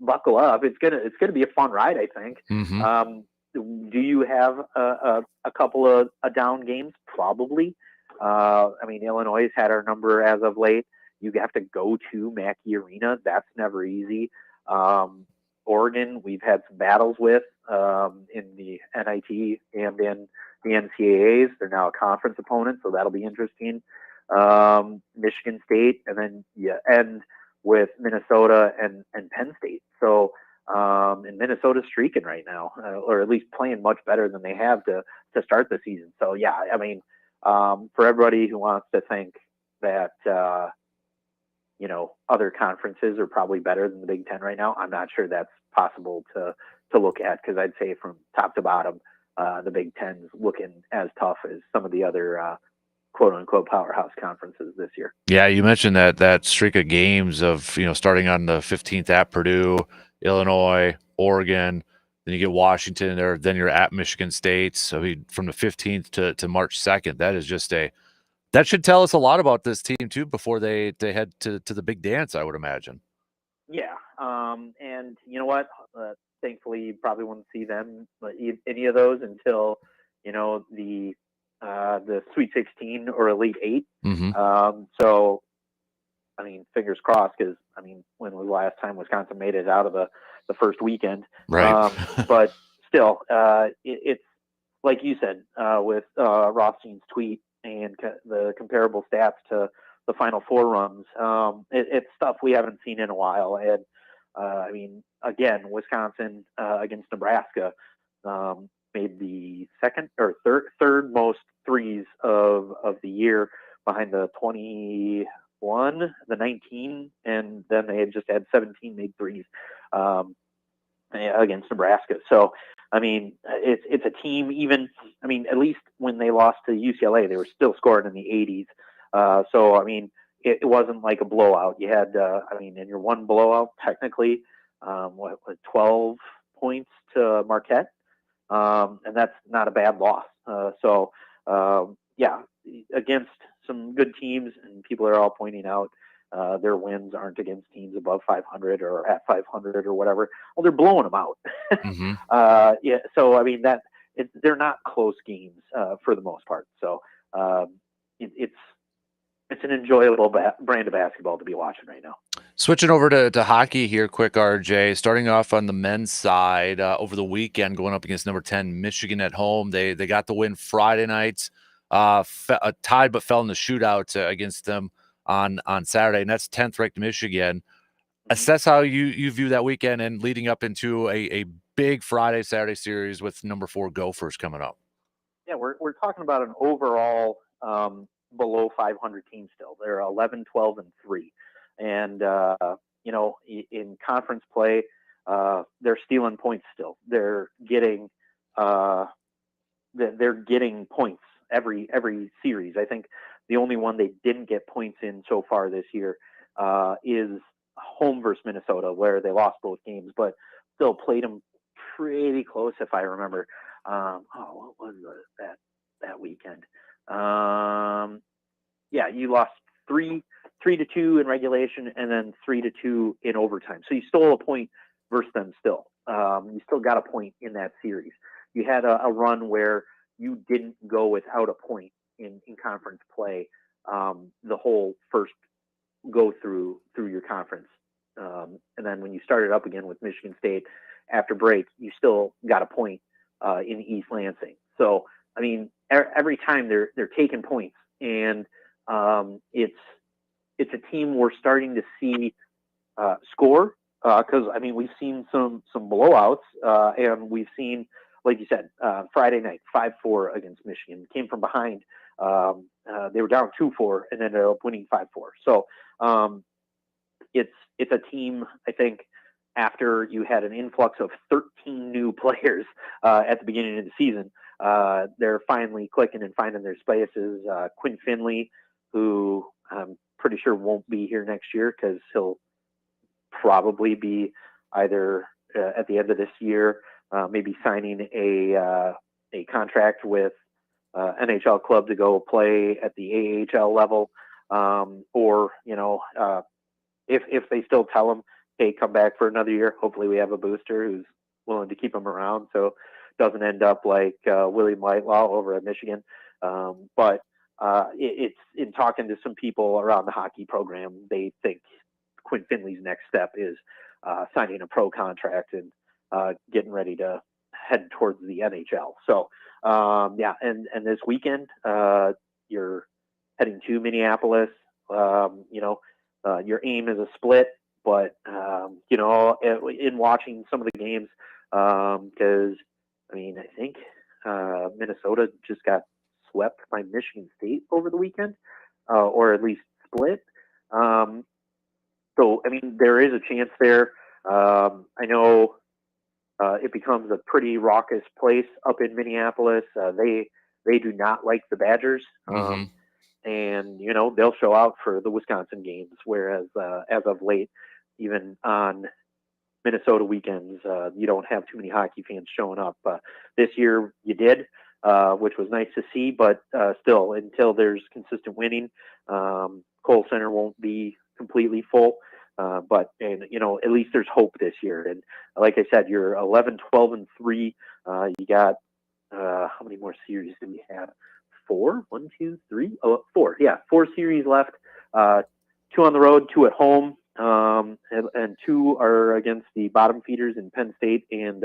buckle up. It's gonna be a fun ride, I think. Do you have a couple of down games? Probably. I mean, Illinois has had our number as of late. You have to go to Mackey Arena. That's never easy. Oregon, we've had some battles with in the NIT and in the NCAAs. They're now a conference opponent, so that'll be interesting. Michigan State, and then you end with Minnesota and Penn State. So, and Minnesota's streaking right now, or at least playing much better than they have to start the season. So, yeah, I mean, for everybody who wants to think that, other conferences are probably better than the Big Ten right now, I'm not sure that's possible to look at, because I'd say from top to bottom, the Big Ten's looking as tough as some of the other quote unquote powerhouse conferences this year. Yeah, you mentioned that streak of games of, starting on the 15th at Purdue, Illinois, Oregon, then you get Washington there, then you're at Michigan State. So from the 15th to March 2nd, that is just that should tell us a lot about this team too before they head to the big dance, I would imagine. Yeah. And you know what? thankfully, you probably won't see them any of those until the Sweet 16 or Elite 8. So, I mean, fingers crossed, because I mean, when was the last time Wisconsin made it out of the first weekend? Right. But still, it's like you said with Rothstein's tweet and the comparable stats to the Final Four runs. It's stuff we haven't seen in a while. And I mean, again, Wisconsin against Nebraska made the second or third most threes of the year, behind the 21, the 19, and then they had just had 17 made threes against Nebraska. So, I mean, it's a team. Even, I mean, at least when they lost to UCLA, they were still scoring in the 80s. So, I mean, it wasn't like a blowout. You had, I mean, in your one blowout, technically, 12 points to Marquette, and that's not a bad loss. So, yeah, against some good teams, and people are all pointing out their wins aren't against teams above 500 or at 500 or whatever. Well, they're blowing them out. Yeah. So, I mean, they're not close games for the most part. So it's an enjoyable brand of basketball to be watching right now. Switching over to hockey here, quick, RJ. Starting off on the men's side, over the weekend, going up against number 10 Michigan at home. They got the win Friday night, tied but fell in the shootout against them on Saturday, and that's 10th ranked Michigan. Assess how you view that weekend and leading up into a big Friday Saturday series with number 4 Gophers coming up. Yeah, we're talking about an overall below 500 team still. They're 11, 12, and 3. And, in conference play, they're stealing points still. They're getting points every series. I think the only one they didn't get points in so far this year is home versus Minnesota, where they lost both games, but still played them pretty close, if I remember. What was that weekend? Yeah, you lost 3-2 in regulation, and then 3-2 in overtime. So you stole a point versus them still. You still got a point in that series. You had a run where you didn't go without a point in conference play the whole first go through your conference. And then when you started up again with Michigan State after break, you still got a point in East Lansing. So, I mean, every time they're taking points, and it's a team we're starting to see score, because I mean, we've seen some blowouts, and we've seen, like you said, Friday night 5-4 against Michigan, came from behind. They were down 2-4 and ended up winning 5-4. So it's a team, I think, after you had an influx of 13 new players at the beginning of the season, they're finally clicking and finding their spaces. Quinn Finley, who I'm pretty sure won't be here next year, because he'll probably be either at the end of this year, maybe signing a contract with NHL club to go play at the AHL level, or if they still tell him, hey, come back for another year, hopefully we have a booster who's willing to keep him around, so it doesn't end up like William Lightlaw over at Michigan. But it's in talking to some people around the hockey program, they think Quinn Finley's next step is signing a pro contract and getting ready to head towards the NHL. So, yeah, and this weekend, you're heading to Minneapolis. Your aim is a split, but, in watching some of the games, because, I mean, I think Minnesota just got swept by Michigan State over the weekend, or at least split. So, I mean, there is a chance there. I know it becomes a pretty raucous place up in Minneapolis. They do not like the Badgers. And, they'll show out for the Wisconsin games, whereas as of late, even on Minnesota weekends, you don't have too many hockey fans showing up. This year you did, which was nice to see, but still, until there's consistent winning, Kohl Center won't be completely full. But at least there's hope this year. And like I said, you're 11, 12, and 3. You got how many more series do we have? 4? 1, 2, 3? Oh, 4. Yeah, 4 series left. 2 on the road, 2 at home, and 2 are against the bottom feeders in Penn State and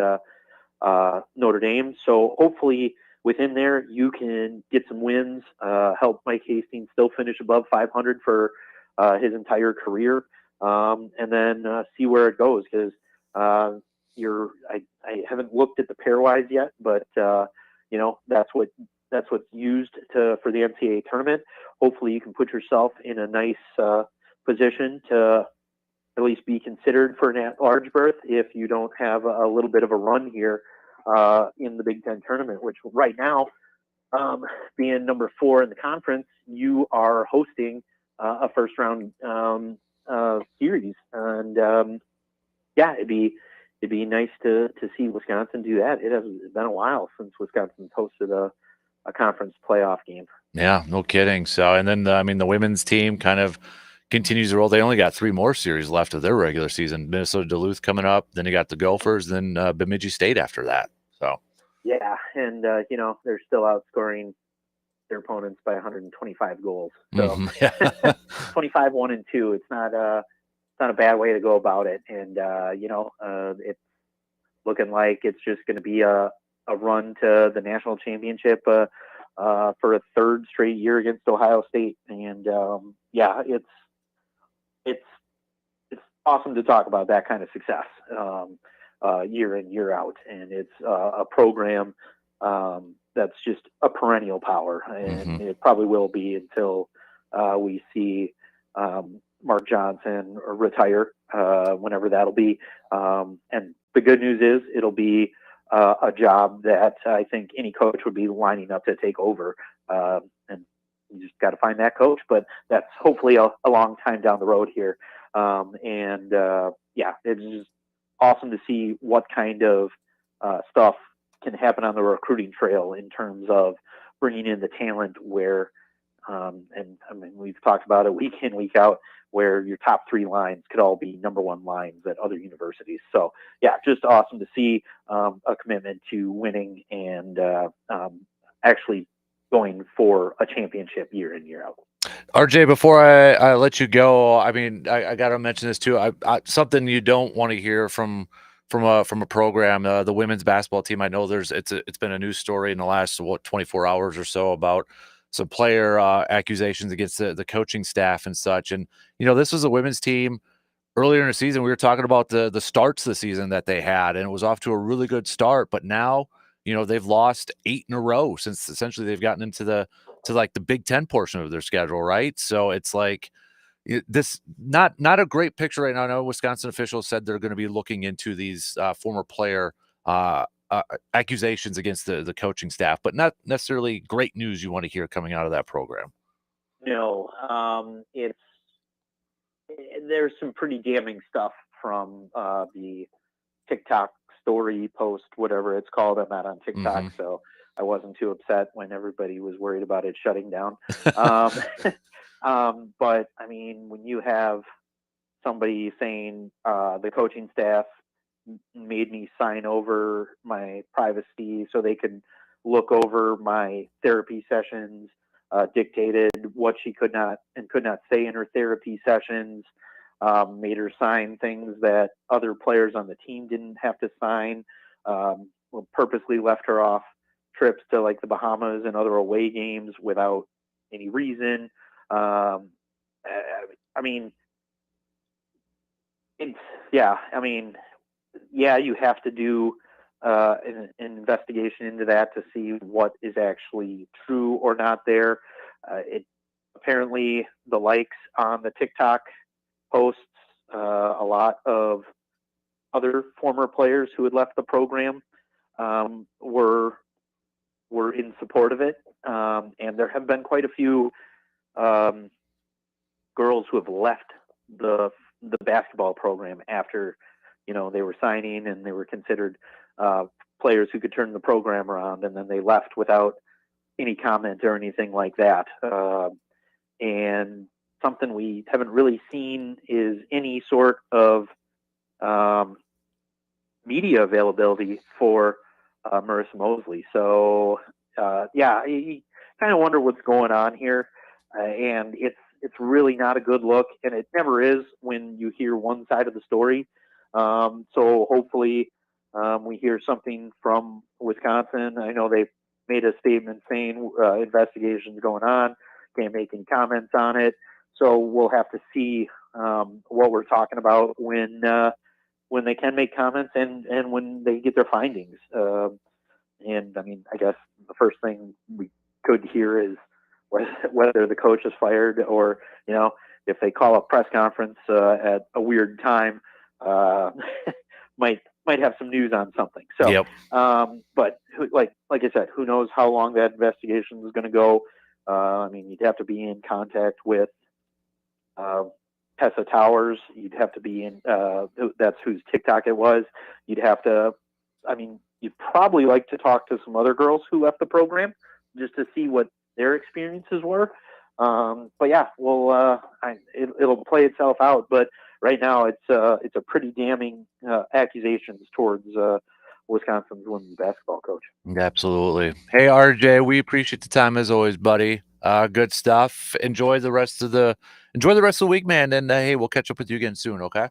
Notre Dame. So hopefully within there you can get some wins, help Mike Hastings still finish above 500 for his entire career, and then see where it goes. Because I haven't looked at the pairwise yet, but that's what's used for the NCAA tournament. Hopefully you can put yourself in a nice position to at least be considered for an at-large berth if you don't have a little bit of a run here in the Big Ten tournament, which right now, being number 4 in the conference, you are hosting a first-round series. And, it'd be nice to see Wisconsin do that. It's been a while since Wisconsin's hosted a conference playoff game. Yeah, no kidding. So, and then the women's team kind of continues to roll. They only got 3 more series left of their regular season. Minnesota Duluth coming up, then you got the Gophers, then Bemidji State after that. So yeah, and they're still outscoring their opponents by 125 goals. So 25, 1 and 2. It's not a bad way to go about it. And it's looking like it's just going to be a run to the national championship for a 3rd straight year against Ohio State. And it's awesome to talk about that kind of success year in, year out. And it's a program that's just a perennial power. And it probably will be until we see Mark Johnson retire, whenever that'll be. And the good news is it'll be a job that I think any coach would be lining up to take over. And you just got to find that coach, but that's hopefully a long time down the road here. It's just awesome to see what kind of stuff can happen on the recruiting trail in terms of bringing in the talent where, we've talked about it week in, week out, where your top 3 lines could all be number 1 lines at other universities. So yeah, just awesome to see a commitment to winning and actually going for a championship year in, year out. RJ, before I let you go, I got to mention this too. Something you don't want to hear from a program, the women's basketball team. I know it's been a news story in the last 24 hours or so about some player accusations against the coaching staff and such. And this was a women's team earlier in the season. We were talking about the starts this season that they had, and it was off to a really good start. But now, they've lost 8 in a row since essentially they've gotten into the Big Ten portion of their schedule, right? So it's like this not a great picture right now. I know Wisconsin officials said they're going to be looking into these former player accusations against the coaching staff, but not necessarily great news you want to hear coming out of that program. No, there's some pretty damning stuff from the TikTok story post, whatever it's called. I'm not on TikTok, so I wasn't too upset when everybody was worried about it shutting down. But when you have somebody saying the coaching staff made me sign over my privacy so they could look over my therapy sessions, dictated what she could not and could not say in her therapy sessions, made her sign things that other players on the team didn't have to sign, purposely left her off trips to the Bahamas and other away games without any reason. You have to do an investigation into that to see what is actually true or not there. Apparently the likes on the TikTok posts, a lot of other former players who had left the program were in support of it. And there have been quite a few girls who have left the basketball program after they were signing and they were considered players who could turn the program around, and then they left without any comment or anything like that. And something we haven't really seen is any sort of media availability for Marissa Mosley. So yeah, you kind of wonder what's going on here, and it's really not a good look, and it never is when you hear one side of the story. So hopefully we hear something from Wisconsin. I know they've made a statement saying investigations going on, can't make any comments on it. So we'll have to see what we're talking about when they can make comments and when they get their findings. And I mean, I guess the first thing we could hear is whether the coach is fired, or if they call a press conference at a weird time, might have some news on something. So, yep. But like I said, who knows how long that investigation is going to go? I mean, you'd have to be in contact with Tessa Towers. You'd have to be in. That's whose TikTok it was. You'd have to. I mean, you'd probably like to talk to some other girls who left the program just to see what their experiences were. But yeah, well, it'll play itself out. But right now, it's a pretty damning accusations towards Wisconsin's women's basketball coach. Absolutely. Hey, RJ, we appreciate the time as always, buddy. Good stuff. Enjoy the rest of the week, man. And hey, we'll catch up with you again soon. Okay.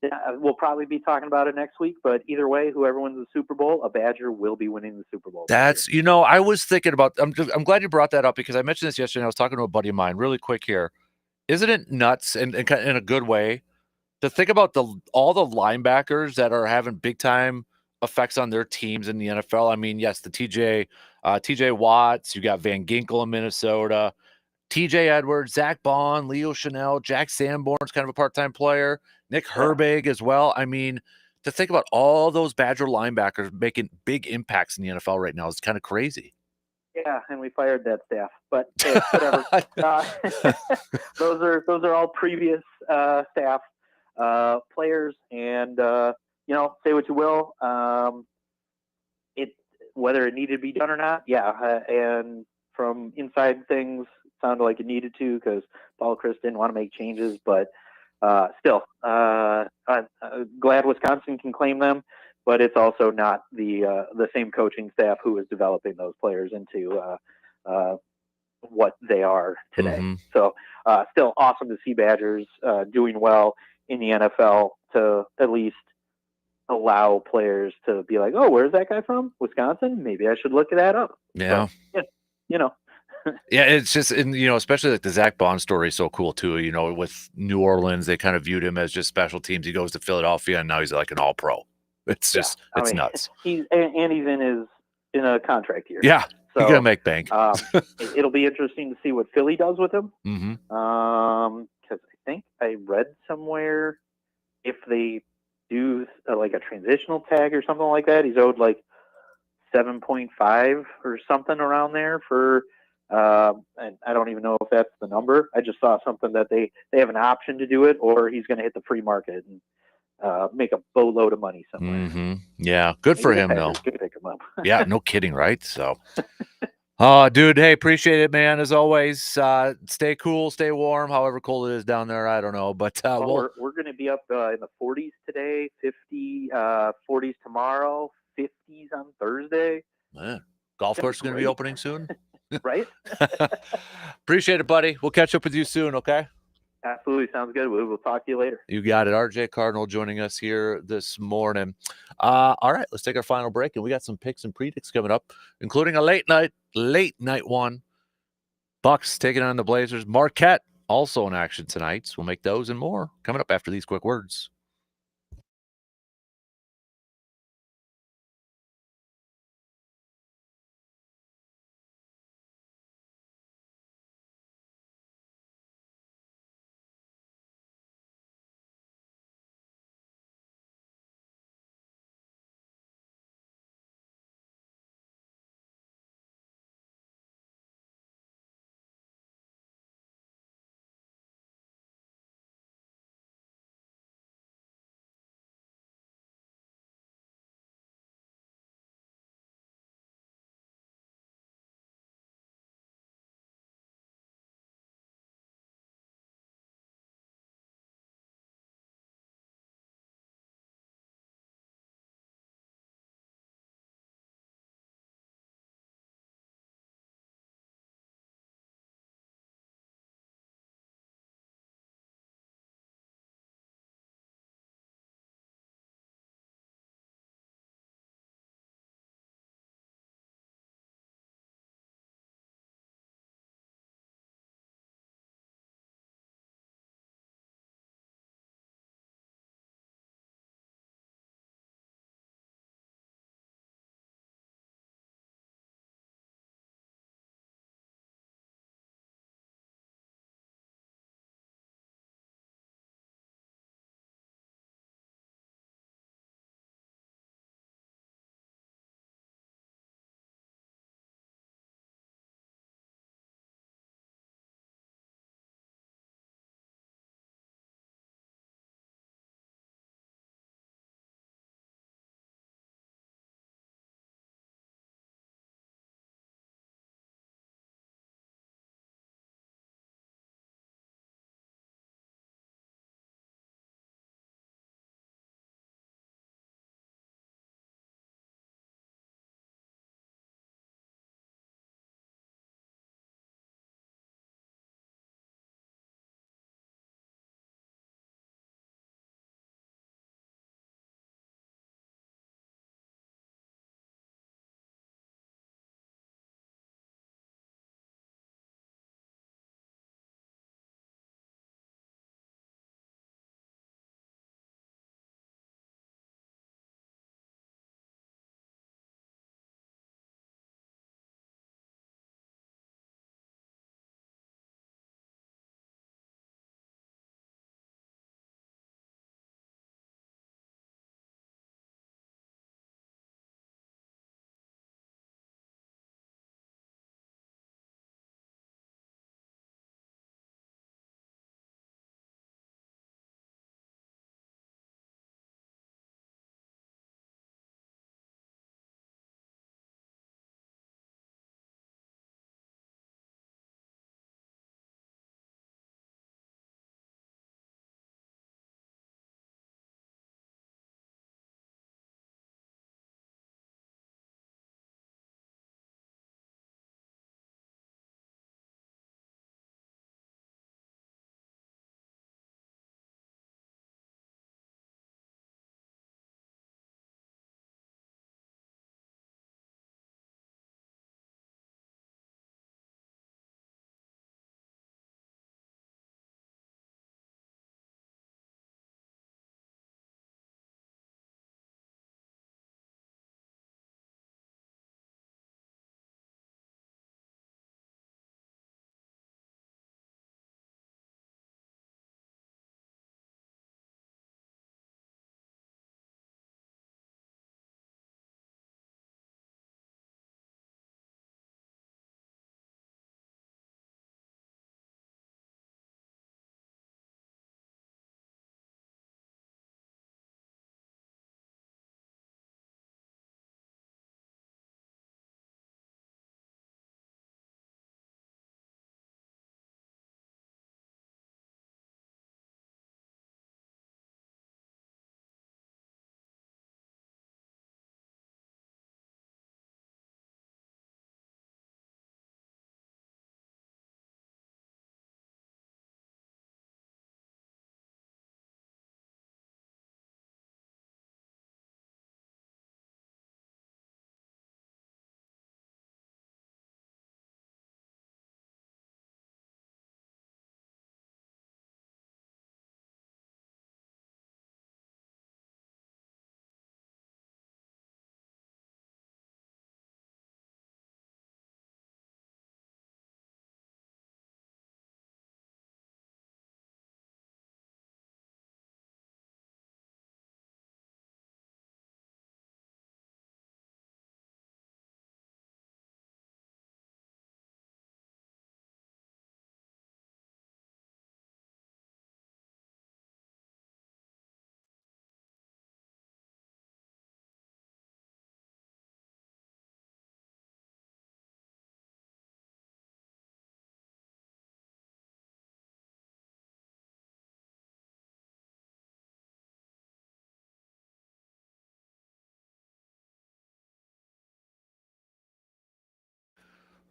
Yeah, we'll probably be talking about it next week, but either way, whoever wins the Super Bowl, a Badger will be winning the Super Bowl. That's, I was thinking about, I'm glad you brought that up, because I mentioned this yesterday. I was talking to a buddy of mine really quick here. Isn't it nuts and in a good way to think about all the linebackers that are having big time effects on their teams in the NFL? I mean, yes, the TJ Watts, you got Van Ginkel in Minnesota, TJ Edwards, Zach Bond, Leo Chanel, Jack Sanborn's kind of a part-time player, Nick Herbig as well. I mean, to think about all those Badger linebackers making big impacts in the NFL right now is kind of crazy. Yeah, and we fired that staff, but hey, whatever. Those are all previous staff players, and say what you will. Whether it needed to be done or not, yeah. And from inside things, it sounded like it needed to, because Paul Chris didn't want to make changes, but still, I'm glad Wisconsin can claim them. But it's also not the same coaching staff who is developing those players into what they are today. Mm-hmm. So still awesome to see Badgers doing well in the NFL, to at least allow players to be like, oh, where's that guy from? Wisconsin? Maybe I should look that up. Yeah. But, yeah. Yeah, it's just, and especially like the Zach Bond story is so cool too. With New Orleans, they kind of viewed him as just special teams. He goes to Philadelphia, and now he's like an all-pro. It's just, it's nuts. He's in a contract year. Yeah, so he's gonna make bank. It'll be interesting to see what Philly does with him. Mm-hmm. Because I think I read somewhere, if they do like a transitional tag or something like that, he's owed like 7.5 or something around there for. And I don't even know if that's the number. I just saw something that they have an option to do it, or he's going to hit the free market and make a boatload of money somewhere. Mm-hmm. Yeah, good for him though. Pick him up. Yeah, no kidding, right? So, dude, hey, appreciate it, man. As always, stay cool, stay warm. However cold it is down there, I don't know, but we're going to be up in the 40s today, 40s tomorrow, 50s on Thursday. Man, golf course is going to be opening soon. Right? Appreciate it, buddy. We'll catch up with you soon, okay? Absolutely. Sounds good. We'll talk to you later. You got it. RJ Cardinal joining us here this morning. All right, let's take our final break, and we got some picks and predicts coming up, including a late night one. Bucks taking on the Blazers. Marquette also in action tonight. So we'll make those and more coming up after these quick words.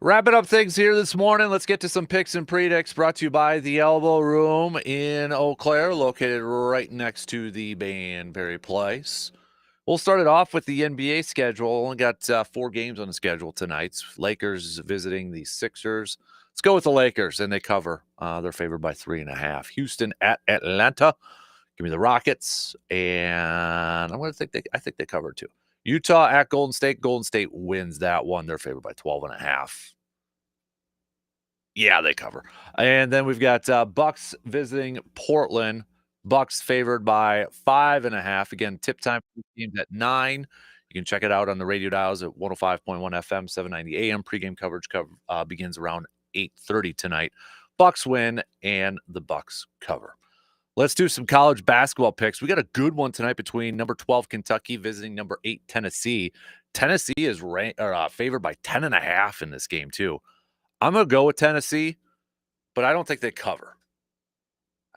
Wrapping up things here this morning. Let's get to some picks and predicts brought to you by the Elbow Room in Eau Claire, located right next to the Banbury Place. We'll start it off with the NBA schedule. Only got 4 games on the schedule tonight. Lakers visiting the Sixers. Let's go with the Lakers, and they cover. They're favored by 3.5. Houston at Atlanta. Give me the Rockets, and I think they cover too. Utah at Golden State. Golden State wins that one. They're favored by 12.5. Yeah, they cover. And then we've got Bucks visiting Portland. Bucks favored by 5.5. Again, tip time for the teams at 9. You can check it out on the radio dials at 105.1 FM, 790 AM. Pregame coverage begins around 8:30 tonight. Bucks win, and the Bucks cover. Let's do some college basketball picks. We got a good one tonight between number 12 Kentucky visiting number 8 Tennessee. Tennessee is favored by 10.5 in this game too. I'm gonna go with Tennessee, but I don't think they cover.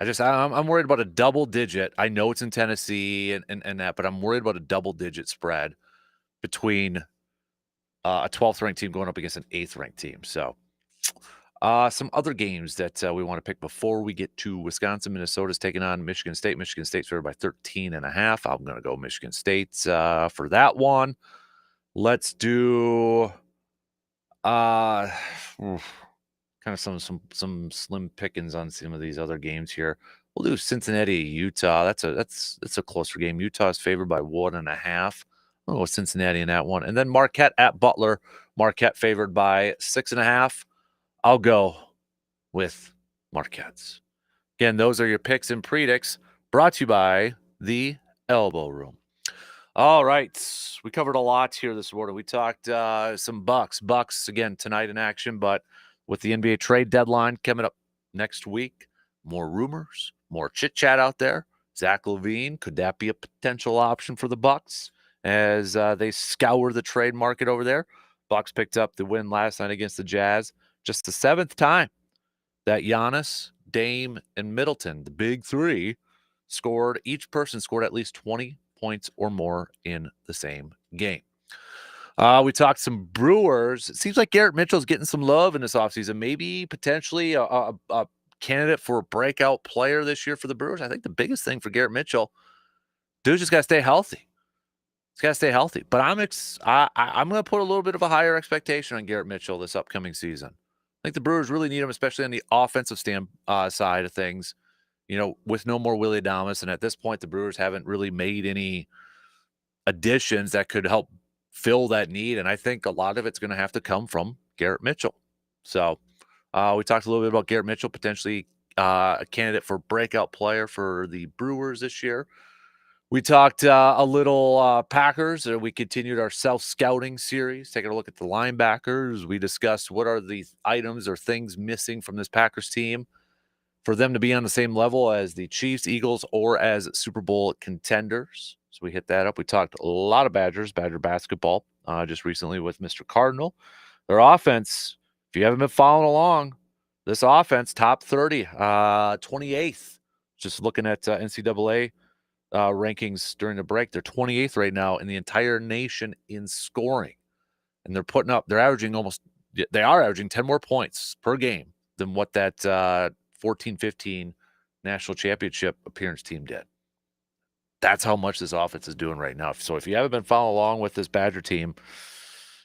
I'm worried about a double digit. I know it's in Tennessee and that, but I'm worried about a double digit spread between a 12th ranked team going up against an 8th ranked team. So some other games that we want to pick before we get to Wisconsin. Minnesota's taking on Michigan State. Michigan State's favored by 13.5. I'm going to go Michigan State for that one. Let's do kind of some slim pickings on some of these other games here. We'll do Cincinnati, Utah. That's a closer game. Utah is favored by 1.5. I'll go with Cincinnati in that one. And then Marquette at Butler. Marquette favored by 6.5. I'll go with Marquette's. Again, those are your picks and predicts brought to you by the Elbow Room. All right. We covered a lot here this morning. We talked some Bucks. Bucks, again, tonight in action, but with the NBA trade deadline coming up next week, more rumors, more chit-chat out there. Zach LaVine, could that be a potential option for the Bucks as they scour the trade market over there? Bucks picked up the win last night against the Jazz. Just the 7th time that Giannis, Dame, and Middleton, the big 3, each person scored at least 20 points or more in the same game. We talked some Brewers. It seems like Garrett Mitchell's getting some love in this offseason. Maybe potentially a candidate for a breakout player this year for the Brewers. I think the biggest thing for Garrett Mitchell, dude, just got to stay healthy. He's got to stay healthy. But I'm going to put a little bit of a higher expectation on Garrett Mitchell this upcoming season. I think the Brewers really need him, especially on the offensive side of things, with no more Willie Adames. And at this point, the Brewers haven't really made any additions that could help fill that need. And I think a lot of it's going to have to come from Garrett Mitchell. So we talked a little bit about Garrett Mitchell, potentially a candidate for breakout player for the Brewers this year. We talked a little Packers. We continued our self-scouting series, taking a look at the linebackers. We discussed what are the items or things missing from this Packers team for them to be on the same level as the Chiefs, Eagles, or as Super Bowl contenders. So we hit that up. We talked a lot of Badger basketball just recently with Mr. Cardinal. Their offense, if you haven't been following along, this offense, top 30, 28th. Just looking at NCAA rankings during the break, they're 28th right now in the entire nation in scoring. And they're averaging 10 more points per game than what that 14-15 national championship appearance team did. That's how much this offense is doing right now. So if you haven't been following along with this Badger team,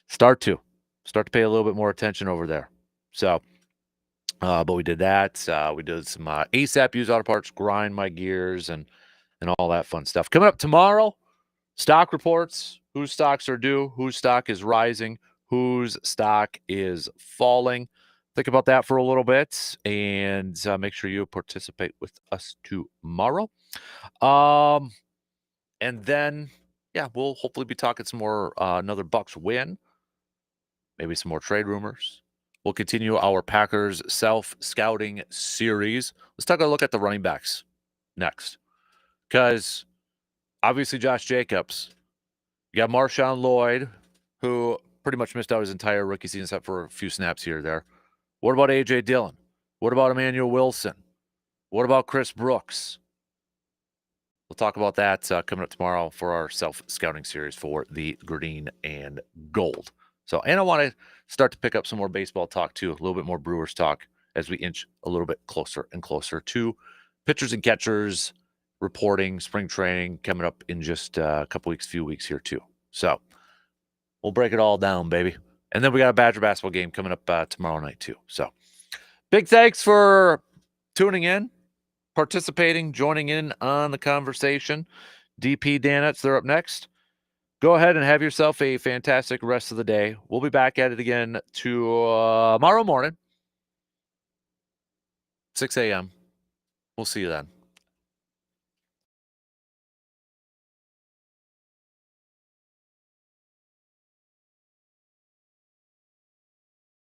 start to pay a little bit more attention over there. So, but we did that. We did some ASAP used auto parts, grind my gears, and all that fun stuff. Coming up tomorrow, stock reports, whose stocks are due, whose stock is rising, whose stock is falling. Think about that for a little bit and make sure you participate with us tomorrow. And then, we'll hopefully be talking some more, another Bucks win, maybe some more trade rumors. We'll continue our Packers self-scouting series. Let's take a look at the running backs next. Because obviously Josh Jacobs, you got Marshawn Lloyd, who pretty much missed out his entire rookie season except for a few snaps here or there. What about A.J. Dillon? What about Emmanuel Wilson? What about Chris Brooks? We'll talk about that coming up tomorrow for our self-scouting series for the green and gold. So, and I want to start to pick up some more baseball talk too, a little bit more Brewers talk as we inch a little bit closer and closer to pitchers and catchers reporting, spring training coming up in just a couple weeks, few weeks here too. So we'll break it all down, baby. And then we got a Badger basketball game coming up tomorrow night too. So big thanks for tuning in, participating, joining in on the conversation. DP Danuts, they're up next. Go ahead and have yourself a fantastic rest of the day. We'll be back at it again tomorrow morning, 6 a.m. We'll see you then.